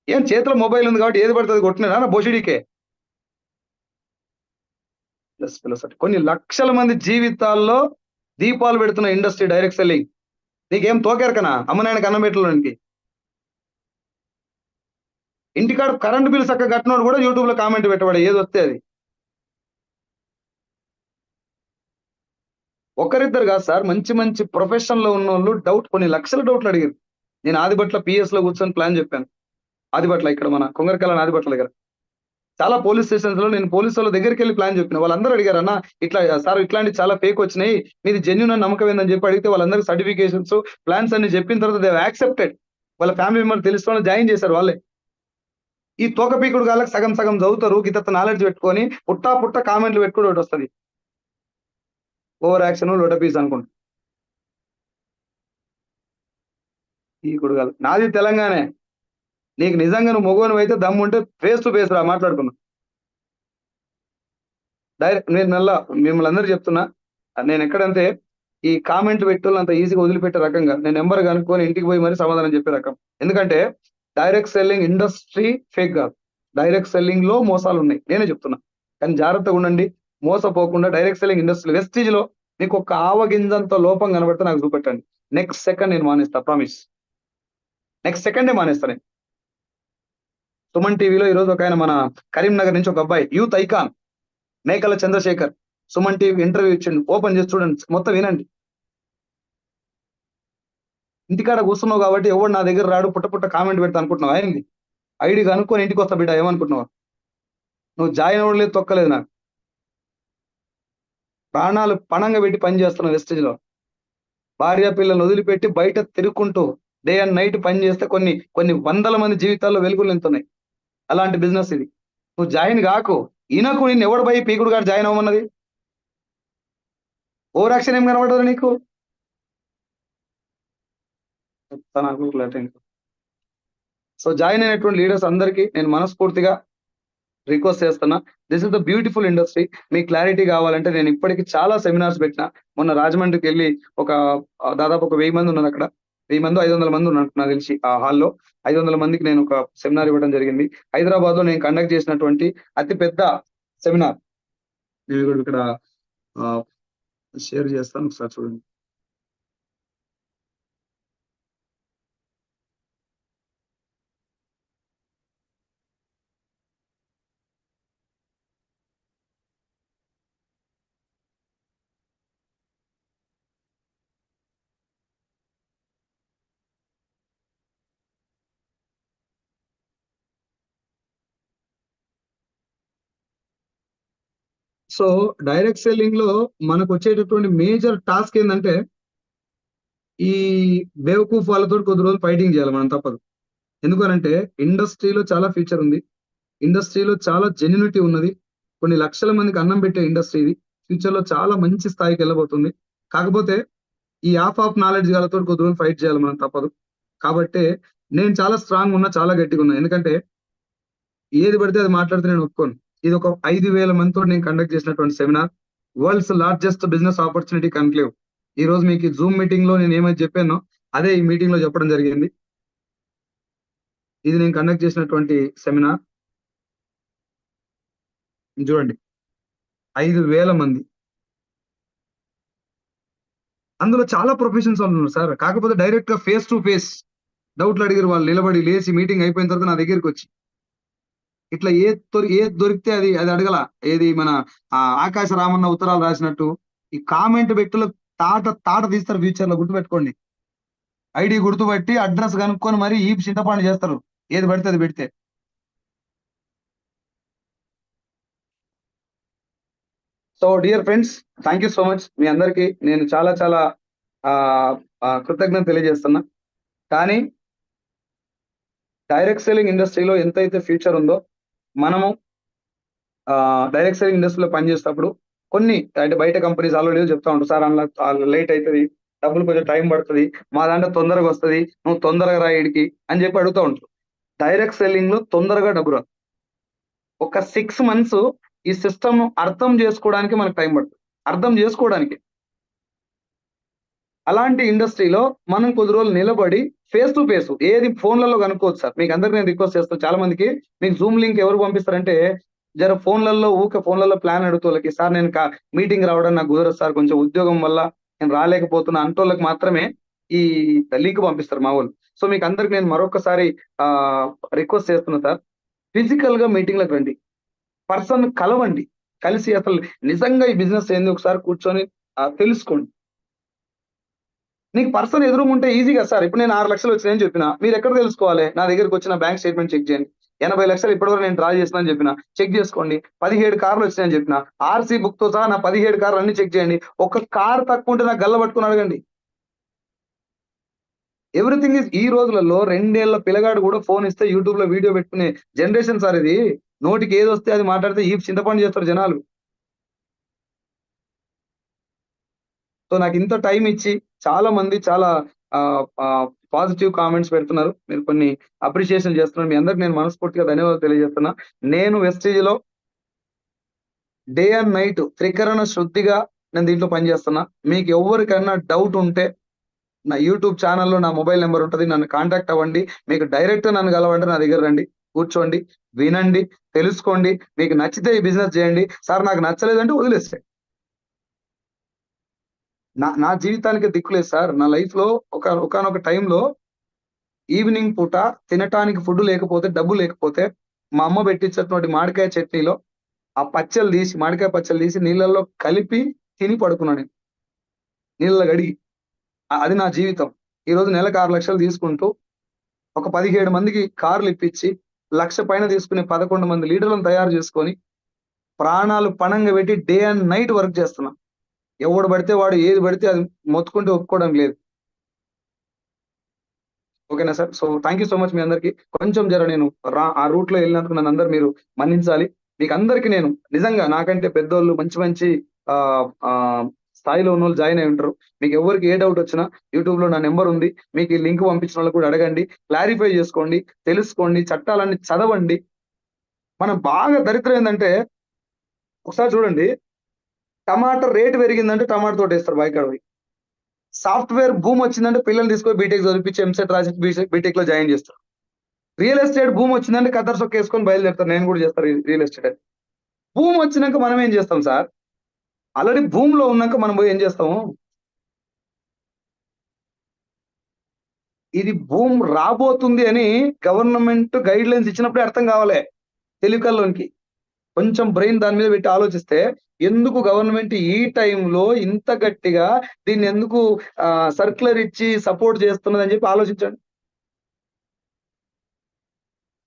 Speaker 2: ఏం చేతిలో మొబైల్ ఉంది కాబట్టి ఏది పడుతుంది కొట్టినా బొషిడికే. కొన్ని లక్షల మంది జీవితాల్లో దీపాలు పెడుతున్న ఇండస్ట్రీ డైరెక్ట్ సెల్లింగ్. నీకేం తోకెరకనా అమ్మనాయనకి అన్నం పెట్టడానికి? ఇంటికాడ కరెంట్ బిల్ చక్కగా కట్టినోడు కూడా యూట్యూబ్ లో కామెంట్ పెట్టవాడు ఏది వస్తే అది. ఒకరిద్దరు కాదు సార్, మంచి మంచి ప్రొఫెషన్ లో ఉన్న వాళ్ళు డౌట్, కొన్ని లక్షల డౌట్లు అడిగారు. నేను ఆదిబట్ల పిఎస్ లో కూర్చొని ప్లాన్ చెప్పాను. ఆదిబట్ల ఇక్కడ మన కొంగరకాల ఆదిబట్ల దగ్గర చాలా పోలీస్ స్టేషన్స్ లో నేను పోలీసు వాళ్ళ దగ్గరికి వెళ్ళి ప్లాన్ చెప్పిన. వాళ్ళందరూ అడిగారు, అన్న ఇట్లా సార్ ఇట్లాంటి చాలా ఫేక్ వచ్చినాయి, మీది జెన్యున్ అని నమ్మకం ఏందని చెప్పి అడిగితే వాళ్ళందరికీ సర్టిఫికేషన్స్ ప్లాన్స్ అన్ని చెప్పిన తర్వాత దే యాక్సెప్టెడ్. వాళ్ళ ఫ్యామిలీ మెంబర్ తెలుసు జాయిన్ చేశారు వాళ్ళే. ఈ తోకపీకుడు గాళ్ళకి సగం సగం చదువుతారు, గిత్త నాలెడ్జ్ పెట్టుకొని పుట్ట కామెంట్లు పెట్టుకుని ఒకటి వస్తుంది. ఓవర్ యాక్షన్ లొటపీస్ అనుకుంటా. ఈ కుడుగాలు నాది తెలంగాణ. నీకు నిజంగా నువ్వు మొగోను అయితే దమ్ము ఉంటే ఫేస్ టు ఫేస్ రా, మాట్లాడుకున్నా. డైరెక్ట్ నేను మిమ్మల్ని అందరూ చెప్తున్నా, నేను ఎక్కడంటే ఈ కామెంట్ పెట్టోళ్ళు అంత ఈజీగా వదిలిపెట్టే రకంగా నేను నెంబర్ కనుక్కొని ఇంటికి పోయి మరీ సమాధానం చెప్పే రకం. ఎందుకంటే డైరెక్ట్ సెల్లింగ్ ఇండస్ట్రీ ఫేక్ కాదు, డైరెక్ట్ సెల్లింగ్ లో మోసాలు ఉన్నాయి, నేనే చెప్తున్నా. కానీ జాగ్రత్తగా ఉండండి, మోసపోకుండా. డైరెక్ట్ సెల్లింగ్ ఇండస్ట్రీ వెస్టీజ్ లో మీకు ఒక ఆవగింజంత లోపం కనబడితే నాకు చూపెట్టండి, నెక్స్ట్ సెకండ్ నేను మానేస్తా, ప్రామిస్. నెక్స్ట్ సెకండే మానేస్తా నేను. సుమన్ టీవీలో ఈరోజు ఒక ఆయన, మన కరీంనగర్ నుంచి ఒక అబ్బాయి, యూత్ ఐకాన్ మేకల చంద్రశేఖర్, సుమన్ టీవీ ఇంటర్వ్యూ ఇచ్చిండు. ఓపెన్ చేసి చూడండి, మొత్తం వినండి. ఇంటికాడ కూర్చున్నావు కాబట్టి ఎవడు నా దగ్గర రాడు, పుట్ట కామెంట్ పెడతా అనుకుంటున్నావు. అయింది ఐడి కనుక్కొని ఇంటికి వస్తా బిడ్డ, ఏమనుకుంటున్నావు? నువ్వు జాయిన్ అవ్వలేదు, తొక్కలేదు. నాకు ప్రాణాలు పణంగా పెట్టి పని చేస్తున్నావు వెస్టేజ్ లో. భార్య పిల్లల్ని వదిలిపెట్టి బయట తిరుగుకుంటూ డే అండ్ నైట్ పని చేస్తే కొన్ని వందల మంది జీవితాల్లో వెలుగులు నింతున్నాయి. అలాంటి బిజినెస్ ఇది. నువ్వు జాయిన్ కాకు. ఈయనకు నిన్ను ఎవడు పోయి పీకుడు గారు జాయిన్ అవ్వమన్నది? ఓవర్ యాక్షన్ ఏం కనబడదు నీకు? సో జాయిన్ అయినటువంటి లీడర్స్ అందరికీ నేను మనస్ఫూర్తిగా రిక్వెస్ట్ చేస్తున్నా, this is the beautiful industry. మీకు క్లారిటీ కావాలంటే నేను ఇప్పటికి చాలా సెమినార్స్ పెట్టిన. మొన్న రాజమండ్రికి వెళ్ళి దాదాపు ఒక 1000 మంది ఉన్నారు అక్కడ. 1000 మంది 500 మంది ఉన్నట్టు నాకు తెలిసి ఆ హాల్లో. 500 మందికి నేను ఒక సెమినార్ ఇవ్వడం జరిగింది. హైదరాబాద్ లో నేను కండక్ట్ చేసినటువంటి అతి పెద్ద సెమినార్. నేను ఇక్కడ షేర్ చేస్తాను, ఒకసారి చూడండి. సో డైరెక్ట్ సెల్లింగ్ లో మనకు వచ్చేటటువంటి మేజర్ టాస్క్ ఏంటంటే, ఈ బేవకూఫ్ వాళ్ళతో కొద్ది రోజులు ఫైటింగ్ చేయాలి మనం, తప్పదు. ఎందుకనంటే ఇండస్ట్రీలో చాలా ఫ్యూచర్ ఉంది, ఇండస్ట్రీలో చాలా జెన్యునిటీ ఉన్నది, కొన్ని లక్షల మందికి అన్నం పెట్టే ఇండస్ట్రీ ఇది. ఫ్యూచర్ లో చాలా మంచి స్థాయికి వెళ్ళబోతుంది. కాకపోతే ఈ ఆఫ్ నాలెడ్జ్ గాలతో కొద్ది రోజులు ఫైట్ చేయాలి మనం, తప్పదు. కాబట్టి నేను చాలా స్ట్రాంగ్ ఉన్నా, చాలా గట్టిగా ఉన్నా. ఎందుకంటే ఏది పడితే అది మాట్లాడితే నేను ఒప్పుకోను. ఇది ఒక 5,000 మందితో నేను కండక్ట్ చేసినటువంటి seminar, world's largest business opportunity conclave. ఈ రోజు మీకు జూమ్ మీటింగ్ లో నేను ఏమైతే చెప్పానో అదే ఈ మీటింగ్ లో చెప్పడం జరిగింది. ఇది నేను కండక్ట్ చేసినటువంటి సెమినార్. చూడండి, 5,000 మంది, అందులో చాలా ప్రొఫెషన్స్ వాళ్ళు ఉన్నారు సార్. కాకపోతే డైరెక్ట్ గా ఫేస్ టు ఫేస్ డౌట్లు అడిగారు వాళ్ళు, నిలబడి లేచి మీటింగ్ అయిపోయిన తర్వాత నా దగ్గరికి వచ్చి. ఇట్లా ఏది దొరికితే అది అడగల. ఏది మన ఆకాశ రామన్న ఉత్తరాలు రాసినట్టు ఈ కామెంట్ పెట్టులు తాట తీస్తారు ఫ్యూచర్ లో, గుర్తుపెట్టుకోండి. ఐడి గుర్తుపట్టి అడ్రస్ కనుక్కొని మరి ఈ చింతపాండు చేస్తారు, ఏది పడితే అది పెడితే. So dear friends, thank you so much. మీ అందరికీ నేను చాలా చాలా కృతజ్ఞత తెలియజేస్తున్నా. కానీ డైరెక్ట్ సెల్లింగ్ ఇండస్ట్రీలో ఎంతైతే ఫ్యూచర్ ఉందో, మనము డైరెక్ట్ సెల్లింగ్ ఇండస్ట్రీలో పనిచేసేటప్పుడు కొన్ని అంటే బయట కంపెనీస్ ఆల్రెడీ చెప్తా ఉంటారు, సార్ అందులో లేట్ అవుతుంది, డబ్బులు కొంచెం టైం పడుతుంది, మా దాంట్లో తొందరగా వస్తుంది, నువ్వు తొందరగా రా ఈడికి అని చెప్పి అడుగుతూ ఉంటారు. డైరెక్ట్ సెల్లింగ్ లో తొందరగా డబ్బు రాదు. ఒక 6 months ఈ సిస్టమ్ అర్థం చేసుకోవడానికి మనకు టైం పడుతుంది, అర్థం చేసుకోవడానికి. అలాంటి ఇండస్ట్రీలో మనం కొద్ది రోజులు నిలబడి ఫేస్ టు ఫేస్ ఏది ఫోన్లలో కనుక్కోవచ్చు సార్. మీకు అందరికి నేను రిక్వెస్ట్ చేస్తాను, చాలా మందికి మీకు జూమ్ లింక్ ఎవరు పంపిస్తారంటే జర ఫోన్లలో ప్లాన్ అడుగుతోళ్ళకి, సార్ నేను మీటింగ్ రావడం నాకు కుదరదు సార్, కొంచెం ఉద్యోగం వల్ల నేను రాలేకపోతున్నా అంటోళ్ళకి మాత్రమే ఈ లింక్ పంపిస్తారు మా వాళ్ళు. సో మీకు అందరికి నేను మరొకసారి రిక్వెస్ట్ చేస్తున్నా సార్, ఫిజికల్ గా మీటింగ్లకు రండి, పర్సన్ కలవండి, కలిసి అసలు నిజంగా ఈ బిజినెస్ ఏంది ఒకసారి కూర్చొని తెలుసుకోండి. నీకు పర్సన్ ఎదురుంటే ఈజీ కదా సార్. ఇప్పుడు నేను 6 లక్షలు వచ్చినాయని చెప్పిన, మీరు ఎక్కడ తెలుసుకోవాలి? నా దగ్గరకు వచ్చిన బ్యాంక్ స్టేట్మెంట్ చెక్ చేయండి. 80 లక్షలు ఇప్పటివరకు నేను డ్రా చేసిన అని చెప్పిన, చెక్ చేసుకోండి. 17 కార్లు వచ్చినాయని చెప్పిన, ఆర్సీ బుక్ తో సహా నా 17 కార్లు అన్ని చెక్ చేయండి. ఒక కార్ తక్కువ ఉంటే నాకు గల్ల పట్టుకుని అడగండి. ఎవ్రీథింగ్ ఈ రోజులలో 2 ఏళ్ల పిల్లగాడు కూడా ఫోన్ ఇస్తే యూట్యూబ్ లో వీడియో పెట్టుకునే జనరేషన్ సార్ ఇది. నోటికి ఏది వస్తే అది మాట్లాడితే ఈ చింతపండు చేస్తారు జనాలు. సో నాకు ఇంత టైం ఇచ్చి చాలా మంది చాలా పాజిటివ్ కామెంట్స్ పెడుతున్నారు, మీరు కొన్ని అప్రిషియేషన్ చేస్తున్నారు. మీ అందరికి నేను మనస్ఫూర్తిగా ధన్యవాదాలు తెలియజేస్తున్నా. నేను వెస్టీజ్ లో డే అండ్ నైట్ త్రికరణ శుద్ధిగా నేను దీంట్లో పనిచేస్తున్నా. మీకు ఎవరికైనా డౌట్ ఉంటే నా యూట్యూబ్ ఛానల్లో నా మొబైల్ నెంబర్ ఉంటుంది, నన్ను కాంటాక్ట్ అవ్వండి. మీకు డైరెక్ట్ నన్ను కలవండి, నా దగ్గర రండి, కూర్చోండి, వినండి, తెలుసుకోండి. మీకు నచ్చితే ఈ బిజినెస్ చేయండి, సార్ నాకు నచ్చలేదంటే వదిలేస్తే. నా జీవితానికి దిక్కులేదు సార్. నా లైఫ్ లో ఒకనొక టైంలో ఈవినింగ్ పూట తినటానికి ఫుడ్ లేకపోతే, డబ్బు లేకపోతే, మా అమ్మ పెట్టించినటువంటి మామిడికాయ చట్నీలో ఆ మామిడికాయ పచ్చళ్ళు తీసి నీళ్ళల్లో కలిపి తిని పడుకున్నాను నేను, నీళ్ళలో గడిగి. అది నా జీవితం. ఈ రోజు నెలకు 6 లక్షలు తీసుకుంటూ ఒక 17 మందికి కార్లు ఇప్పించి 1,00,000 పైన తీసుకుని 11 మంది లీడర్లను తయారు చేసుకొని ప్రాణాలు పణంగా పెట్టి డే అండ్ నైట్ వర్క్ చేస్తున్నా. ఎవడు పడితే వాడు ఏది పడితే అది మొత్తుకుంటే ఒప్పుకోవడం లేదు. ఓకేనా sir? So thank you so much మీ అందరికి. కొంచెం జర నేను ఆ రూట్ లో వెళ్ళినందుకు నన్ను అందరు మీరు మన్నించాలి. మీకు అందరికి నేను నిజంగా నాకంటే పెద్దోళ్ళు మంచి మంచి ఆ ఆ స్థాయిలో ఉన్న వాళ్ళు జాయిన్ అయి ఉంటారు. మీకు ఎవరికి ఏ డౌట్ వచ్చినా యూట్యూబ్ లో నా నెంబర్ ఉంది, మీకు ఈ లింక్ పంపించిన వాళ్ళకి కూడా అడగండి, క్లారిఫై చేసుకోండి, తెలుసుకోండి, చట్టాలన్నీ చదవండి. మనం బాగా దరిద్రం ఏంటంటే, ఒకసారి చూడండి, టమాటా రేటు పెరిగిందంటే టమాటా తోట వేస్తారు బయకాడ పోయి. సాఫ్ట్వేర్ భూమి వచ్చిందంటే పిల్లల్ని తీసుకొని బీటెక్ చదివించి ఎంసెట్ రాసి బీటెక్ లో జాయిన్ చేస్తారు. రియల్ ఎస్టేట్ భూమి వచ్చిందంటే కద్దర్ సొక్క వేసుకొని బయలుదేరుతారు. నేను కూడా చేస్తారు రియల్ ఎస్టేట్. భూమి వచ్చినాక మనం ఏం చేస్తాం సార్? ఆల్రెడీ భూమిలో ఉన్నాక మనం పోయి ఏం చేస్తాము? ఇది భూమి రాబోతుంది అని గవర్నమెంట్ గైడ్ లైన్స్ ఇచ్చినప్పుడే అర్థం కావాలి తెలివికల్లోనికి. కొంచెం బ్రెయిన్ దాని మీద పెట్టి ఆలోచిస్తే, ఎందుకు గవర్నమెంట్ ఈ టైంలో ఇంత గట్టిగా దీన్ని ఎందుకు సర్క్యులర్ ఇచ్చి సపోర్ట్ చేస్తున్నది అని చెప్పి ఆలోచించండి.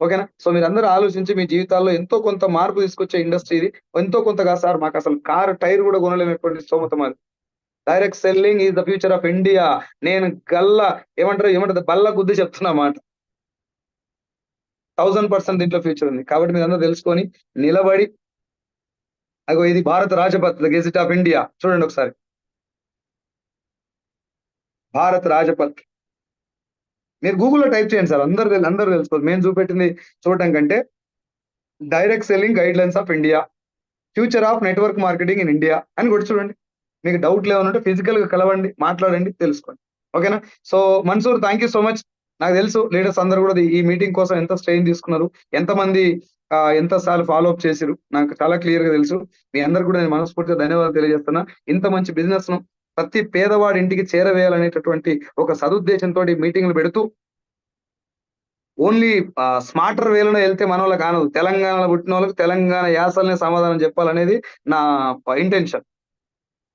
Speaker 2: ఓకేనా? సో మీరు అందరూ ఆలోచించి మీ జీవితాల్లో ఎంతో కొంత మార్పు తీసుకొచ్చే ఇండస్ట్రీ ఇది. ఎంతో కొంతగా సార్ మాకు అసలు కారు టైర్ కూడా కొనలేనటువంటి స్తోమత మాది. Direct selling is the future of India. నేను ఏమంటారు బల్ల గుద్ది చెప్తున్నా మాట. 1000% దీంట్లో ఫ్యూచర్ ఉంది. కాబట్టి మీరు అందరూ తెలుసుకొని నిలబడి, అగో ఇది భారత రాజపథ్ గెజిట్ ఆఫ్ ఇండియా చూడండి ఒకసారి. భారత్ రాజపథ్ మీరు గూగుల్లో టైప్ చేయండి సార్, అందరూ తెలుసుకోవాలి. మేము చూపెట్టింది చూడటం కంటే direct selling guide lines of India, future of network marketing in India అని కూడా చూడండి. మీకు డౌట్లు ఏమన్నా ఫిజికల్ గా కలవండి, మాట్లాడండి, తెలుసుకోండి. ఓకేనా? So Mansoor, thank you so much. నాకు తెలుసు లీడర్స్ అందరూ కూడా ఈ మీటింగ్ కోసం ఎంత స్ట్రెయిన్ తీసుకున్నారు, ఎంతమంది ఎంత సార్లు ఫాలో అప్ చేసిరు, నాకు చాలా క్లియర్ గా తెలుసు. మీ అందరు కూడా నేను మనస్ఫూర్తిగా ధన్యవాదాలు తెలియజేస్తున్నా. ఇంత మంచి బిజినెస్ ను ప్రతి పేదవాడి ఇంటికి చేరవేయాలనేటటువంటి ఒక సదుద్దేశంతో మీటింగ్లు పెడుతూ, ఓన్లీ స్మార్టర్ వేలను వెళ్తే మన వాళ్ళకి కానదు, తెలంగాణలో పుట్టిన వాళ్ళకి తెలంగాణ యాసలనే సమాధానం చెప్పాలనేది నా ఇంటెన్షన్.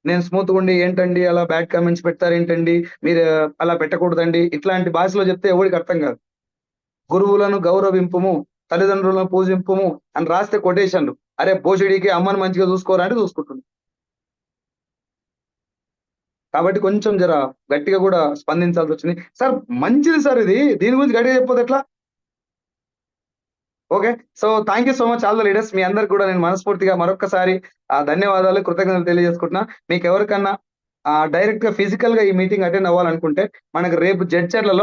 Speaker 2: నేను స్మూత్ ఉండి ఏంటండి అలా బ్యాడ్ కామెంట్స్ పెడతారు ఏంటండి, మీరు అలా పెట్టకూడదండి, ఇట్లాంటి భాషలో చెప్తే ఎవరికి అర్థం కాదు. గురువులను గౌరవింపుము, తల్లిదండ్రులను పూజింపుము అని రాస్తే కొటేషన్లు. అరే భోషుడికి అమ్మని మంచిగా చూసుకోరా అంటే చూసుకుంటుంది. కాబట్టి కొంచెం జర గట్టిగా కూడా స్పందించాల్సి వచ్చింది. సార్ మంచిది సార్ ఇది, దీని గురించి గట్టిగా చెప్పొద్దు ఎట్లా? Okay. So thank you so much all the leaders. మీ అందరికి కూడా నేను మనస్ఫూర్తిగా మరొక్కసారి ధన్యవాదాలు, కృతజ్ఞతలు తెలియజేసుకుంటున్నా. మీకు ఎవరికన్నా డైరెక్ట్ గా ఫిజికల్ గా ఈ మీటింగ్ అటెండ్ అవ్వాలనుకుంటే మనకు రేపు జడ్చర్ల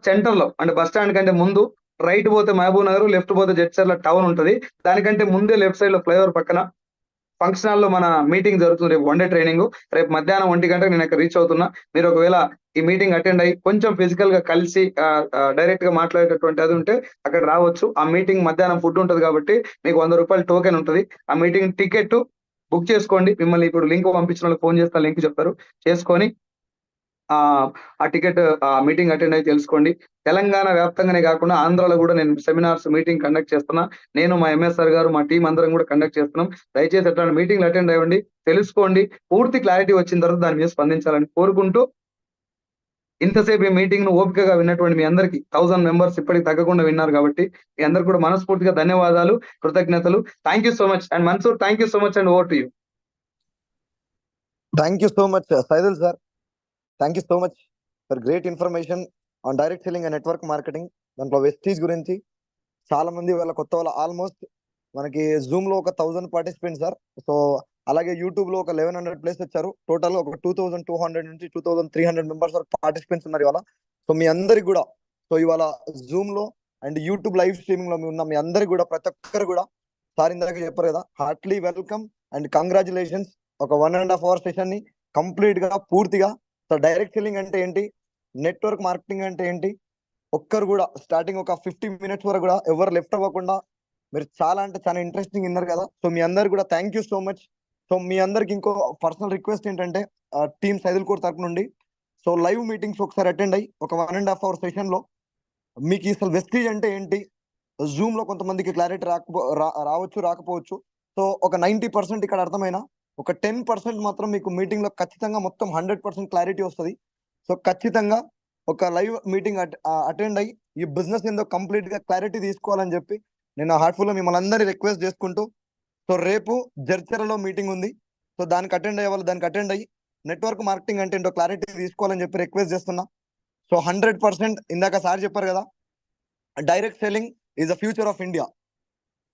Speaker 2: సెంటర్ లో అంటే బస్ స్టాండ్ కంటే ముందు రైట్ పోతే మహబూబ్ నగర్, లెఫ్ట్ పోతే జడ్చర్ల టౌన్ ఉంటది. దానికంటే ముందే లెఫ్ట్ సైడ్ లో ఫ్లైఓవర్ పక్కన ఫంక్షన్ హాల్ లో మన మీటింగ్ జరుగుతుంది. రేపు 1 డే ట్రైనింగ్. రేపు మధ్యాహ్నం 1 గంటకు నేను అక్కడ రీచ్ అవుతున్నా. మీరు ఒకవేళ ఈ మీటింగ్ అటెండ్ అయ్యి కొంచెం ఫిజికల్ గా కలిసి డైరెక్ట్ గా మాట్లాడేటటువంటి అది ఉంటే అక్కడ రావచ్చు. ఆ మీటింగ్ మధ్యాహ్నం ఫుడ్ ఉంటది కాబట్టి మీకు 100 రూపాయలు టోకెన్ ఉంటది. ఆ మీటింగ్ టికెట్ బుక్ చేసుకోండి. మిమ్మల్ని ఇప్పుడు లింక్ పంపించిన వాళ్ళకి ఫోన్ చేస్తా, లింక్ చెప్తారు, చేసుకొని ఆ టికెట్ మీటింగ్ అటెండ్ అయ్యి తెలుసుకోండి. తెలంగాణ వ్యాప్తంగానే కాకుండా ఆంధ్రాలో కూడా నేను సెమినార్స్ మీటింగ్ కండక్ట్ చేస్తున్నా. నేను మా ఎంఎస్ఆర్ గారు మా టీం అందరం కూడా కండక్ట్ చేస్తున్నాం. దయచేసి అట్లాంటి మీటింగ్లు అటెండ్ అవ్వండి, తెలుసుకోండి. పూర్తి క్లారిటీ వచ్చిన తర్వాత దాని మీద స్పందించాలని కోరుకుంటూ, ఇంతసేపు ఈ మీటింగ్ ను ఓపికగా విన్నటువంటి మీ అందరికి 1000 మెంబర్స్ ఇప్పటికి తగ్గకుండా విన్నారు కాబట్టి మీ అందరికి కూడా మనస్ఫూర్తిగా ధన్యవాదాలు, కృతజ్ఞతలు. Thank you so much. And Mansoor, thank you so much and over to you.
Speaker 1: Thank you so much Saidul sir. Thank you so much for great information on direct selling and network marketing. దాంట్లో వెస్టీజ్ గురించి చాలా మంది వాళ్ళ కొత్త వాళ్ళ ఆల్మోస్ట్ మనకి జూమ్ లో ఒక 1000 పార్టిసిపెంట్స్ సార్. సో అలాగే యూట్యూబ్ లో ఒక 1100 ప్లేస్ వచ్చారు. టోటల్ ఒక 2200 నుంచి 2300 మెంబర్స్ వరకు పార్టిసిపెంట్స్ ఉన్నారు ఇవాళ. సో మీ అందరికి కూడా, సో ఇవాళ జూమ్ లో అండ్ యూట్యూబ్ లైవ్ స్ట్రీమింగ్ లో ఉన్న మీ అందరికి కూడా, ప్రతి ఒక్కరు కూడా సార్ ఇందాక చెప్పారు కదా, హార్ట్లీ వెల్కమ్ అండ్ కంగ్రాచులేషన్స్. ఒక 1.5 hour సెషన్ ని కంప్లీట్ గా పూర్తిగా, సో డైరెక్ట్ సెల్లింగ్ అంటే ఏంటి, నెట్వర్క్ మార్కెటింగ్ అంటే ఏంటి, ఒక్కరు కూడా స్టార్టింగ్ ఒక 50 minutes వరకు కూడా ఎవరు లెఫ్ట్ అవ్వకుండా మీరు చాలా అంటే చాలా ఇంట్రెస్టింగ్ విన్నారు కదా. సో మీ అందరికి కూడా thank you so much. So మీ అందరికి ఇంకో పర్సనల్ రిక్వెస్ట్ ఏంటంటే, టీమ్ సైదుల్ కోర్ తరపు నుండి సో లైవ్ మీటింగ్స్ ఒకసారి అటెండ్ అయ్యి ఒక 1.5 hour సెషన్ లో మీకు అసలు వెస్టీజ్ అంటే ఏంటి, జూమ్ లో కొంతమందికి క్లారిటీ రావచ్చు రాకపోవచ్చు. సో ఒక 90% ఇక్కడ అర్థమైన ఒక 10% మాత్రం మీకు మీటింగ్ లో ఖచ్చితంగా మొత్తం 100% క్లారిటీ వస్తుంది. సో ఖచ్చితంగా ఒక లైవ్ మీటింగ్ అటెండ్ అయ్యి ఈ బిజినెస్ ఏందో కంప్లీట్ గా క్లారిటీ తీసుకోవాలని చెప్పి నేను హార్ట్ఫుల్ గా మిమ్మల్ని అందరినీ రిక్వెస్ట్ చేసుకుంటూ, సో రేపు జడ్చర్లలో మీటింగ్ ఉంది. సో దానికి అటెండ్ అయ్యే వాళ్ళు దానికి అటెండ్ అయ్యి నెట్వర్క్ మార్కెటింగ్ అంటే ఏంటో క్లారిటీ తీసుకోవాలని చెప్పి రిక్వెస్ట్ చేస్తున్నా. సో 100% ఇందాక సార్ చెప్పారు కదా, direct selling is the future of India.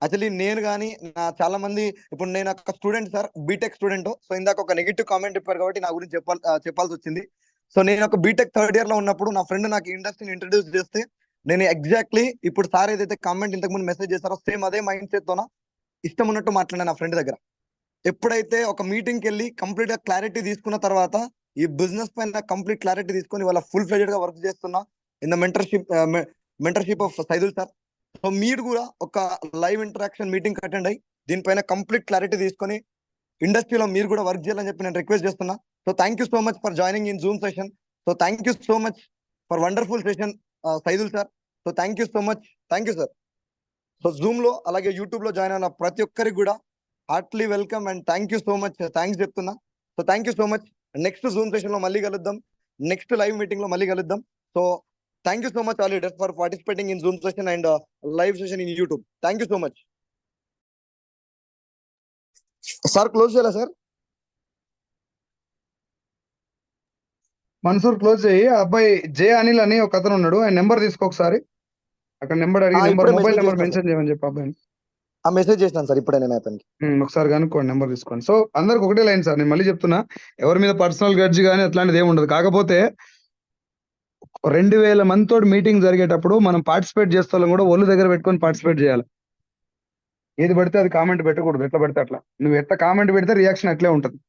Speaker 1: Actually నేను కానీ చాలా మంది, ఇప్పుడు నేను ఒక student sir, B Tech student. So ఇందాక ఒక నెగిటివ్ కామెంట్ చెప్పారు కాబట్టి నా గురించి చెప్పాల్సి వచ్చింది. సో నేను ఒక బీటెక్ 3rd year లో ఉన్నప్పుడు నా ఫ్రెండ్ నాకు ఇండస్ట్రీని ఇంట్రడ్యూస్ చేస్తే నేను ఎగ్జాక్ట్లీ ఇప్పుడు సార్ ఏదైతే కామెంట్ ఇంతకు ముందు మెసేజ్ చేస్తారో సేమ్ అదే మైండ్ సెట్ తోన ఇష్టం ఉన్నట్టు మాట్లాడాను నా ఫ్రెండ్ దగ్గర. ఎప్పుడైతే ఒక మీటింగ్కి వెళ్ళి కంప్లీట్ గా క్లారిటీ తీసుకున్న తర్వాత ఈ బిజినెస్ పైన కంప్లీట్ క్లారిటీ తీసుకొని వాళ్ళ ఫుల్ ఫ్లెడ్జెడ్ గా వర్క్ చేస్తున్నా in the mentorship of Saidul sir. So మీరు కూడా ఒక లైవ్ ఇంటరాక్షన్ మీటింగ్ అటెండ్ అయ్యి దీనిపైన కంప్లీట్ క్లారిటీ తీసుకొని ఇండస్ట్రీలో మీరు కూడా వర్క్ చేయాలని చెప్పి నేను రిక్వెస్ట్ చేస్తున్నా. So thank you so much for joining in Zoom session. So thank you so much for wonderful session Saidul sir. So thank you so much, thank you sir. So Zoom లో అలాగే యూట్యూబ్ లో జాయిన్ అయిన ప్రతి ఒక్కరికి కూడా heartly welcome and thank you so much, thanks చెప్తున్నా. So thank you so much. Next Zoom session లో మళ్ళీ కలుద్దాం, నెక్స్ట్ లైవ్ మీటింగ్ లో మళ్ళీ కలుద్దాం. So thank you so much all leaders for participating in Zoom session and live session in YouTube. Thank you so much. Sir close చేయాలా సార్?
Speaker 2: మన్సూర్ క్లోజ్ చేయి. ఆ అబ్బాయి జే అనిల్ అని ఒక అతను ఉన్నాడు, ఆయన నెంబర్ తీసుకో ఒకసారి. అక్కడ నెంబర్ అడిగి నెంబర్, మొబైల్ నెంబర్ మెన్షన్ చేయమని చెప్పి అబ్బాయిని.
Speaker 1: ఆ మెసేజ్ చేసినాను సార్ ఇప్పుడే నేను అతనికి.
Speaker 2: ఒకసారి కనుక్కోండి, నెంబర్ తీసుకోండి. సో అందరికి ఒకటే లైన్ సార్, నేను మళ్ళీ చెప్తున్నా, ఎవరి మీద పర్సనల్ గడ్జి కానీ అట్లాంటిది ఏమి ఉండదు. కాకపోతే 2000 మందితో మీటింగ్ జరిగేటప్పుడు మనం పార్టిసిపేట్ చేస్తాం కూడా ఒళ్ళు దగ్గర పెట్టుకొని పార్టిసిపేట్ చేయాలి. ఏది పడితే అది కామెంట్ పెట్టకూడదు, ఎట్లా పడితే అట్లా. నువ్వు ఎట్లా కామెంట్ పెడితే రియాక్షన్ అట్లే ఉంటుంది.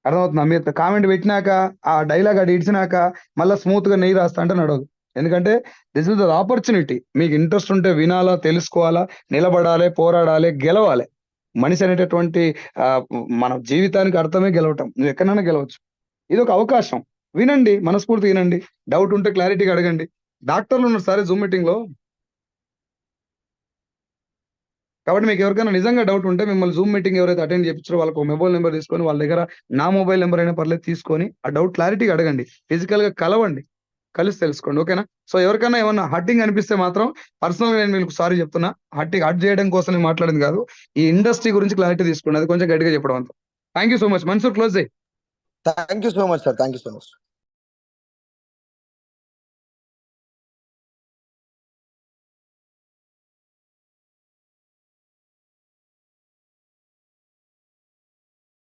Speaker 2: అర్థమవుతుందా? మీరు కామెంట్ పెట్టినాక ఆ డైలాగ్ అది ఇచ్చినాక మళ్ళీ స్మూత్ గా నెయ్యి రాస్తా అంటే నడవదు. ఎందుకంటే దిస్ ఇస్ ద ఆపర్చునిటీ. మీకు ఇంట్రెస్ట్ ఉంటే వినాలా, తెలుసుకోవాలా, నిలబడాలి, పోరాడాలి, గెలవాలి. మనిషి అనేటటువంటి మన జీవితానికి అర్థమే గెలవటం. నువ్వు ఎక్కడైనా గెలవచ్చు. ఇది ఒక అవకాశం. వినండి, మనస్ఫూర్తి వినండి. డౌట్ ఉంటే క్లారిటీగా అడగండి. డాక్టర్లు ఉన్నారు సరే జూమ్ మీటింగ్ లో, కాబట్టి మీకు ఎవరికైనా నిజంగా డౌట్ ఉంటే మిమ్మల్ని జూమ్ మీటింగ్ ఎవరైతే అటెండ్ చేయించారో వాళ్ళకి మొబైల్ నెంబర్ తీసుకొని, వాళ్ళ దగ్గర నా మొబైల్ నెంబర్ అయినా పర్లేదు తీసుకొని ఆ డౌట్ క్లారిటీగా అడగండి. ఫిజికల్ గా కలవండి, కలిసి తెలుసుకోండి. ఓకేనా? సో ఎవరికైనా ఏమన్నా హట్టింగ్ అనిపిస్తే మాత్రం పర్సనల్ గా నేను మీకు సారీ చెప్తున్నా. హట్ చేయడం కోసం నేను మాట్లాడింది కాదు, ఈ ఇండస్ట్రీ గురించి క్లారిటీ తీసుకోండి. అది కొంచెం గట్టిగా చెప్పడం అంత. Thank you so much. Mansoor close చేయి.
Speaker 1: Thank you so much sir, thank you so much.